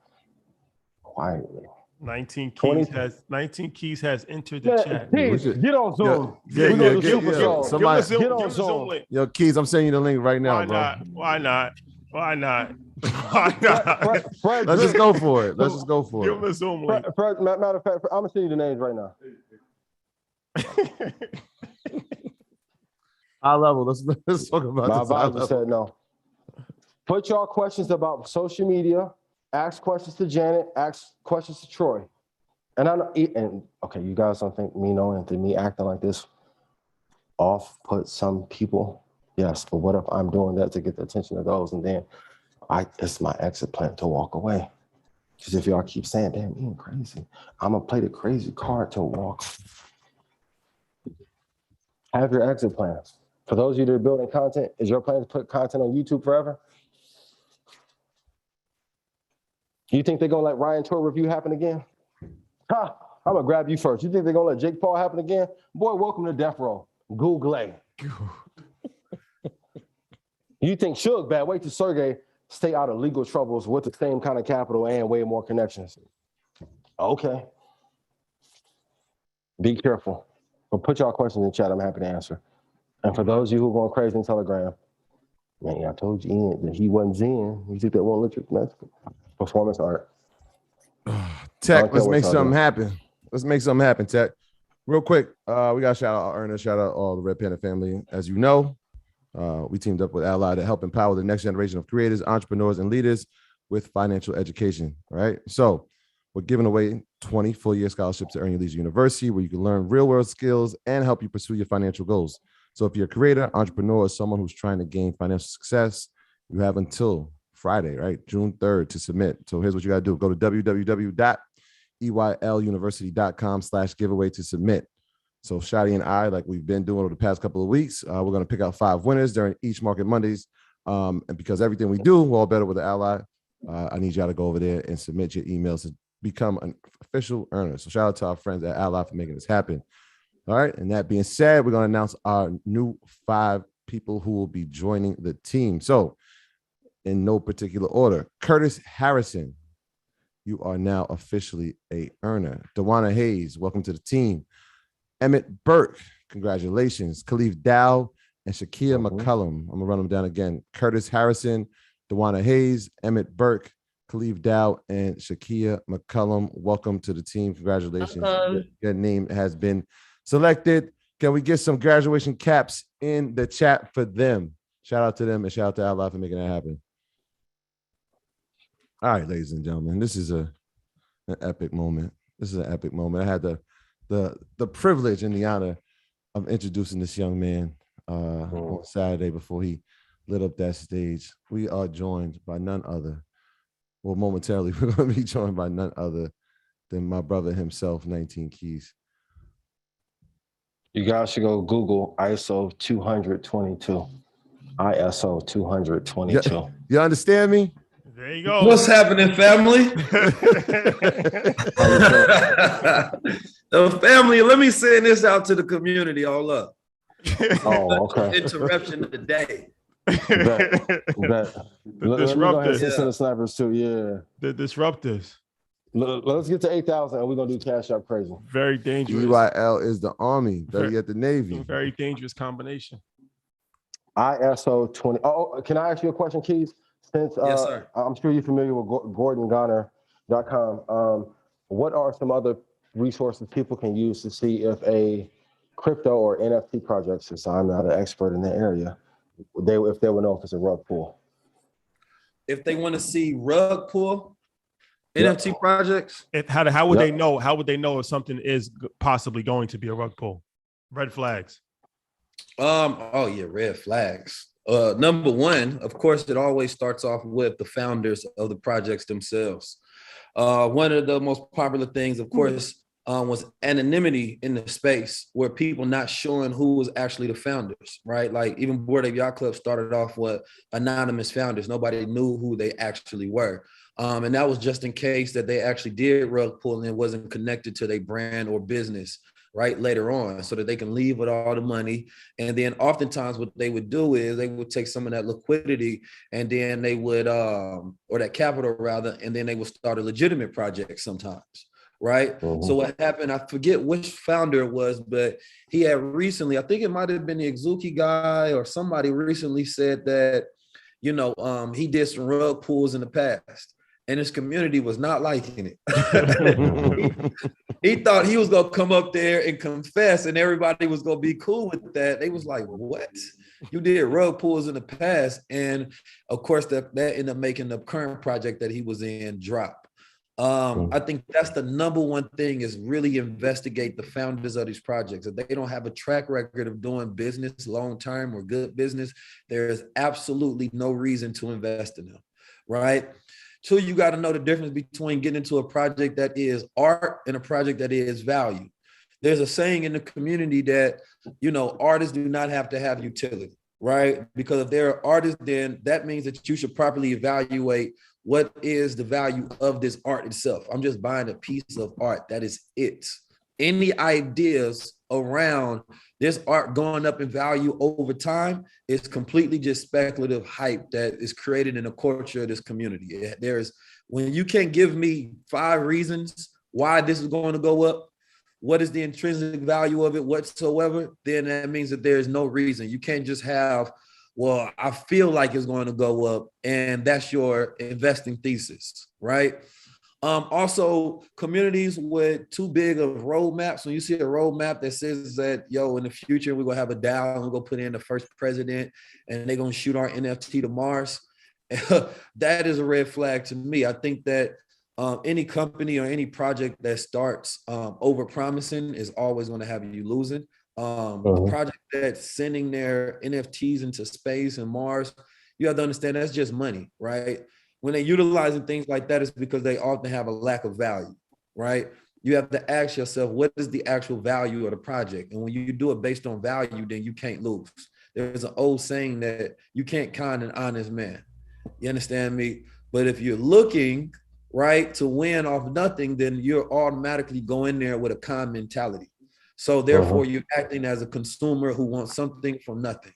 quietly. 19 Keys has entered the chat. Keys, get on Zoom. Get on Zoom. Yo, Keys, I'm sending you the link right now, Why not? Let's just go for it. Give him a Zoom link. Matter of fact, I'm going to send you the names right now. High level. Let's talk about my this. My advisor said no. Put y'all questions about social media. Ask questions to Janet. Ask questions to Troy. And I know, and okay, you guys don't think me knowing that me acting like this off-put some people? Yes, but what if I'm doing that to get the attention of those, and then it's my exit plan to walk away? Because if y'all keep saying, damn, you crazy, I'm gonna play the crazy card to walk. Have your exit plans. For those of you that are building content, is your plan to put content on YouTube forever? You think they're gonna let Ryan Tour review happen again? Ha! I'm gonna grab you first. You think they're gonna let Jake Paul happen again? Boy, welcome to death row. Google A. You think Suge bad? Wait till Sergey stay out of legal troubles with the same kind of capital and way more connections. Okay. Be careful. But put y'all questions in chat. I'm happy to answer. And for those of you who are going crazy in Telegram, man, I told you Ian, that he wasn't Zen. You think that won't let you performance art? Tech, let's make something happen. Let's make something happen, Tech. Real quick, we got to shout out Ernest, shout out all the Red Panda family. As you know, we teamed up with Ally to help empower the next generation of creators, entrepreneurs, and leaders with financial education, right? So we're giving away 20 full-year scholarships to Earn Your Leisure University, where you can learn real-world skills and help you pursue your financial goals. So if you're a creator, entrepreneur, or someone who's trying to gain financial success, you have until Friday, right? June 3rd to submit. So here's what you got to do. Go to www.eyeluniversity.com/giveaway to submit. So Shadi and I, like we've been doing over the past couple of weeks, we're going to pick out 5 winners during each Market Mondays. And because everything we do, we're all better with the Ally, I need y'all to go over there and submit your emails to become an official earner. So shout out to our friends at Ally for making this happen. All right. And that being said, we're going to announce our new 5 people who will be joining the team. So in no particular order, Curtis Harrison, You are now officially a earner. Dewana Hayes, welcome to the team. Emmett Burke, congratulations. Khalif Dow and Shakia McCullum. I'm gonna run them down again. Curtis Harrison, Dewana Hayes, Emmett Burke, Khalif Dow, and Shakia McCullum. Welcome to the team. Congratulations. Your name has been selected. Can we get some graduation caps in the chat for them? Shout out to them and shout out to Allah for making that happen. All right, ladies and gentlemen, this is an epic moment. This is an epic moment. I had the privilege and the honor of introducing this young man on Saturday before he lit up that stage. We are joined by none other. Well, momentarily, we're going to be joined by none other than my brother himself, 19 Keys. You guys should go Google ISO 222. ISO 222. You understand me? There you go. What's happening, family? Family, let me send this out to the community all up. Oh, okay. Interruption of the day. Bet. The disruptors. The snipers too, yeah. The disruptors. Let's get to 8,000 and we're going to do Cash App crazy. Very dangerous. UIL is the Army, you at the Navy. Very dangerous combination. ISO 20. Oh, can I ask you a question, Keys? Since yes, sir. I'm sure you're familiar with GordonGonner.com. What are some other resources people can use to see if a crypto or NFT project, since I'm not an expert in the area, if they would know if it's a rug pull? If they want to see rug pull NFT projects, how would they know? How would they know if something is possibly going to be a rug pull? Red flags. Red flags. Number one, of course, it always starts off with the founders of the projects themselves. One of the most popular things, of course, was anonymity in the space, where people not showing who was actually the founders, right? Like even Bored Ape Yacht Club started off with anonymous founders. Nobody knew who they actually were. And that was just in case that they actually did rug pull and it wasn't connected to their brand or business, right, later on, so that they can leave with all the money. And then oftentimes what they would do is they would take some of that liquidity and then they would, or that capital rather, and then they would start a legitimate project sometimes, right? So what happened, I forget which founder it was, but he had recently, I think it might have been the Exuki guy or somebody recently said that, he did some rug pulls in the past. And his community was not liking it. He thought he was gonna come up there and confess and everybody was gonna be cool with that. They was like, what? You did rug pulls in the past. And of course that ended up making the current project that he was in drop. I think that's the number one thing, is really investigate the founders of these projects. If they don't have a track record of doing business long-term or good business, there is absolutely no reason to invest in them, right? Two, you got to know the difference between getting into a project that is art and a project that is value. There's a saying in the community that, artists do not have to have utility, right? Because if they're artists, then that means that you should properly evaluate what is the value of this art itself. I'm just buying a piece of art. That is it. Any ideas around this art going up in value over time is completely just speculative hype that is created in the culture of this community. When you can't give me 5 reasons why this is going to go up, what is the intrinsic value of it whatsoever, then that means that there's no reason. You can't just have, well, I feel like it's going to go up, and that's your investing thesis, right? Also, communities with too big of roadmaps. When you see a roadmap that says that, in the future, we're going to have a DAO and we're going to put in the first president and they're going to shoot our NFT to Mars, that is a red flag to me. I think that any company or any project that starts over-promising is always going to have you losing. The project that's sending their NFTs into space and Mars, you have to understand that's just money, right? When they're utilizing things like that, it's because they often have a lack of value, right? You have to ask yourself, what is the actual value of the project? And when you do it based on value, then you can't lose. There's an old saying that you can't con an honest man. You understand me? But if you're looking, right, to win off nothing, then you're automatically going there with a con mentality. So therefore, you're acting as a consumer who wants something from nothing.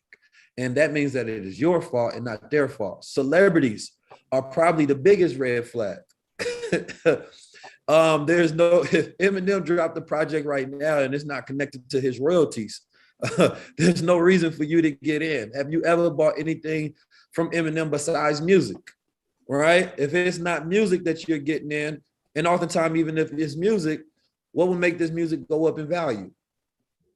And that means that it is your fault and not their fault. Celebrities are probably the biggest red flag. There's no, if Eminem dropped the project right now and it's not connected to his royalties, there's no reason for you to get in. Have you ever bought anything from Eminem besides music? Right? If it's not music that you're getting in, and oftentimes even if it's music, what would make this music go up in value?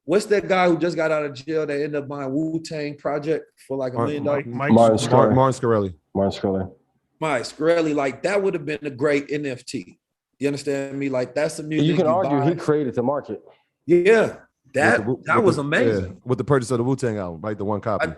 What's that guy who just got out of jail that ended up buying Wu-Tang Project for like $1 million? Martin Scarelli. Martin Scarelli, like that would have been a great NFT. You understand me? Like that's the music you can argue buy. he created the market. Yeah, that was amazing. Yeah, with the purchase of the Wu-Tang album, right? The one copy.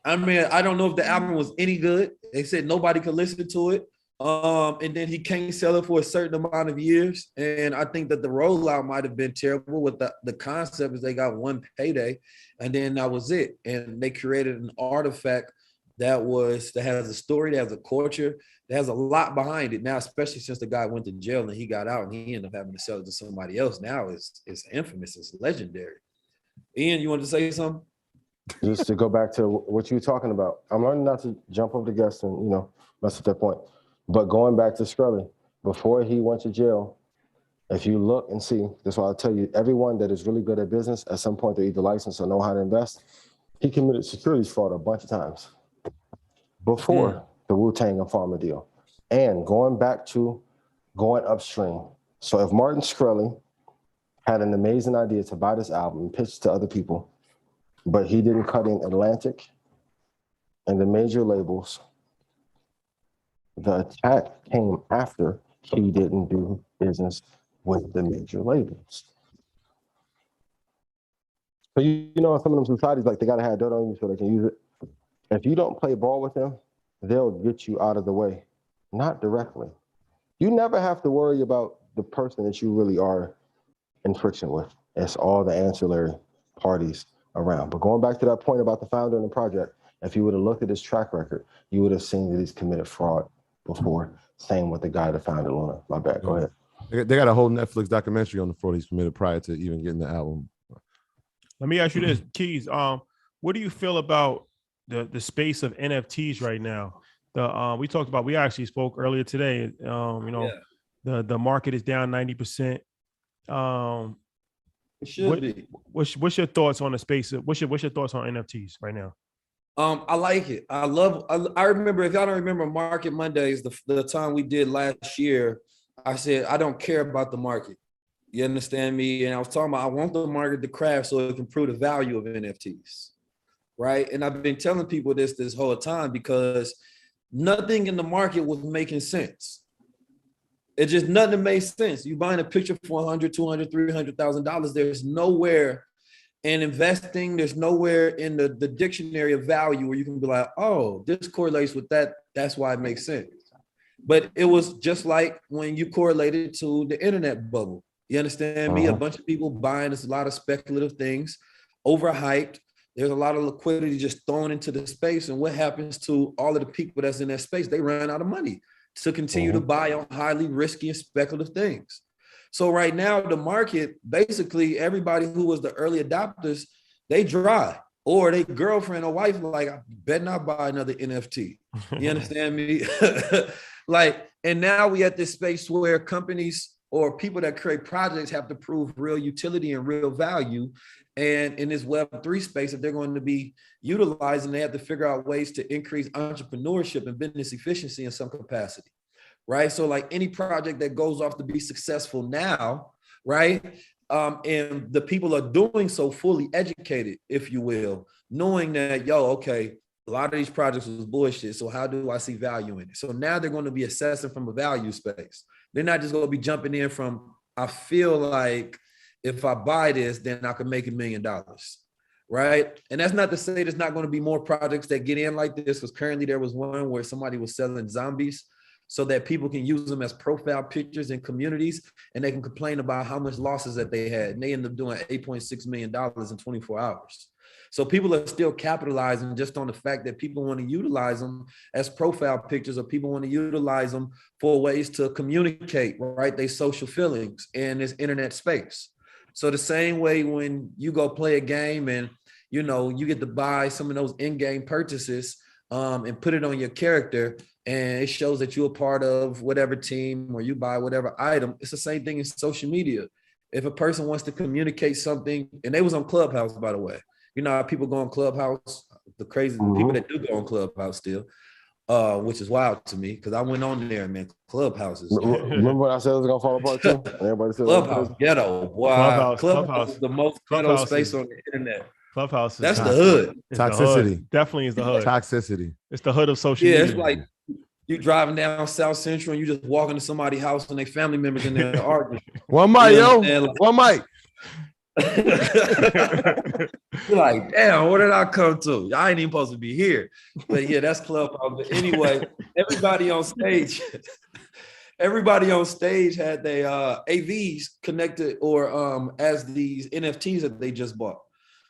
I mean, I don't know if the album was any good. They said nobody could listen to it. And then he can't sell it for a certain amount of years. And I think that the rollout might have been terrible. With the concept is they got one payday and then that was it. And they created an artifact that has a story, that has a culture, that has a lot behind it. Now, especially since the guy went to jail and he got out and he ended up having to sell it to somebody else. Now it's infamous, it's legendary. Ian, you wanted to say something? Just to go back to what you were talking about. I'm learning not to jump over the guests and, mess with that point. But going back to Skrelly, before he went to jail, if you look and see, that's why I'll tell you, everyone that is really good at business, at some point they're either licensed or know how to invest. He committed securities fraud a bunch of times before the Wu-Tang and Pharma deal. And going upstream. So if Martin Skrelly had an amazing idea to buy this album and pitch it to other people, but he didn't cut in Atlantic and the major labels, the attack came after he didn't do business with the major labels. So in some of them societies, like they gotta have dirt on you so they can use it. If you don't play ball with them, they'll get you out of the way, not directly. You never have to worry about the person that you really are in friction with. It's all the ancillary parties around. But going back to that point about the founder and the project, if you would have looked at his track record, you would have seen that he's committed fraud before. Same with the guy that founded Luna. My bad. Go ahead. They got a whole Netflix documentary on the fraud he's committed prior to even getting the album. Let me ask you this, Keys. What do you feel about the space of NFTs right now? We actually spoke earlier today. The market is down 90%. It should be. What's your thoughts on the space? What's your thoughts on NFTs right now? I like it. I remember, if y'all don't remember Market Mondays, the time we did last year, I said, I don't care about the market. You understand me? And I was talking about, I want the market to crash so it can prove the value of NFTs, right? And I've been telling people this whole time because nothing in the market was making sense. It's just nothing that made sense. You buying a picture for $100, $200, $300,000. There's nowhere in investing, there's nowhere in the dictionary of value where you can be like, oh, this correlates with that. That's why it makes sense. But it was just like when you correlated to the internet bubble. You understand me? A bunch of people buying, there's a lot of speculative things, overhyped. There's a lot of liquidity just thrown into the space. And what happens to all of the people that's in that space? They run out of money to continue to buy on highly risky and speculative things. So right now, the market, basically everybody who was the early adopters, they dry, or they girlfriend or wife, like, I better not buy another NFT. You understand me? And now we at this space where companies or people that create projects have to prove real utility and real value. And in this Web3 space, if they're going to be utilizing, they have to figure out ways to increase entrepreneurship and business efficiency in some capacity. Right. So like any project that goes off to be successful now, right? And the people are doing so fully educated, if you will, knowing that, okay, a lot of these projects was bullshit. So how do I see value in it? So now they're going to be assessing from a value space. They're not just going to be jumping in from, I feel like if I buy this, then I can make $1 million. Right. And that's not to say there's not going to be more projects that get in like this, because currently there was one where somebody was selling zombies so that people can use them as profile pictures in communities, and they can complain about how much losses that they had. And they ended up doing $8.6 million in 24 hours. So people are still capitalizing just on the fact that people want to utilize them as profile pictures, or people want to utilize them for ways to communicate, right? They social feelings in this internet space. So the same way when you go play a game and, you get to buy some of those in-game purchases and put it on your character, and it shows that you're a part of whatever team or you buy whatever item. It's the same thing in social media. If a person wants to communicate something, and they was on Clubhouse, by the way, you know how people go on Clubhouse, the crazy people that do go on Clubhouse still, which is wild to me because I went on there, man. Clubhouse is. Remember when I said it was gonna fall apart too? Everybody said Clubhouse ghetto, boy. Clubhouse is the most ghetto space on the internet. Clubhouse is That's the hood. Toxicity. Definitely is the hood. Toxicity. It's the hood of social media. It's like you driving down South Central and you just walking to somebody's house and they family members in there arguing. One mic, yo. One mic. You're like, damn, where did I come to? I ain't even supposed to be here. But yeah, that's Clubhouse. But anyway, everybody on stage had their AVs connected or as these NFTs that they just bought.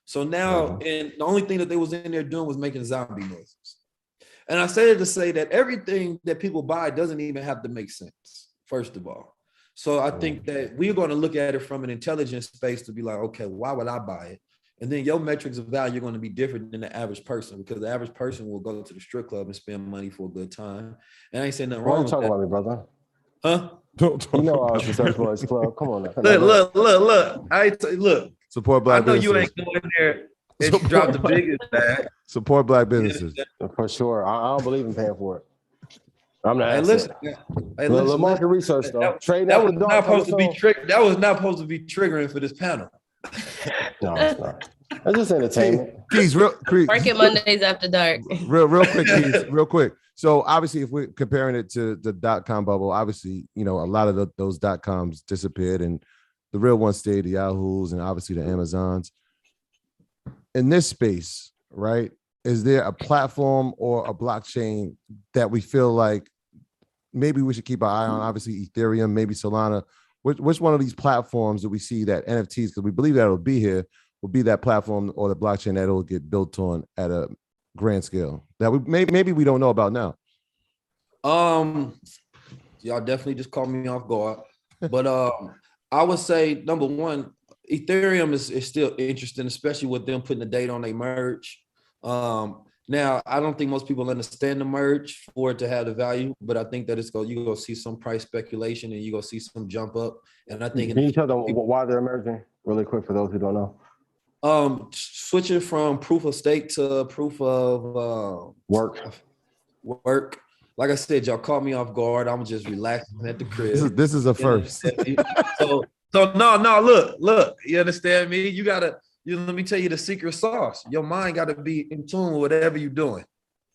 So now, and the only thing that they was in there doing was making zombie noises. And I say it to say that everything that people buy doesn't even have to make sense, first of all. So I think that we're going to look at it from an intelligence space to be like, okay, why would I buy it? And then your metrics of value are going to be different than the average person because the average person will go to the strip club and spend money for a good time. And I ain't saying nothing wrong with that. Talking about me, brother. Huh? You know I was the Search Boys Club. Come on now. Look. Support black businesses. I know you ain't going there and you drop the biggest bag. Support black businesses. For sure. I don't believe in paying for it. I'm not. Hey, listen. Little market research though. That was not supposed to be That was not supposed to be triggering for this panel. No, it's not. It's just entertainment. Keys, Market Mondays after dark. Real quick, Keys, real quick. So obviously, if we're comparing it to the .com bubble, obviously, you know, a lot of those .coms disappeared, and the real ones stayed, the Yahoos and obviously the Amazons. In this space, right? Is there a platform or a blockchain that we feel like maybe we should keep an eye on? Obviously, Ethereum, maybe Solana. Which one of these platforms do we see that NFTs, because we believe that it'll be here, will be that platform or the blockchain that will get built on at a grand scale that we maybe we don't know about now? Y'all definitely just caught me off guard. But I would say number one, Ethereum is still interesting, especially with them putting the date on their merge. Now, I don't think most people understand the merge for it to have the value, but I think that you're going to see some price speculation and you're going to see some jump up. And I think— Can you tell them why they're emerging really quick for those who don't know? Switching from proof of stake to proof of work. Like I said, y'all caught me off guard. I'm just relaxing at the crib. This is a first. So no, look, you understand me? Let me tell you the secret sauce. Your mind got to be in tune with whatever you're doing.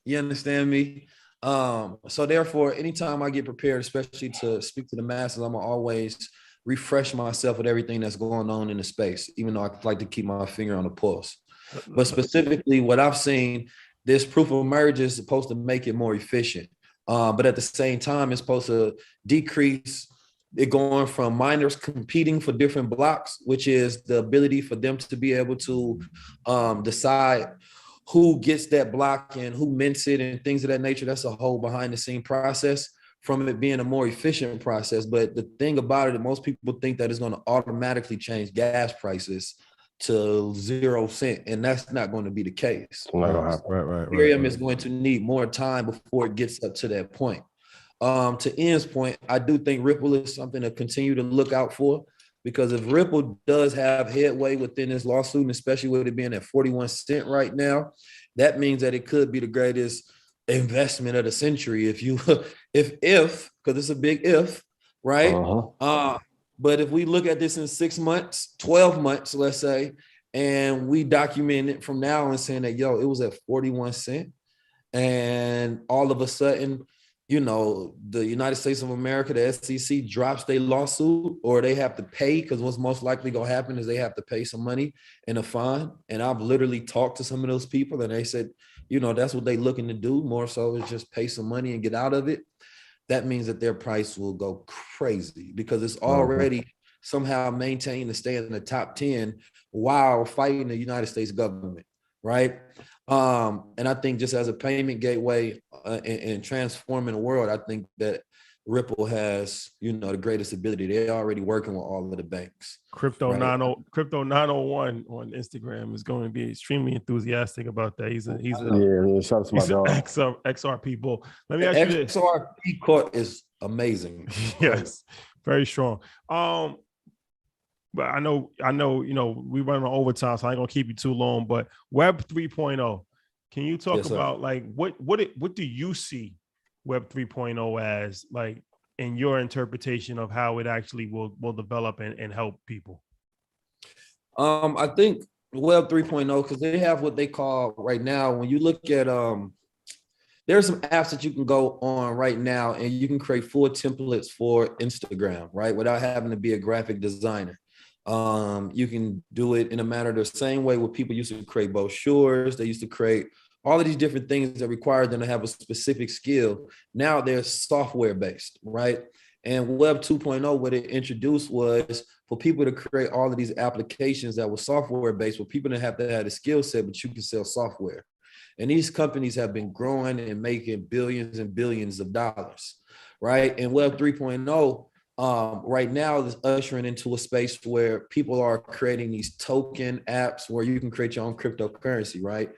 You understand me? So therefore, anytime I get prepared, especially to speak to the masses, I'm gonna always refresh myself with everything that's going on in the space, even though I like to keep my finger on the pulse. But specifically, what I've seen, this proof of merge is supposed to make it more efficient. But at the same time, it's supposed to decrease it going from miners competing for different blocks, which is the ability for them to be able to decide who gets that block and who mints it and things of that nature. That's a whole behind the scene process from it being a more efficient process. But the thing about it, most people think that it's going to automatically change gas prices to 0 cents, and that's not going to be the case. Right. Ethereum is going to need more time before it gets up to that point. To Ian's point, I do think Ripple is something to continue to look out for, because if Ripple does have headway within this lawsuit, and especially with it being at 41 cents right now, that means that it could be the greatest investment of the century. Because it's a big if, right? But if we look at this in 6 months, 12 months, let's say, and we document it from now and saying that, it was at 41 cents, and all of a sudden, the United States of America, the SEC drops their lawsuit, or they have to pay, because what's most likely going to happen is they have to pay some money in a fine. And I've literally talked to some of those people, and they said, that's what they're looking to do more so is just pay some money and get out of it. That means that their price will go crazy, because it's already somehow maintained to stay in the top 10 while fighting the United States government, right? And I think just as a payment gateway and transforming the world, I think that Ripple has, the greatest ability. They're already working with all of the banks. Crypto 901 on Instagram is going to be extremely enthusiastic about that. He's a shout out to my dog. XR people. Let me ask you this. XRP court is amazing. Yes, very strong. But I know, we run on overtime, so I ain't gonna keep you too long. But Web 3.0, can you talk about like what do you see Web 3.0 as, like, in your interpretation of how it actually will develop and help people? I think Web 3.0, because they have what they call right now, when you look at there's some apps that you can go on right now and you can create full templates for Instagram, right? Without having to be a graphic designer. You can do it in a manner the same way where people used to create brochures. They used to create all of these different things that require them to have a specific skill. Now they're software based, right? And Web 2.0, what it introduced was for people to create all of these applications that were software based, where people didn't have to have a skill set, but you can sell software. And these companies have been growing and making billions and billions of dollars, right? And Web 3.0 right now is ushering into a space where people are creating these token apps where you can create your own cryptocurrency, right?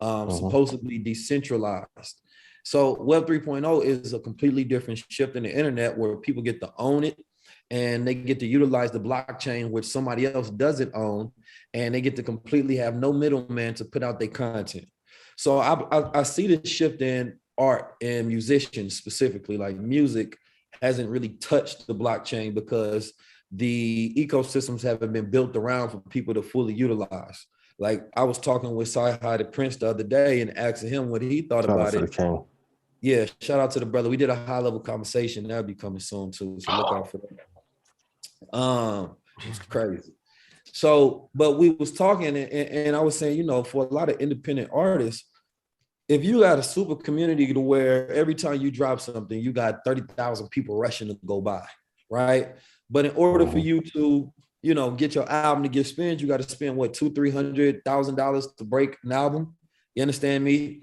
Supposedly decentralized. So Web 3.0 is a completely different shift in the internet where people get to own it and they get to utilize the blockchain, which somebody else doesn't own, and they get to completely have no middleman to put out their content. So I see the shift in art and musicians specifically. Like music hasn't really touched the blockchain because the ecosystems haven't been built around for people to fully utilize. Like I was talking with Sci-Hi the Prince the other day and asking him what he thought about it. Yeah, shout out to the brother. We did a high-level conversation. That'll be coming soon too, so look out for that. It's crazy. So, but we was talking and I was saying, for a lot of independent artists, if you got a super community to where every time you drop something, you got 30,000 people rushing to go by, right? But in order for you to, get your album to get spins, you got to spend what, $200,000-$300,000 to break an album. You understand me?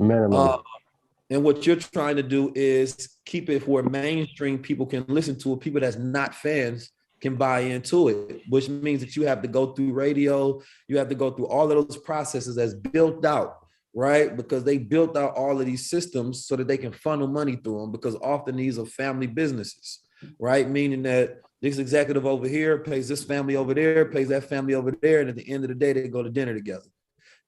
And what you're trying to do is keep it where mainstream people can listen to it. People that's not fans can buy into it, which means that you have to go through radio. You have to go through all of those processes that's built out, right? Because they built out all of these systems so that they can funnel money through them, because often these are family businesses, right? Meaning that this executive over here pays this family over there, pays that family over there. And at the end of the day, they go to dinner together.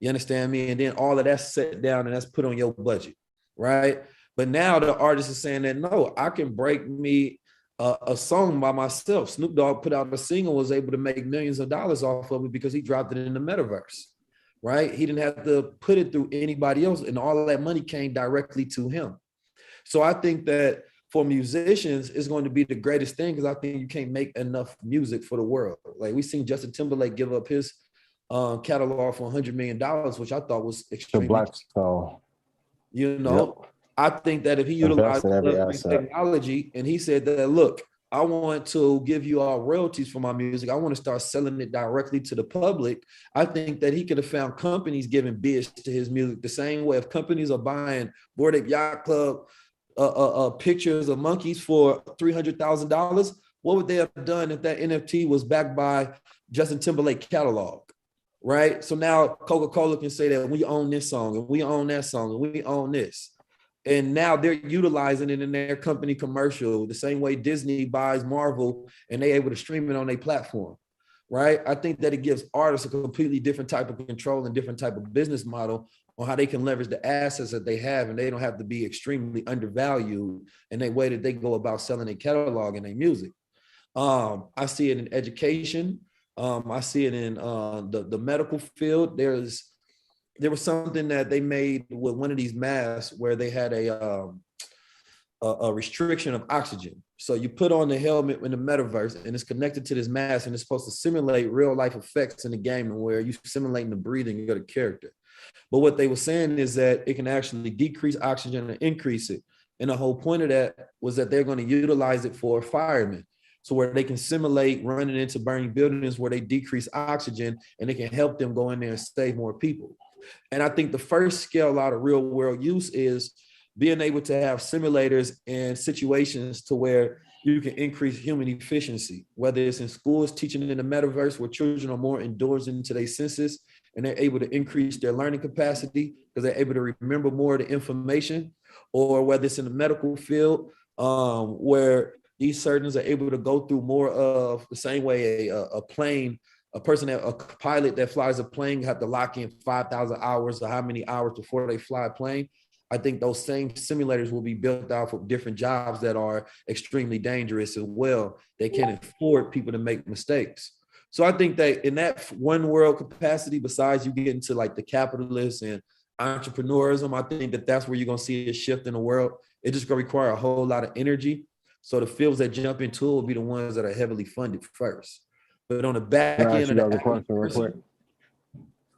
You understand me? And then all of that's set down and that's put on your budget, right? But now the artist is saying that, no, I can break me a song by myself. Snoop Dogg put out a single, was able to make millions of dollars off of it because he dropped it in the metaverse, right? He didn't have to put it through anybody else, and all of that money came directly to him. So I think that for musicians, it's going to be the greatest thing, because I think you can't make enough music for the world. Like we seen Justin Timberlake give up his catalog for $100 million, which I thought was extremely. Yep. I think that if he utilized technology and he said that, look, I want to give you all royalties for my music, I want to start selling it directly to the public, I think that he could have found companies giving bids to his music the same way. If companies are buying Bored Ape Yacht Club pictures of monkeys for $300,000, what would they have done if that NFT was backed by Justin Timberlake catalog? Right? So now Coca-Cola can say that we own this song and we own that song and we own this. And now they're utilizing it in their company commercial, the same way Disney buys Marvel and they're able to stream it on their platform, right? I think that it gives artists a completely different type of control and different type of business model on how they can leverage the assets that they have, and they don't have to be extremely undervalued in the way that they go about selling their catalog and their music. I see it in education. I see it in the medical field. There was something that they made with one of these masks where they had a restriction of oxygen. So you put on the helmet in the metaverse and it's connected to this mask, and it's supposed to simulate real life effects in the game, and where you simulating the breathing of the character. But what they were saying is that it can actually decrease oxygen and increase it. And the whole point of that was that they're going to utilize it for firemen. So where they can simulate running into burning buildings where they decrease oxygen, and it can help them go in there and save more people. And I think the first scale out of real world use is being able to have simulators and situations to where you can increase human efficiency, whether it's in schools, teaching in the metaverse where children are more indoors into their senses and they're able to increase their learning capacity because they're able to remember more of the information, or whether it's in the medical field where these surgeons are able to go through more of the same way a plane, a pilot that flies a plane have to lock in 5,000 hours or how many hours before they fly a plane. I think those same simulators will be built out for different jobs that are extremely dangerous as well. They can't afford people to make mistakes. So I think that in that one world capacity, besides you get into like the capitalists and entrepreneurism, I think that that's where you're going to see a shift in the world. It's just going to require a whole lot of energy. So the fields that jump into it will be the ones that are heavily funded first. But on the back end of the question real quick.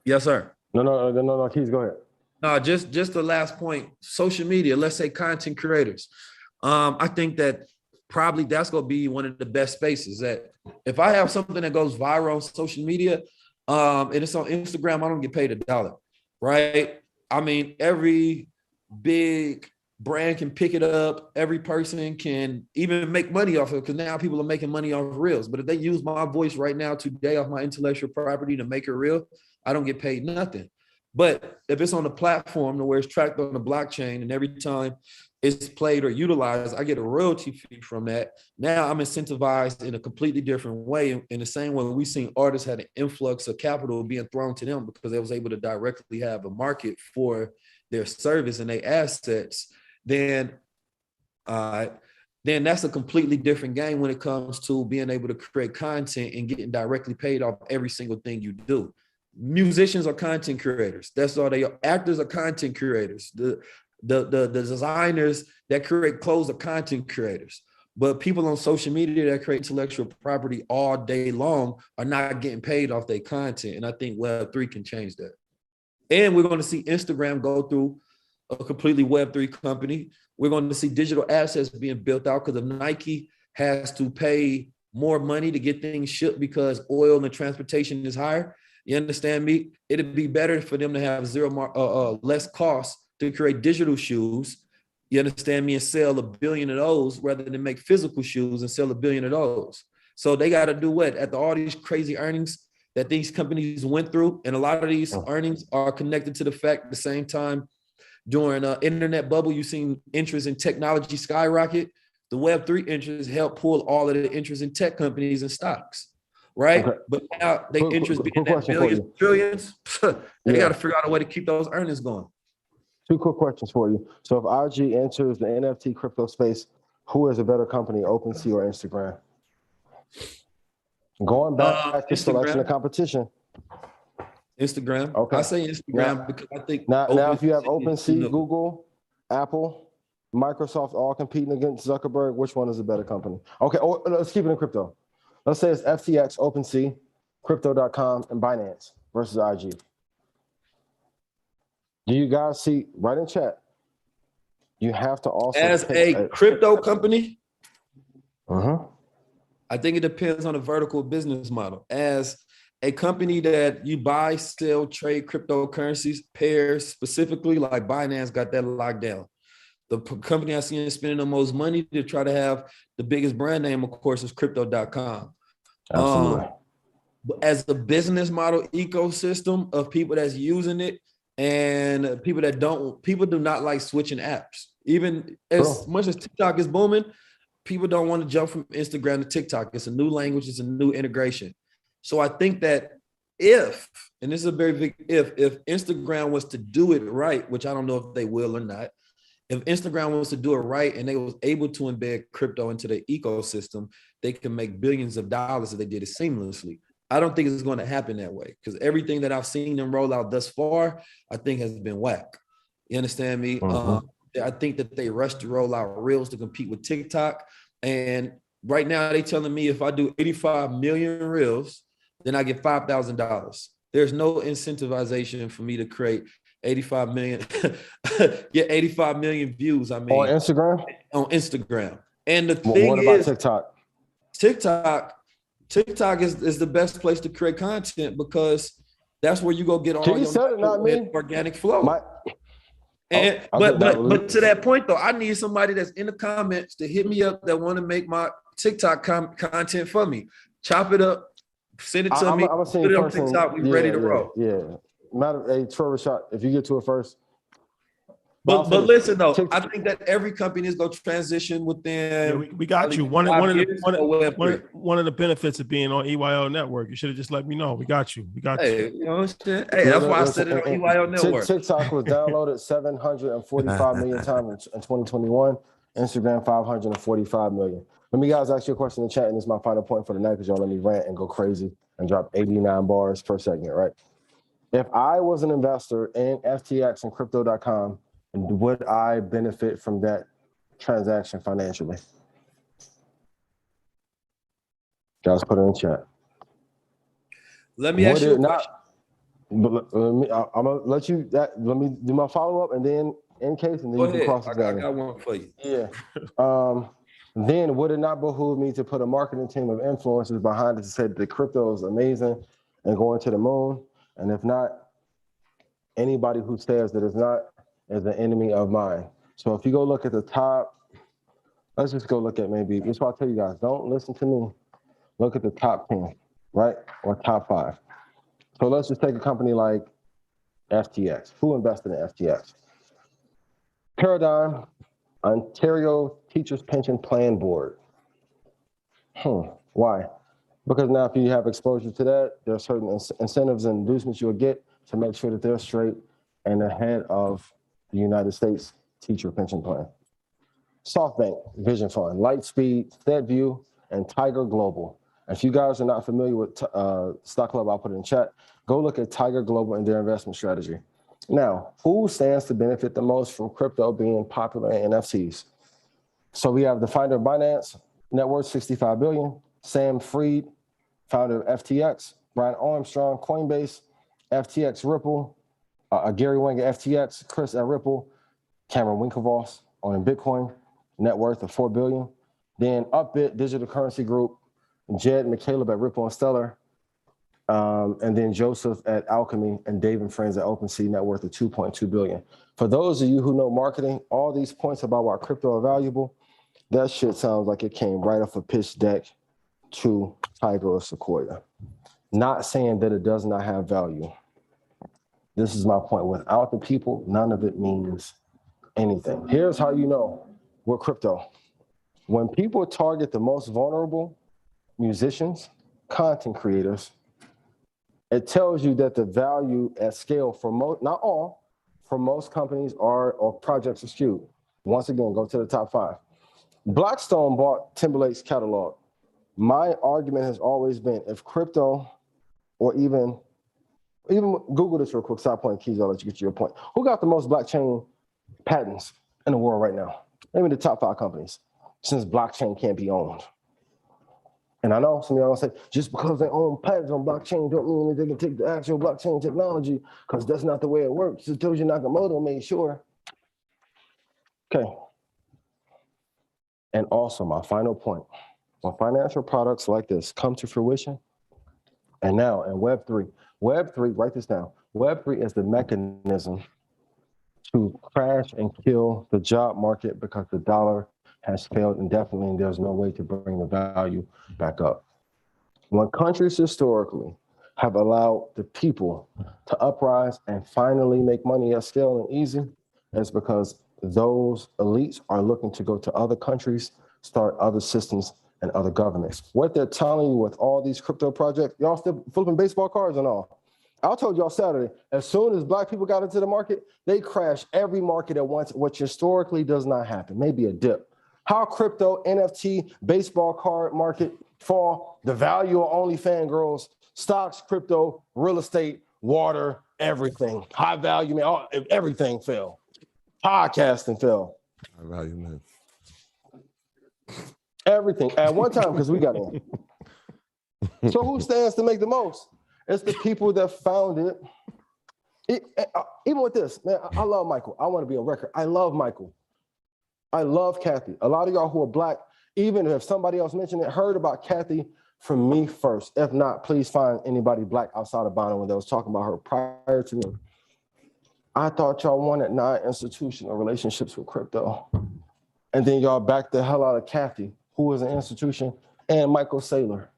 Yes, sir. No, Keith, go ahead. No, just the last point. Social media, let's say content creators. I think that probably that's going to be one of the best spaces. That if I have something that goes viral on social media, and it's on Instagram, I don't get paid $1, right? I mean, every big brand can pick it up. Every person can even make money off of it because now people are making money off reels. But if they use my voice right now today off my intellectual property to make it real, I don't get paid nothing. But if it's on the platform to where it's tracked on the blockchain and every time it's played or utilized, I get a royalty fee from that. Now I'm incentivized in a completely different way. In the same way we've seen artists had an influx of capital being thrown to them because they was able to directly have a market for their service and their assets, then that's a completely different game when it comes to being able to create content and getting directly paid off every single thing you do. Musicians are content creators. That's all they are. Actors are content creators. The designers that create clothes are content creators. But people on social media that create intellectual property all day long are not getting paid off their content. And I think Web3 can change that. And we're going to see Instagram go through a completely Web3 company. We're going to see digital assets being built out because if Nike has to pay more money to get things shipped because oil and transportation is higher, you understand me? It'd be better for them to have less cost to create digital shoes, you understand me, and sell 1 billion of those rather than make physical shoes and sell 1 billion of those. So they got to do what? After all these crazy earnings that these companies went through, and a lot of these earnings are connected to the fact at the same time during an internet bubble, you've seen interest in technology skyrocket. The Web3 interest helped pull all of the interest in tech companies and stocks. Right, okay. But now they interest being at billions, trillions. They got to figure out a way to keep those earnings going. 2 quick questions for you. So if IG enters the NFT crypto space, who is a better company, OpenSea or Instagram? Going back to selection of competition. Instagram. Okay. I say Instagram because I think now if you have OpenSea, Google, Apple, Microsoft all competing against Zuckerberg, which one is a better company? Okay, let's keep it in crypto. Let's say it's FTX, OpenSea, Crypto.com, and Binance versus IG. Do you guys see, right in chat, you have to also— As a crypto company, I think it depends on the vertical business model. As a company that you buy, sell, trade cryptocurrencies, pairs specifically, like Binance got that locked down. The company I see spending the most money to try to have the biggest brand name, of course, is Crypto.com. Absolutely. As the business model ecosystem of people that's using it and people that don't, people do not like switching apps. Even as much as TikTok is booming, people don't want to jump from Instagram to TikTok. It's a new language, it's a new integration. So I think that if, and this is a very big if Instagram was to do it right, which I don't know if they will or not, if Instagram was to do it right and they was able to embed crypto into the ecosystem, they can make billions of dollars if they did it seamlessly. I don't think it's going to happen that way because everything that I've seen them roll out thus far, I think has been whack. You understand me? I think that they rushed to roll out Reels to compete with TikTok. And right now they telling me if I do 85 million Reels, then I get $5,000. There's no incentivization for me to create 85 million, get 85 million views. I mean, on Instagram? On Instagram. And the thing what about is, TikTok is the best place to create content because that's where you go get all your organic flow. And but to that point though, I need somebody that's in the comments to hit me up that want to make my TikTok content for me. Chop it up, send it to me. Put it on TikTok. We ready to roll. Yeah. Hey, Trevor Shot, if you get to it first. But listen though, I think that every company is going to transition within. We got you. One of the benefits of being on EYL Network. You should have just let me know. We got you. Hey, you know what I'm saying? Hey, that's why I said it on EYL Network. TikTok was downloaded 745 million times in 2021. Instagram 545 million. Let me guys ask you a question in the chat, and this is my final point for the night because y'all let me rant and go crazy and drop 89 bars per segment, right? If I was an investor in FTX and crypto.com, would I benefit from that transaction financially? Guys, put it in the chat. Let me ask you a question. I'm gonna let you. Let me do my follow up, and then in case, and then you can cross examine. I got one for you. Yeah. Then would it not behoove me to put a marketing team of influencers behind it to say that the crypto is amazing and going to the moon? And if not, anybody who says that it's not is an enemy of mine. So if you go look at the top, let's just go look at maybe, this is what I'll tell you guys, don't listen to me. Look at the top 10, right? Or top 5. So let's just take a company like FTX. Who invested in FTX? Paradigm, Ontario Teachers Pension Plan Board. Why? Because now if you have exposure to that, there are certain incentives and inducements you'll get to make sure that they're straight and ahead of the United States Teacher Pension Plan. SoftBank Vision Fund, Lightspeed, SteadView, and Tiger Global. If you guys are not familiar with Stock Club, I'll put it in chat. Go look at Tiger Global and their investment strategy. Now, who stands to benefit the most from crypto being popular in NFTs? So we have the founder of Binance, net worth $65 billion, Sam Fried, founder of FTX, Brian Armstrong, Coinbase, FTX Ripple, Gary Wang at FTX, Chris at Ripple, Cameron Winklevoss on Bitcoin, net worth of $4 billion. Then Upbit Digital Currency Group, Jed McCaleb at Ripple and Stellar, and then Joseph at Alchemy and Dave and Friends at OpenSea, net worth of $2.2 billion. For those of you who know marketing, all these points about why crypto are valuable, that shit sounds like it came right off a pitch deck to Tiger or Sequoia. Not saying that it does not have value. This is my point. Without the people, none of it means anything. Here's how you know we're crypto. When people target the most vulnerable, musicians, content creators, it tells you that the value at scale for most, not all, for most companies or projects are skewed. Once again, go to the top 5. Blackstone bought Timberlake's catalog. My argument has always been if crypto or even Google this real quick, stop pointing keys, I'll let you get to your point. Who got the most blockchain patents in the world right now? Maybe the top 5 companies, since blockchain can't be owned. And I know some of y'all gonna say, just because they own patents on blockchain don't mean that they can take the actual blockchain technology, because that's not the way it works. Satoshi Nakamoto made sure. Okay. And also my final point, when financial products like this come to fruition, and now in Web3, write this down. Web3 is the mechanism to crash and kill the job market because the dollar has failed indefinitely and there's no way to bring the value back up. When countries historically have allowed the people to uprise and finally make money at scale and easy, it's because those elites are looking to go to other countries, start other systems and other governments. What they're telling you with all these crypto projects, y'all still flipping baseball cards and all. I told y'all Saturday, as soon as black people got into the market, they crashed every market at once, which historically does not happen, maybe a dip. How crypto, NFT, baseball card market fall, the value of OnlyFans girls, stocks, crypto, real estate, water, everything. High value, man, everything fell. Podcasting fell. High value, man. Everything at one time because we got in. So who stands to make the most? It's the people that found it. Even with this, man, I love Michael. I want to be on record. I love Michael. I love Kathy. A lot of y'all who are black, even if somebody else mentioned it, heard about Kathy from me first. If not, please find anybody black outside of Bonner when they was talking about her prior to me. I thought y'all wanted non-institutional relationships with crypto. And then y'all backed the hell out of Kathy, who was an institution, and Michael Saylor.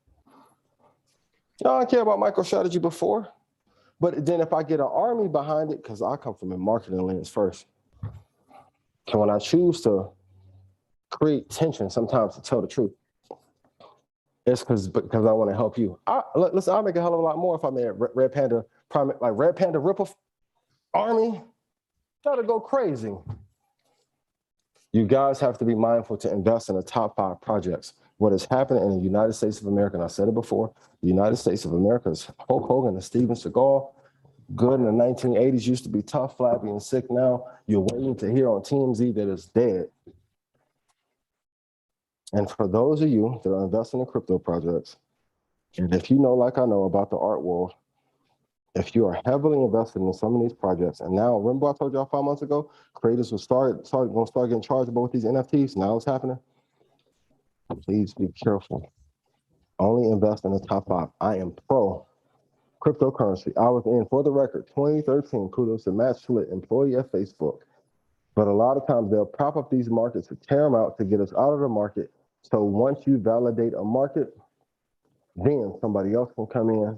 Y'all don't care about MicroStrategy before. But then if I get an army behind it, because I come from a marketing lens first, so when I choose to create tension sometimes to tell the truth, it's because I want to help you. Listen, I'll make a hell of a lot more if I made Red Panda, like Red Panda Ripple Army. That'll go crazy. You guys have to be mindful to invest in the top 5 projects. What is happening in the United States of America, and I said it before, the United States of America is Hulk Hogan and Steven Seagal. Good in the 1980s used to be tough, flabby, and sick. Now you're waiting to hear on TMZ that it's dead. And for those of you that are investing in crypto projects, and if you know, like I know about the art world, if you are heavily invested in some of these projects, and now remember I told y'all 5 months ago, creators will start getting chargeable with these NFTs. Now it's happening. Please be careful. Only invest in the top 5. I am pro cryptocurrency. I was in, for the record, 2013, kudos to Matt Schlitt, employee at Facebook. But a lot of times they'll prop up these markets to tear them out to get us out of the market. So once you validate a market, then somebody else can come in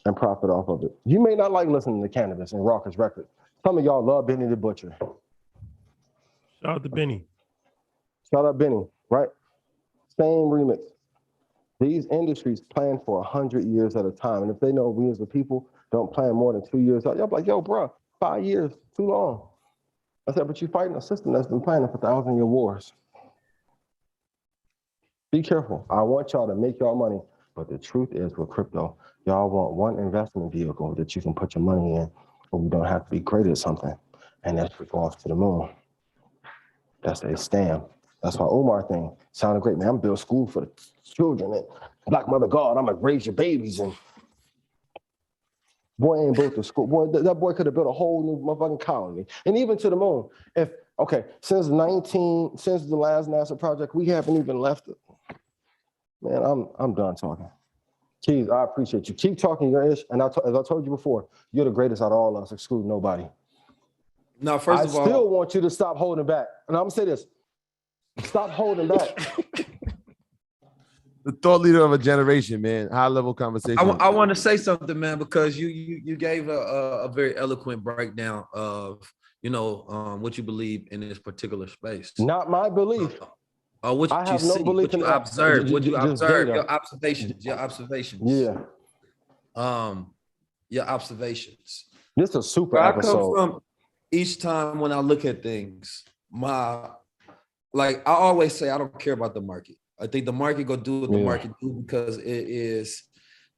and profit off of it. You may not like listening to Cannabis and Raucous Records. Some of y'all love Benny the Butcher. Shout out to Benny. Shout out Benny, right? Same remix. These industries plan for 100 years at a time. And if they know we as a people don't plan more than 2 years out, y'all be like, yo, bro, 5 years, too long. I said, but you're fighting a system that's been planning for 1,000-year wars. Be careful. I want y'all to make y'all money. But the truth is with crypto, y'all want one investment vehicle that you can put your money in, but we don't have to be great at something. And that's to go off to the moon. That's a scam. That's why Omar thing sounded great, man. I'm building school for the children and Black Mother God, I'm gonna raise your babies. And boy ain't built the school. Boy, that boy could have built a whole new motherfucking colony. And even to the moon. Since the last NASA project, we haven't even left it. Man, I'm done talking. Keys, I appreciate you. Keep talking your ish. And as I told you before, you're the greatest out of all of us, excluding nobody. Now, first of all, I still want you to stop holding back. And I'm gonna say this. Stop holding back. The thought leader of a generation, man. High level conversation. I want to say something, man, because you gave a very eloquent breakdown of what you believe in this particular space. Not my belief. What I you have see, no belief what you observe, your observations. Yeah. Your observations. This is a super Where episode. I come from, each time when I look at things, I always say I don't care about the market. I think the market go do what the market do because it is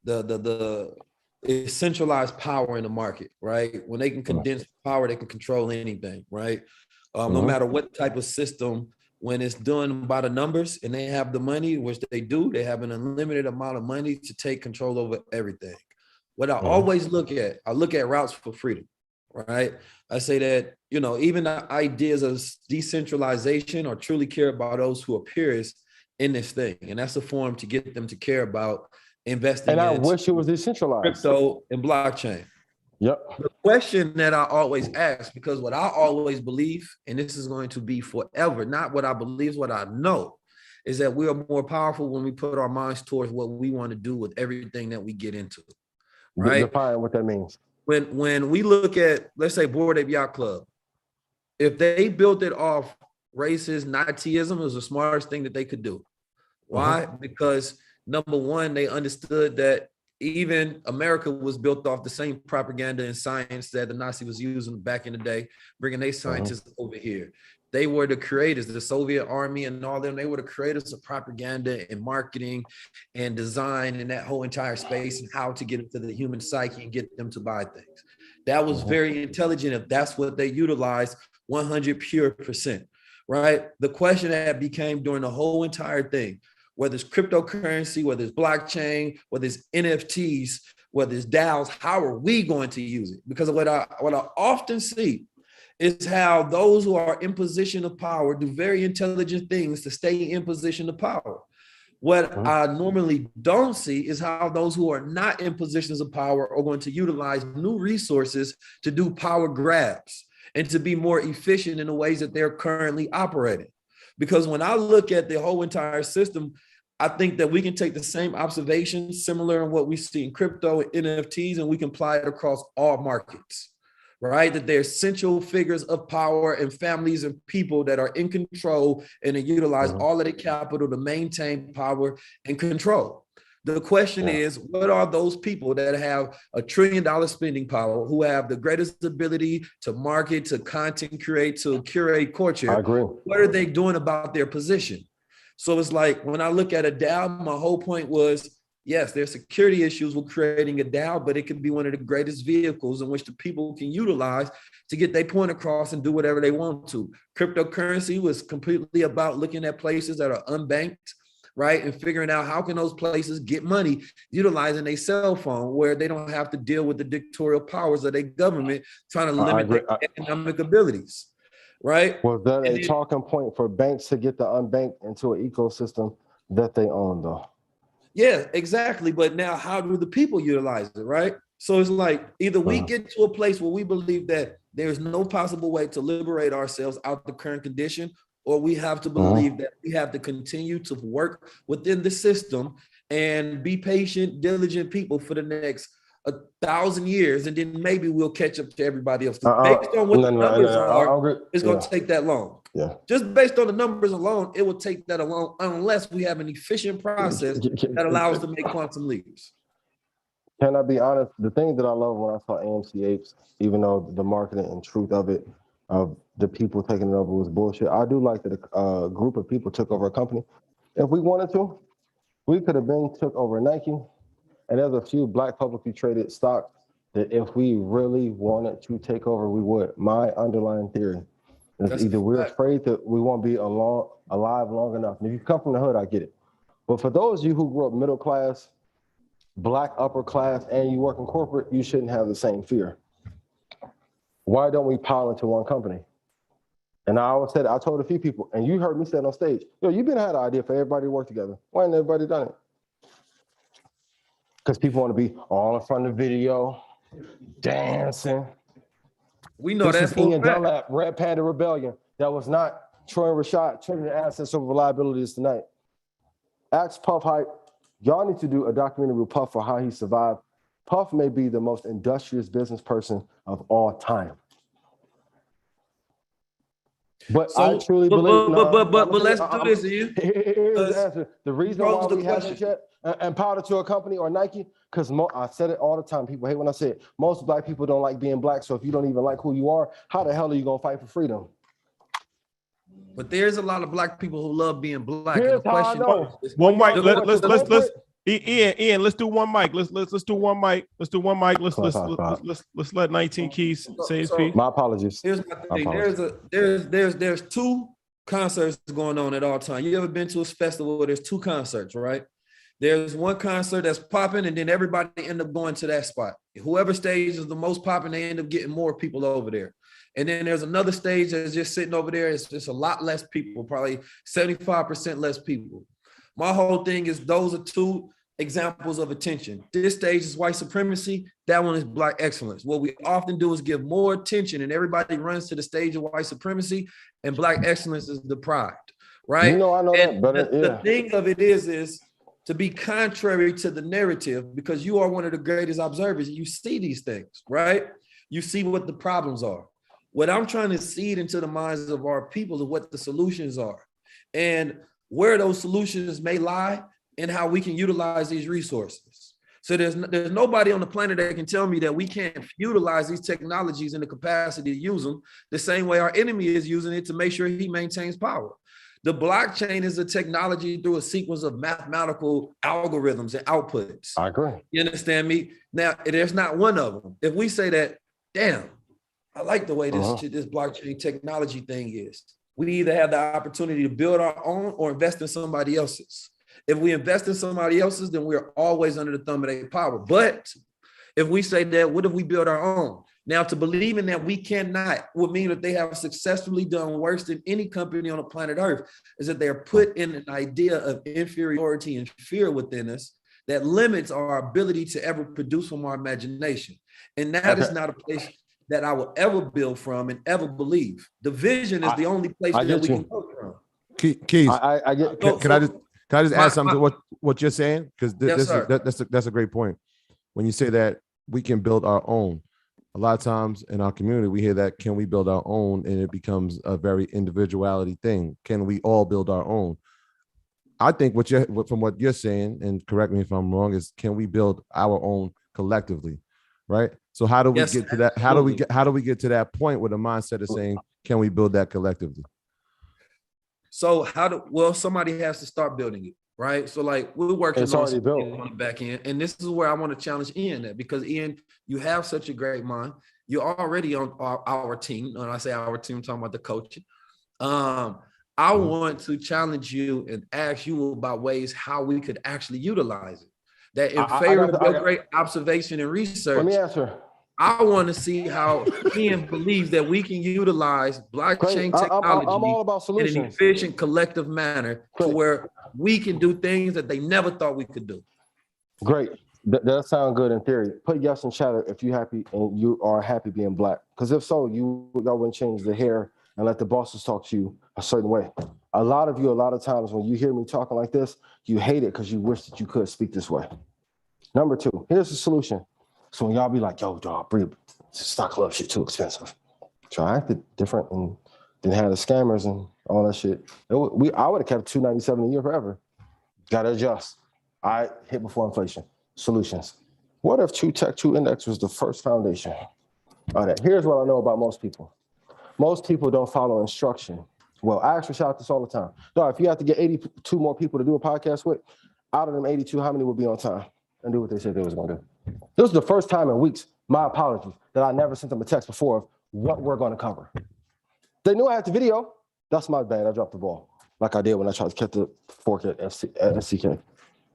it's centralized power in the market, right? When they can condense power, they can control anything, right? No matter what type of system, when it's done by the numbers and they have the money, which they do, they have an unlimited amount of money to take control over everything. What I always look at routes for freedom, right? I say that, even the ideas of decentralization or truly care about those who are peers in this thing. And that's a form to get them to care about investing I wish it was decentralized. Crypto and blockchain. Yep. The question that I always ask, because what I always believe, and this is going to be forever, not what I believe, is what I know, is that we are more powerful when we put our minds towards what we want to do with everything that we get into. Right? Define what that means. When we look at, let's say, Bored Ape Yacht Club, if they built it off racist Nazism, it was the smartest thing that they could do. Why? Because number one, they understood that even America was built off the same propaganda and science that the Nazi was using back in the day, bringing their scientists over here. They were the creators, the Soviet army and all them. They were the creators of propaganda and marketing and design and that whole entire space and how to get into the human psyche and get them to buy things. That was very intelligent if that's what they utilized 100%, right? The question that became during the whole entire thing, whether it's cryptocurrency, whether it's blockchain, whether it's NFTs, whether it's DAOs, how are we going to use it? Because what I often see is how those who are in position of power do very intelligent things to stay in position of power. What I normally don't see is how those who are not in positions of power are going to utilize new resources to do power grabs and to be more efficient in the ways that they're currently operating. Because when I look at the whole entire system, I think that we can take the same observations similar in what we see in crypto and NFTs, and we can apply it across all markets. Right? That they're essential figures of power and families and people that are in control and they utilize all of their capital to maintain power and control. The question is, what are those people that have $1 trillion spending power, who have the greatest ability to market, to content create, to curate culture? I agree. What are they doing about their position? So it's like, when I look at a DAO, my whole point was, yes, there's security issues with creating a DAO, but it can be one of the greatest vehicles in which the people can utilize to get their point across and do whatever they want to. Cryptocurrency was completely about looking at places that are unbanked, right? And figuring out how can those places get money utilizing a cell phone where they don't have to deal with the dictatorial powers of their government trying to limit their economic abilities, right? Was that a talking point for banks to get the unbanked into an ecosystem that they own, though? Yeah, exactly. But now how do the people utilize it, right? So it's like, either we get to a place where we believe that there's no possible way to liberate ourselves out of the current condition, or we have to believe that we have to continue to work within the system and be patient, diligent people for the next 1,000 years, and then maybe we'll catch up to everybody else. Based on what the numbers are, it's going to take that long. Yeah. Just based on the numbers alone, it will take that alone unless we have an efficient process that allows us to make quantum leaps. Can I be honest? The thing that I love when I saw AMC8, even though the marketing and truth of it, of the people taking it over was bullshit, I do like that a group of people took over a company. If we wanted to, we could have been took over Nike. And there's a few Black publicly traded stocks that if we really wanted to take over, we would. My underlying theory is either we're afraid that we won't be alive long enough. And if you come from the hood, I get it. But for those of you who grew up middle class, Black upper class, and you work in corporate, you shouldn't have the same fear. Why don't we pile into one company? And I always said, I told a few people, and you heard me say it on stage, yo, you've been had an idea for everybody to work together. Why ain't everybody done it? Because people want to be all in front of the video, dancing. We know this that. Ian Dunlap, Red Panda Rebellion. That was not Troy and Rashad turning the assets over liabilities tonight. Ask Puff Hype. Y'all need to do a documentary with Puff for how he survived. Puff may be the most industrious business person of all time. But I truly believe. But let's do this, Ian. Here's the answer. The reason why we haven't yet empowered to a company or Nike, because I said it all the time. People hate when I say it. Most Black people don't like being Black. So if you don't even like who you are, how the hell are you gonna fight for freedom? But there's a lot of Black people who love being Black. Here's how I know. One mic. Let's Ian, let's do one mic. Let's do one mic. Let's do one mic. Let's let 19 Keys say his piece. My apologies. Here's my thing. There's two concerts going on at all time. You ever been to a festival where there's two concerts, right? There's one concert that's popping, and then everybody end up going to that spot. Whoever stage is the most popping, they end up getting more people over there. And then there's another stage that's just sitting over there. It's just a lot less people, probably 75% less people. My whole thing is those are two examples of attention. This stage is white supremacy. That one is Black excellence. What we often do is give more attention, and everybody runs to the stage of white supremacy, and Black excellence is deprived, right? You know, I know and that better. The thing of it is to be contrary to the narrative, because you are one of the greatest observers. You see these things, right? You see what the problems are. What I'm trying to seed into the minds of our people is what the solutions are, and where those solutions may lie, and how we can utilize these resources. So there's nobody on the planet that can tell me that we can't utilize these technologies in the capacity to use them the same way our enemy is using it to make sure he maintains power. The blockchain is a technology through a sequence of mathematical algorithms and outputs. I agree. You understand me? Now, there's not one of them. If we say that, damn, I like the way this blockchain technology thing is. We either have the opportunity to build our own or invest in somebody else's. If we invest in somebody else's, then we're always under the thumb of their power. But If we say that, what if we build our own? Now, to believe in that we cannot would mean that they have successfully done worse than any company on the planet Earth, is that they're put in an idea of inferiority and fear within us that limits our ability to ever produce from our imagination. And that is not a place that I will ever build from and ever believe. The vision is the only place that we can go from. Keys, can I just add something to what you're saying? Because that's a great point. When you say that we can build our own, a lot of times in our community, we hear that, can we build our own? And it becomes a very individuality thing. Can we all build our own? I think from what you're saying, and correct me if I'm wrong, is can we build our own collectively, right? So how do we get to that? How do we get to that point where the mindset is saying, can we build that collectively? So somebody has to start building it, right? So like we're working on the back end, and this is where I want to challenge Ian at, because Ian, you have such a great mind. You're already on our team. When I say our team, I'm talking about the coaching. I want to challenge you and ask you about ways how we could actually utilize it. That in favor of your great observation and research. Let me answer. I want to see how Ian believes that we can utilize blockchain technology I'm all about solutions. in an efficient, collective manner to where we can do things that they never thought we could do. Great. That sounds good in theory. Put yes in chatter if you're happy and you are happy being black. Because if so, y'all wouldn't change the hair and let the bosses talk to you a certain way. A lot of times when you hear me talking like this, you hate it because you wish that you could speak this way. Number two, here's the solution. So when y'all be like, yo, dog, stock club shit too expensive. So I acted different and didn't have the scammers and all that shit. I would have kept $297 a year forever. Got to adjust. I hit before inflation. Solutions. What if 2 Tech 2 Index was the first foundation? All right, here's what I know about most people. Most people don't follow instruction. Well, I actually shout this all the time. Dog, if you have to get 82 more people to do a podcast with, out of them 82, how many will be on time and do what they said they was going to do? This is the first time in weeks, my apologies, that I never sent them a text before of what we're going to cover. They knew I had the video. That's my bad. I dropped the ball like I did when I tried to catch the fork at SCK.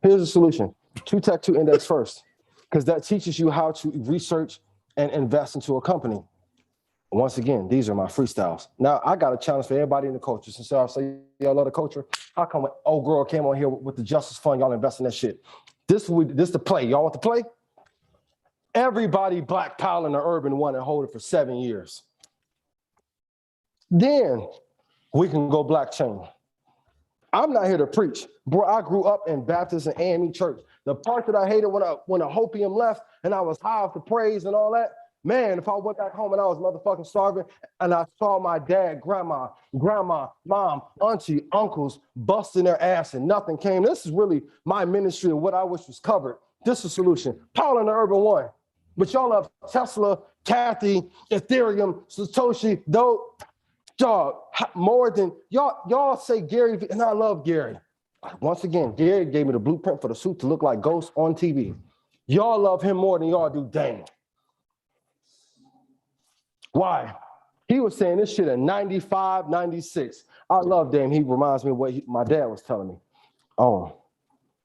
Here's the solution. 2 Tech 2 Index first, because that teaches you how to research and invest into a company. Once again, these are my freestyles. Now, I got a challenge for everybody in the culture. Since I say y'all love the culture, how come when old girl came on here with the Justice Fund, y'all invest in that shit? This the play. Y'all want the play? Everybody blackpilling the urban one and hold it for 7 years. Then we can go blockchain. I'm not here to preach. Bro, I grew up in Baptist and AME church. The part that I hated when a hopium left and I was high off the praise and all that, man, if I went back home and I was motherfucking starving and I saw my dad, grandma, mom, auntie, uncles busting their ass and nothing came. This is really my ministry of what I wish was covered. This is a solution. Paul in the Urban One. But y'all love Tesla, Kathy, Ethereum, Satoshi, dope. Dog, more than y'all say Gary, and I love Gary. Once again, Gary gave me the blueprint for the suit to look like Ghost on TV. Y'all love him more than y'all do Dame. Why? He was saying this shit in 95, 96. I love Dame. He reminds me of what my dad was telling me. Oh,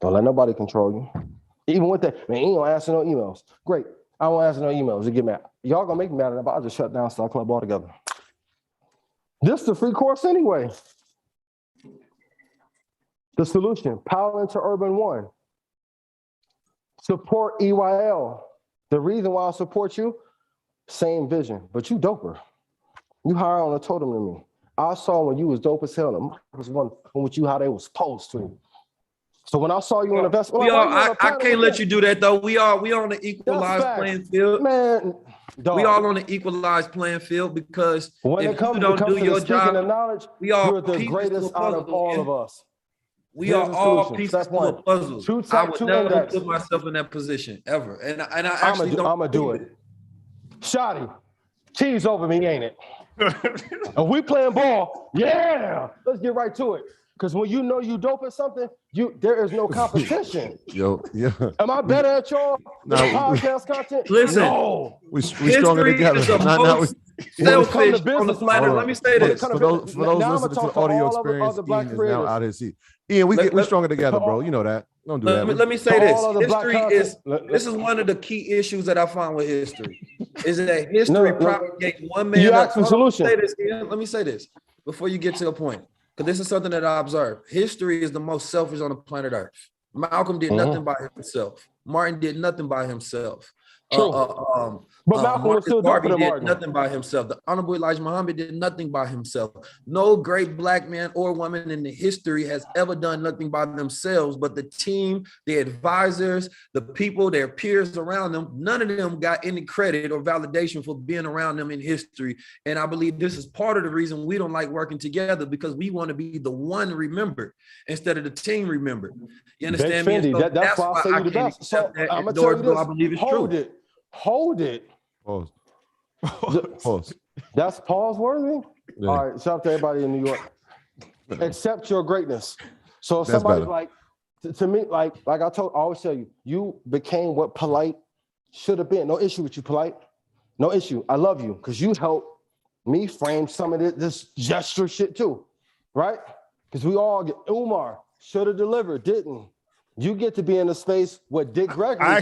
don't let nobody control you. Even with that, man, he don't answer no emails. Great. I won't answer no emails. You get mad. Y'all gonna make me mad enough. I'll just shut down Stock Club altogether. This is the free course anyway. The solution, Power into Urban One. Support EYL. The reason why I support you, same vision, but you doper. You higher on a totem than me. I saw when you was dope as hell, and I was one with you how they was supposed to. So when I saw you in the vest, I can't let you do that though. We on the equalized playing field. Man, dog. We all on the equalized playing field because when if it comes, you don't do your job, of knowledge, we all you're the greatest out of all of us. We are all pieces to a puzzle. I would never put myself in that position ever, and I actually don't. I'm gonna do it. Shotty, cheese over me, ain't it? If we playing ball, yeah. Let's get right to it. Because when you know you dope at something, there is no competition. Yo, yeah. Am I better at y'all? No, podcast content? Listen, no. We stronger together. selfish on the planet. Let me say this. For those listening to the audio experience, Ian is now out of his seat. Ian, we stronger together, bro. You know that. Don't do that. Let me say this. This is one of the key issues that I find with history. Is that history propagates one man. You ask for solution. Let me say this before you get to a point. Because this is something that I observed. History is the most selfish on the planet Earth. Malcolm did nothing by himself. Martin did nothing by himself. But Malcolm was still Garvey did did nothing by himself. The Honorable Elijah Muhammad did nothing by himself. No great black man or woman in the history has ever done nothing by themselves, but the team, the advisors, the people, their peers around them, none of them got any credit or validation for being around them in history. And I believe this is part of the reason we don't like working together, because we want to be the one remembered instead of the team remembered. You understand me? So that's why I say you the best. So I'm gonna tell you this. I believe it's true. Hold it. Pause. Pause. That's pause worthy. Yeah. All right. Shout out to everybody in New York. Accept your greatness. So if somebody like to me, like I always tell you, you became what polite should have been. No issue with you, polite. No issue. I love you because you helped me frame some of this gesture shit too, right? Because we all get Umar should have delivered, didn't. You get to be in a space with Dick Gregory. I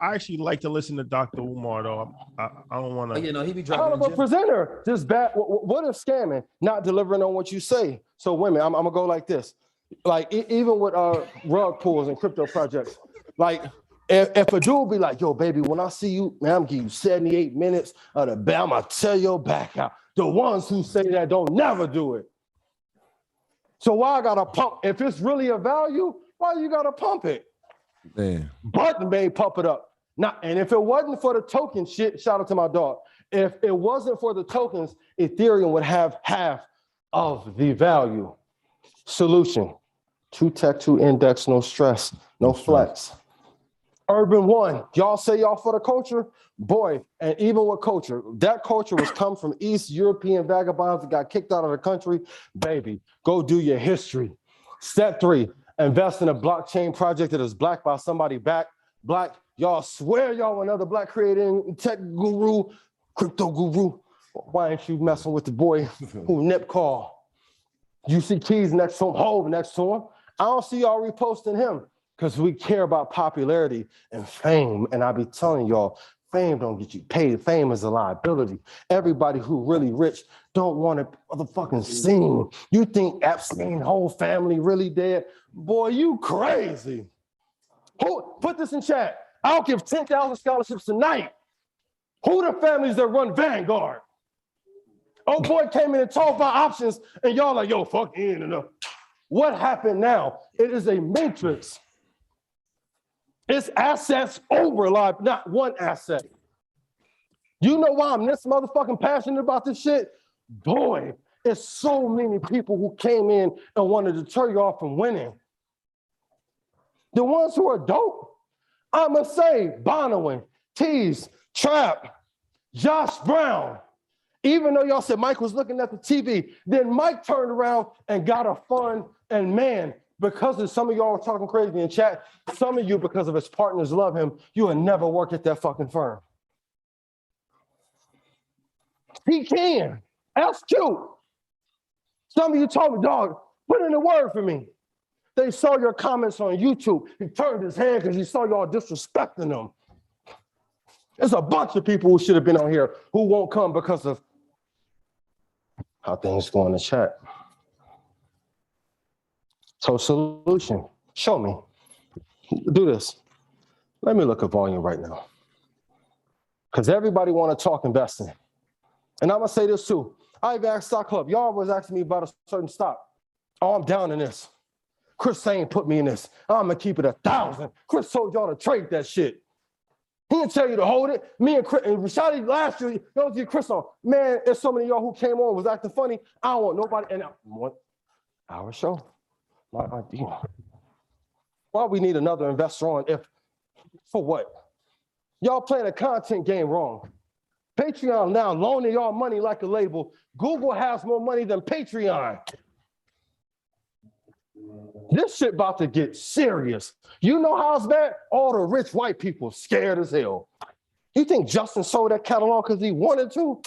actually like to listen to Dr. Umar though. I don't want to. You know, he be dropping. I'm a presenter. Just bad. What if scamming, not delivering on what you say? So women, I'm gonna go like this. Like even with rug pulls and crypto projects. Like if a dude be like, "Yo, baby, when I see you, man, I'm gonna give you 78 minutes of the bell. I'm gonna tear your back out." The ones who say that don't never do it. So why I gotta pump? If it's really a value, why you gotta pump it? Man. Button may pump it up. And if it wasn't for the token shit, shout out to my dog. If it wasn't for the tokens, Ethereum would have half of the value. Solution: 2 tech, 2 index, no stress, no flex. Urban One, y'all say y'all for the culture? Boy, and even with culture, that culture was come from East European vagabonds that got kicked out of the country. Baby, go do your history. Step 3, invest in a blockchain project that is backed by somebody black. Y'all swear y'all another black creating tech guru, crypto guru. Why ain't you messing with the boy who Nip call? You see Keys next to him, Hove next to him. I don't see y'all reposting him because we care about popularity and fame. And I be telling y'all, fame don't get you paid. Fame is a liability. Everybody who really rich don't want to motherfucking sing. You think Epstein whole family really dead? Boy, you crazy. Who put this in chat? I'll give 10,000 scholarships tonight. Who the families that run Vanguard? Oh boy came in and talked about options, and y'all like, yo, fuck Ian enough. What happened now? It is a matrix. It's assets over life, not one asset. You know why I'm this motherfucking passionate about this shit? Boy, it's so many people who came in and wanted to deter you off from winning. The ones who are dope, I'ma say Bonawyn, Tease, Trap, Josh Brown. Even though y'all said Mike was looking at the TV, then Mike turned around and got a fund, and man, because of some of y'all talking crazy in chat, some of you, because of his partners love him, you will never work at that fucking firm. He can. That's cute. Some of you told me, dog, put in a word for me. They saw your comments on YouTube. He turned his head because he saw y'all disrespecting them. There's a bunch of people who should have been on here who won't come because of how things go in the chat. So solution, show me. Do this. Let me look at volume right now. Because everybody want to talk investing. And I'm going to say this too. I even asked Stock Club. Y'all was asking me about a certain stock. Oh, I'm down in this. Chris Sane put me in this. I'm going to keep it 1,000. Chris told y'all to trade that shit. He didn't tell you to hold it. Me and Chris, and Rashadi last year, y'all get Chris on. Man, there's so many of y'all who came on was acting funny. I don't want nobody. And our show. Why we need another investor on for what? Y'all playing a content game wrong. Patreon now loaning y'all money like a label. Google has more money than Patreon. This shit about to get serious. You know how it's bad? All the rich white people scared as hell. You think Justin sold that catalog because he wanted to?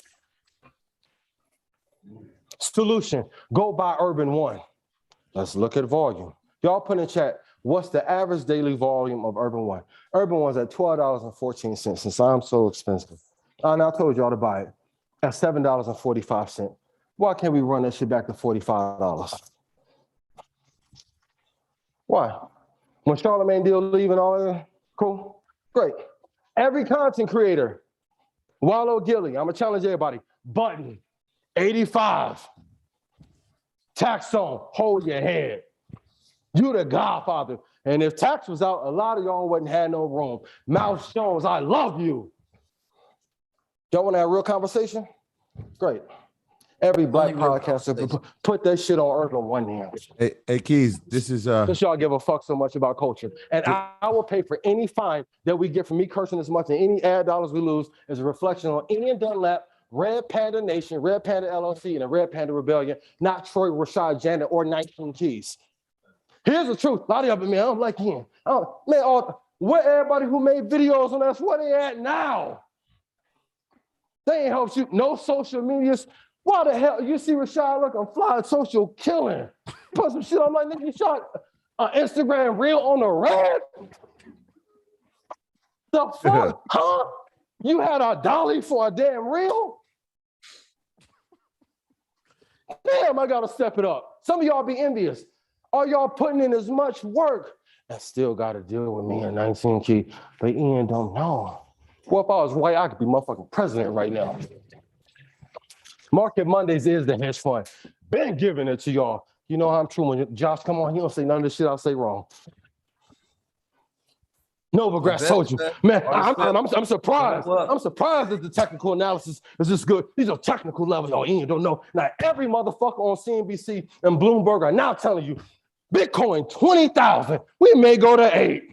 Solution, go buy Urban One. Let's look at volume. Y'all put in chat, what's the average daily volume of Urban One? Urban One's at $12.14 since I'm so expensive. And I told y'all to buy it at $7.45. Why can't we run that shit back to $45? Why? When Charlamagne deal leaving all of that, cool, great. Every content creator, Wallow Gilly, I'm gonna challenge everybody, Button, 85. Tax on, hold your head. You the godfather. And if Tax was out, a lot of y'all wouldn't have no room. Mouse Jones, I love you. Y'all want to have a real conversation? Great. Every black podcaster, put that shit on Urban One now. Hey, Keys, this is Because y'all give a fuck so much about culture. And I will pay for any fine that we get from me cursing as much and any ad dollars we lose as a reflection on Ian Dunlap, Red Panda Nation, Red Panda LLC, and the Red Panda Rebellion, not Troy, Rashad, Janet, or 19 Keys. Here's the truth. A lot of y'all, man, I don't like Ian. Where everybody who made videos on us, where they at now? They ain't helped you. No social medias. Why the hell? You see Rashad looking fly, social killing. Put some shit on my nigga. You shot an Instagram reel on the red? The fuck? Huh? You had a dolly for a damn reel? Damn, I gotta step it up. Some of y'all be envious. Are y'all putting in as much work? I still gotta deal with me at 19 key, but Ian don't know. Well, if I was white, I could be motherfucking president right now. Market Mondays is the hedge fund. Been giving it to y'all. You know how I'm true. When Josh come on, he don't say none of the shit I'll say wrong. Novagrass told you. Man, I'm surprised. I'm surprised that the technical analysis is this good. These are technical levels. Oh, Ian don't know. Now, every motherfucker on CNBC and Bloomberg are now telling you, Bitcoin 20,000. We may go to 8.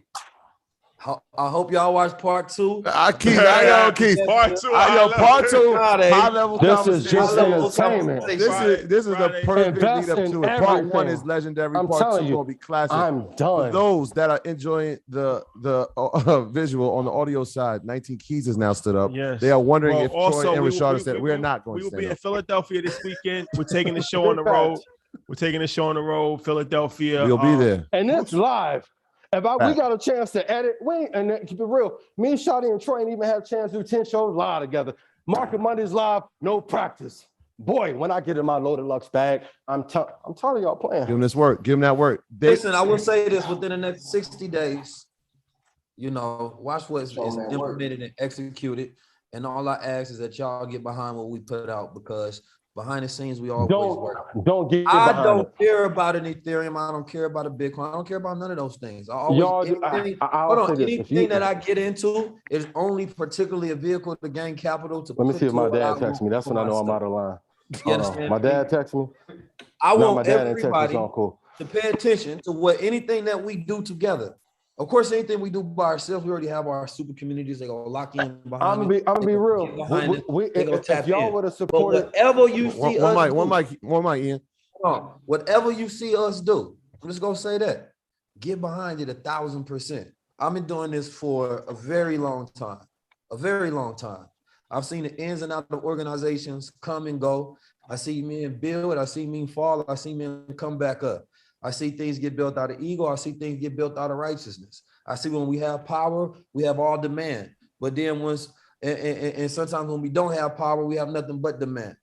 I hope y'all watch part 2. Keith. Part 2. Part 2. High level This conversation. is just entertainment. This is the perfect lead up to it. Part 1 is legendary. I'm Part 2 telling you, gonna be classic. I'm done. For those that are enjoying the visual on the audio side, 19 Keys has now stood up. Yes. They are wondering if also, Troy and Rashad said we're not going to stand up. We will be in Philadelphia this weekend. We're taking the show on the road. Philadelphia. We'll be there. And it's live. We got a chance to edit, and keep it real. Me, Shotty, and Troy ain't even have a chance to do 10 shows live together. Market Mondays live, no practice. Boy, when I get in my Loaded Lux bag, I'm tired of y'all playing. Give him this work. Give him that work. Listen, I will say this: within the next 60 days, watch what's implemented and executed. And all I ask is that y'all get behind what we put out, because behind the scenes, we always work. I don't care about an Ethereum. I don't care about a Bitcoin. I don't care about none of those things. Anything that I get into is only particularly a vehicle to gain capital. Let me see if my dad texts me. That's when I know I'm out of line. My dad texts me. I want everybody to pay attention to anything that we do together. Of course, anything we do by ourselves, we already have our super communities. They go lock in behind. I'm gonna be real. If y'all would have supported, whatever you see one mic, Ian. Whatever you see us do, I'm just gonna say that. Get behind it 1,000%. I've been doing this for a very long time. I've seen the ins and outs of organizations come and go. I see men build. I see men fall. I see men come back up. I see things get built out of ego. I see things get built out of righteousness. I see when we have power, we have all demand. But then and sometimes when we don't have power, we have nothing but demand.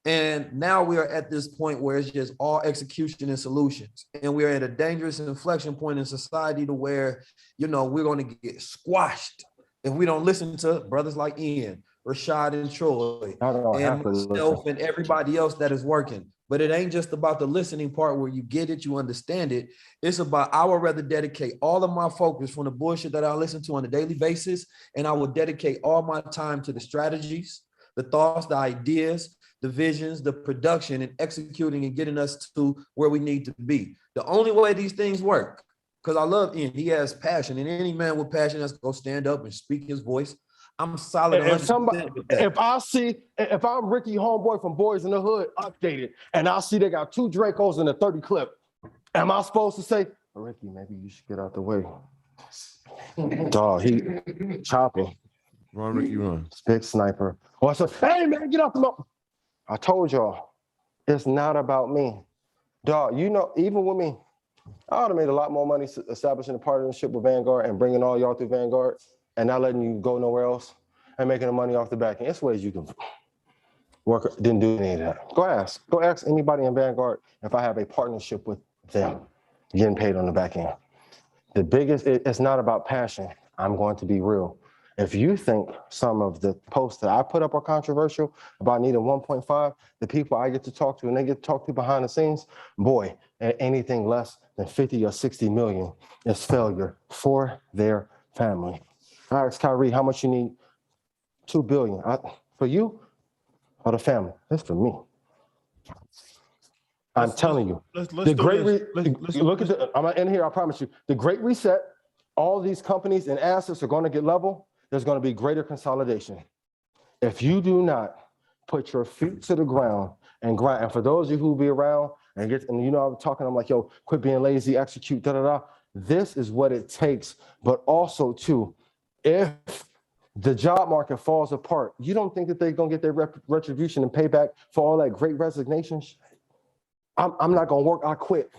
And now we are at this point where it's just all execution and solutions. And we're at a dangerous inflection point in society to where, we're going to get squashed if we don't listen to brothers like Ian, Rashad and Troy, and myself and everybody else that is working. But it ain't just about the listening part where you get it, you understand it. It's about, I would rather dedicate all of my focus from the bullshit that I listen to on a daily basis, and I would dedicate all my time to the strategies, the thoughts, the ideas, the visions, the production, and executing and getting us to where we need to be. The only way these things work, because I love Ian, he has passion, and any man with passion that's going to stand up and speak his voice. I'm solid. If I'm Ricky Homeboy from Boys in the Hood updated, and I see they got 2 Dracos in a 30 clip, am I supposed to say, Ricky, maybe you should get out the way? Dog, he chopping. Run, Ricky, run. Big sniper. What's up? Hey, man, get off the mountain. I told y'all, it's not about me. Dog, you know, even with me, I would have made a lot more money establishing a partnership with Vanguard and bringing all y'all through Vanguard and not letting you go nowhere else and making the money off the back end. It's ways you can work. Didn't do any of that. Go ask anybody in Vanguard if I have a partnership with them getting paid on the back end. The biggest, it's not about passion. I'm going to be real. If you think some of the posts that I put up are controversial about needing 1.5, the people I get to talk to and they get to talk to behind the scenes, boy, anything less than 50 or 60 million is failure for their family. I asked Kyrie, how much you need? 2 billion. For you or the family? That's for me. I'm telling you. The great look at the, I'm gonna end here, I promise you. The Great Reset, all these companies and assets are going to get level. There's going to be greater consolidation. If you do not put your feet to the ground and grind, and for those of you who will be around and you know, I'm talking, I'm like, yo, quit being lazy, execute, This is what it takes. But also too, if the job market falls apart, you don't think that they're going to get their retribution and payback for all that great resignation? I'm not going to work, I quit.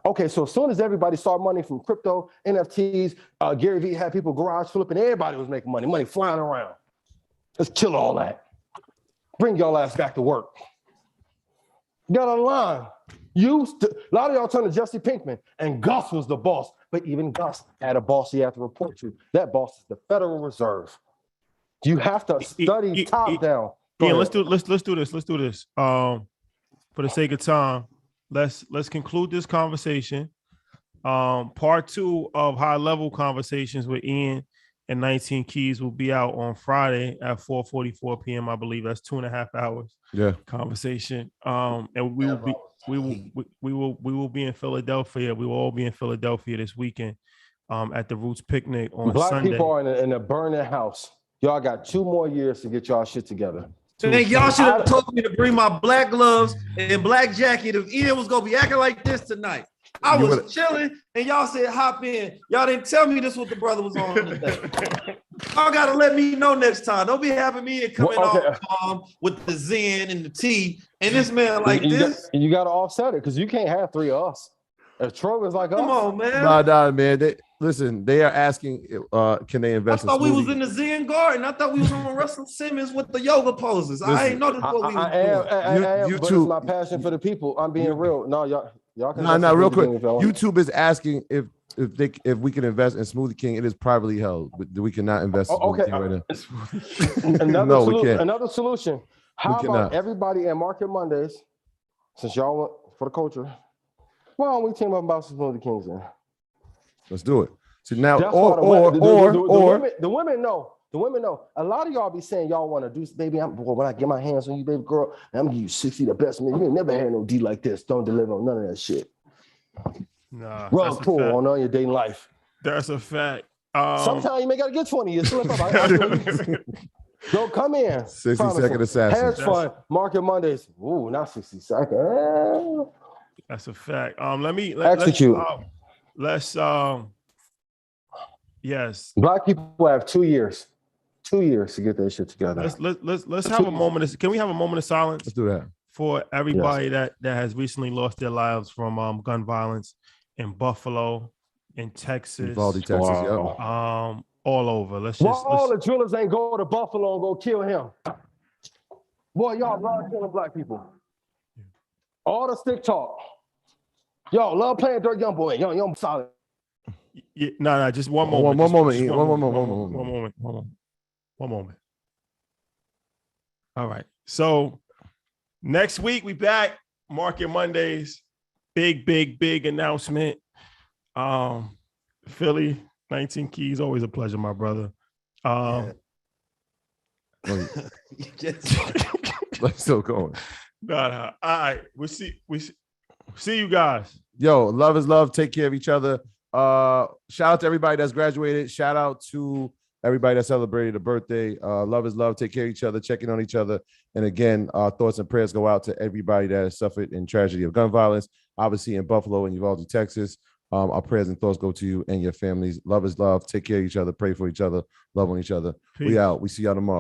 Okay, so as soon as everybody saw money from crypto, NFTs, Gary Vee had people garage flipping, everybody was making money flying around. Let's kill all that. Bring y'all ass back to work. Got on line. A lot of y'all turned to Jesse Pinkman, and Gus was the boss, but even Gus had a boss he had to report to. That boss is the Federal Reserve. You have to study top down. Ian, let's do this. For the sake of time, let's conclude this conversation. Part 2 of high level conversations with Ian and 19 Keys will be out on Friday at 4:44 p.m. I believe that's 2.5 hours. Yeah. Conversation. And we will be in Philadelphia. We will all be in Philadelphia this weekend. At the Roots Picnic on Black Sunday. People are in a burning house. Y'all got 2 more years to get y'all shit together. Man, y'all should have told me to bring my black gloves and black jacket if Ian was gonna be acting like this tonight. I was chilling and y'all said hop in. Y'all didn't tell me this was what the brother was on today. Y'all gotta let me know next time. Don't be having me coming off with the Zen and the T and this man like this. You gotta offset it because you can't have 3 of us. If Troy was like, come on, man. Nah, man. They are asking, can they invest? I thought we was in the Zen garden. I thought we was on Russell Simmons with the yoga poses. Listen, I ain't know this what we was doing. I am, but it's my passion for the people. I'm being real. No, y'all can. No, real quick. YouTube is asking if we can invest in Smoothie King. It is privately held. We cannot invest in Smoothie King right now. We can't. Another solution. How about everybody in Market Mondays, since y'all want for the culture, why don't we team up about some Smoothie Kings then? Let's do it. So now, the women know. The women know. A lot of y'all be saying y'all want to do, baby. When I get my hands on you, baby girl, I'm gonna give you 60 the best man. You ain't never had no D like this. Don't deliver on none of that shit. Nah, rug pull on all your dating life. That's a fact. Sometimes you may gotta get 20. You slip up. Go come in. 60-second assassin. Hedge fund. Market Mondays. Ooh, not 60 seconds. That's a fact. Execute. Yes. Black people have 2 years. 2 years to get their shit together. Let's have a moment. Can we have a moment of silence? Let's do that for everybody that has recently lost their lives from gun violence in Buffalo, in Texas, Uvalde, Texas. All over. All the drillers ain't go to Buffalo and go kill him. Boy, y'all love killing black people. All the stick talk. Y'all love playing dirt, young boy. Young solid. Yeah, no, just one moment. One moment. All right. So next week we back. Market Mondays. Big announcement. Philly, 19 Keys. Always a pleasure, my brother. Let's still going. All right. We see you guys. Yo, love is love. Take care of each other. Shout out to everybody that's graduated. Shout out to everybody that celebrated a birthday. Love is love. Take care of each other. Checking on each other. And again, our thoughts and prayers go out to everybody that has suffered in tragedy of gun violence. Obviously in Buffalo and Uvalde, Texas. Our prayers and thoughts go to you and your families. Love is love. Take care of each other. Pray for each other. Love on each other. Peace. We out. We see y'all tomorrow.